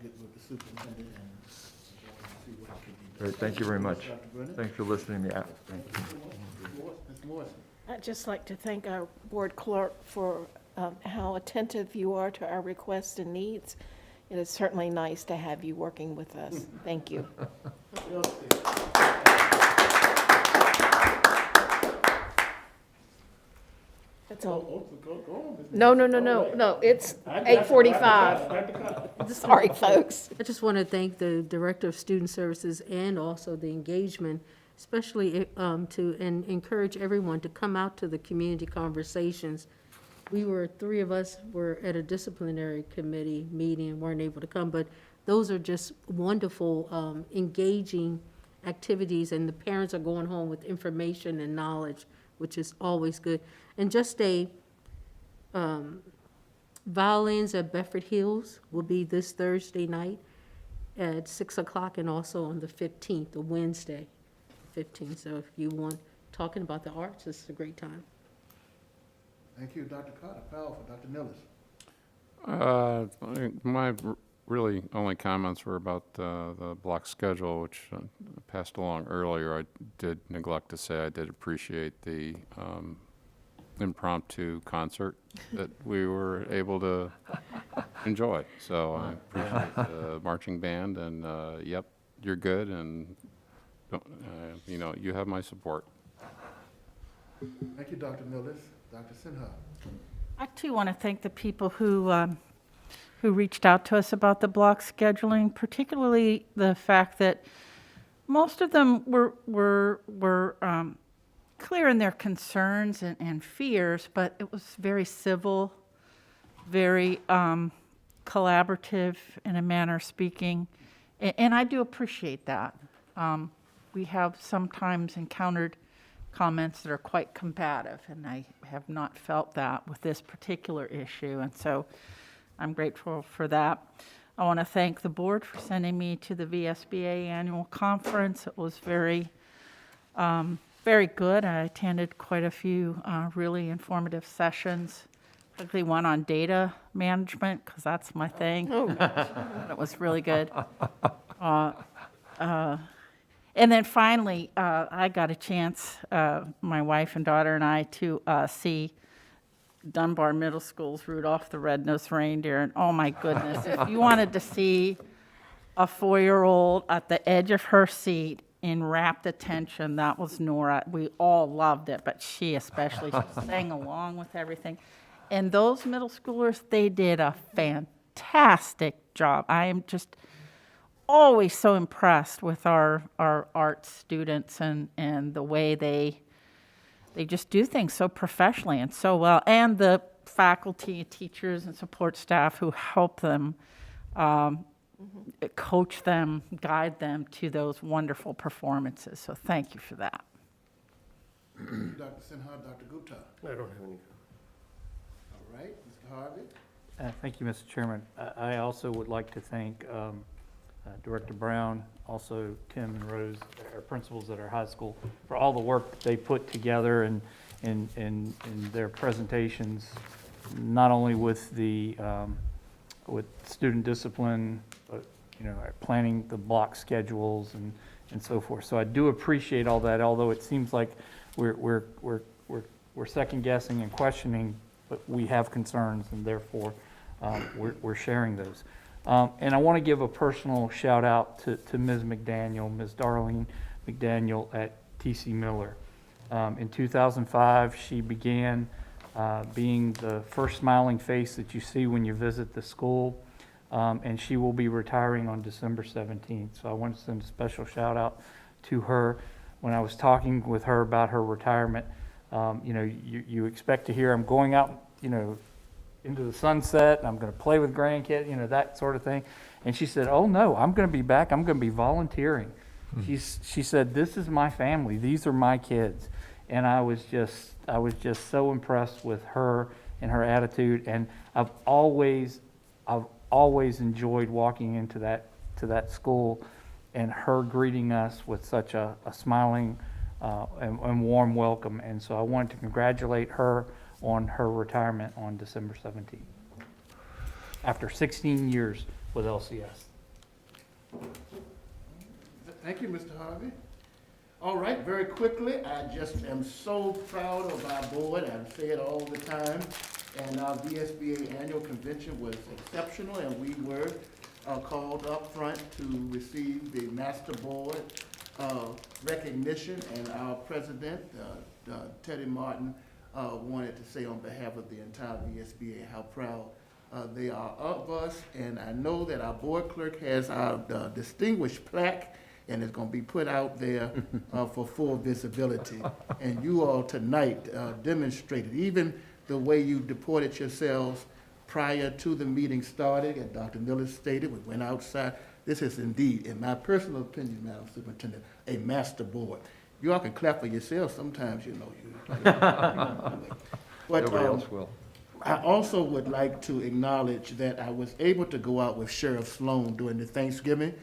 get with the superintendent and see what can be done. Great, thank you very much. Dr. Brennan? Thanks for listening to me out. Thank you. Ms. Morrison? I'd just like to thank our board clerk for how attentive you are to our requests and needs. It is certainly nice to have you working with us. Thank you. That's all. No, it's 8:45. Sorry, folks. I just want to thank the Director of Student Services and also the engagement, especially to encourage everyone to come out to the community conversations. Three of us were at a disciplinary committee meeting and weren't able to come, but those are just wonderful, engaging activities, and the parents are going home with information and knowledge, which is always good. And just violins at Bedford Hills will be this Thursday night at 6 o'clock, and also on the 15th, a Wednesday, 15th. So if you want, talking about the arts, this is a great time. Thank you, Dr. Carter. Powerful. Dr. Millis? My really only comments were about the block schedule, which I passed along earlier. I did neglect to say I did appreciate the impromptu concert that we were able to enjoy. So I appreciate the marching band, and yep, you're good, and you have my support. Thank you, Dr. Millis. Dr. Sinha? I too want to thank the people who reached out to us about the block scheduling, particularly the fact that most of them were clear in their concerns and fears, but it was very civil, very collaborative in a manner of speaking, and I do appreciate that. We have sometimes encountered comments that are quite combative, and I have not felt that with this particular issue, and so I'm grateful for that. I want to thank the board for sending me to the VSBA annual conference. It was very, very good. I attended quite a few really informative sessions, particularly one on data management, because that's my thing. It was really good. And then finally, I got a chance, my wife and daughter and I, to see Dunbar Middle School's Rudolph the Red-Nosed Reindeer. And oh my goodness, if you wanted to see a 4-year-old at the edge of her seat in rapt attention, that was Nora. We all loved it, but she especially, she sang along with everything. And those middle schoolers, they did a fantastic job. I am just always so impressed with our art students and the way they just do things so professionally and so well, and the faculty, teachers, and support staff who help them, coach them, guide them to those wonderful performances. So thank you for that. Dr. Sinha, Dr. Gupta? I don't have any. All right, Mr. Harvey? Thank you, Mr. Chairman. I also would like to thank Director Brown, also Tim and Rose, our principals at our high school, for all the work they put together in their presentations, not only with the with student discipline, but planning the block schedules and so forth. So I do appreciate all that, although it seems like we're second guessing and questioning, but we have concerns, and therefore we're sharing those. And I want to give a personal shout out to Ms. McDaniel, Ms. Darlene McDaniel at TC Miller. In 2005, she began being the first smiling face that you see when you visit the school, and she will be retiring on December 17th. So I want to send a special shout out to her. When I was talking with her about her retirement, you expect to hear, I'm going out, into the sunset, and I'm going to play with grandkids, that sort of thing. And she said, oh no, I'm going to be back. I'm going to be volunteering. She said, this is my family. These are my kids. And I was just so impressed with her and her attitude. And I've always enjoyed walking into that school and her greeting us with such a smiling and warm welcome. And so I wanted to congratulate her on her retirement on December 17th, after 16 years with LCS. Thank you, Mr. Harvey. All right, very quickly, I just am so proud of our board. I say it all the time. And our VSBA annual convention was exceptional, and we were called up front to receive the Master Board recognition. And our president, Teddy Martin, wanted to say on behalf of the entire VSBA how proud they are of us. And I know that our board clerk has our distinguished plaque, and it's going to be put out there for full visibility. And you all tonight demonstrated, even the way you deported yourselves prior to the meeting started, and Dr. Miller stated, we went outside. This is indeed, in my personal opinion, Madam Superintendent, a master board. You all can clap for yourselves sometimes, But, Nobody else will. I also would like to acknowledge that I was able to go out with Sheriff Sloan during the Thanksgiving,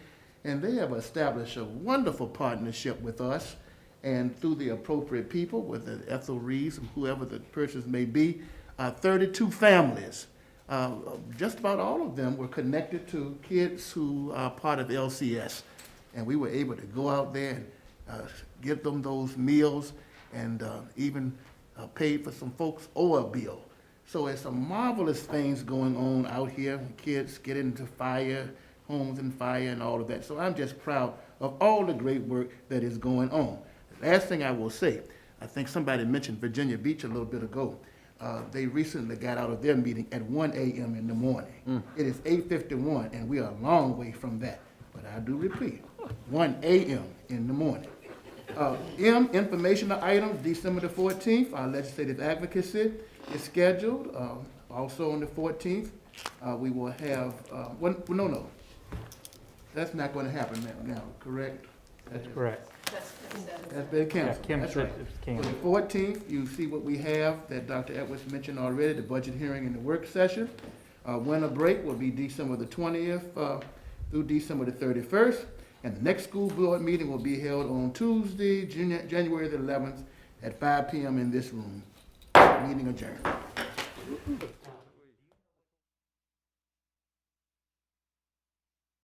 and they have established a wonderful partnership with us, and through the appropriate people, whether Ethel Reeves and whoever the persons may be, 32 families. Just about all of them were connected to kids who are part of LCS, and we were able to go out there and give them those meals, and even paid for some folks' oil bill. So it's some marvelous things going on out here. Kids get into fire, homes in fire, and all of that. So I'm just proud of all the great work that is going on. The last thing I will say, I think somebody mentioned Virginia Beach a little bit ago. They recently got out of their meeting at 1 a.m. in the morning. It is 8:51, and we are a long way from that. But I do repeat, 1 a.m. in the morning. Informational items, December the 14th, our legislative advocacy is scheduled. Also on the 14th, we will have, no. That's not going to happen now, correct? That's correct. That's been canceled. Kim That's said right. it's So canceled. the 14th, you see what we have that Dr. Edwards mentioned already, the budget hearing and the work session. Winter break will be December the 20th through December the 31st. And the next school board meeting will be held on Tuesday, January the 11th at 5 p.m. in this room. Meeting adjourned.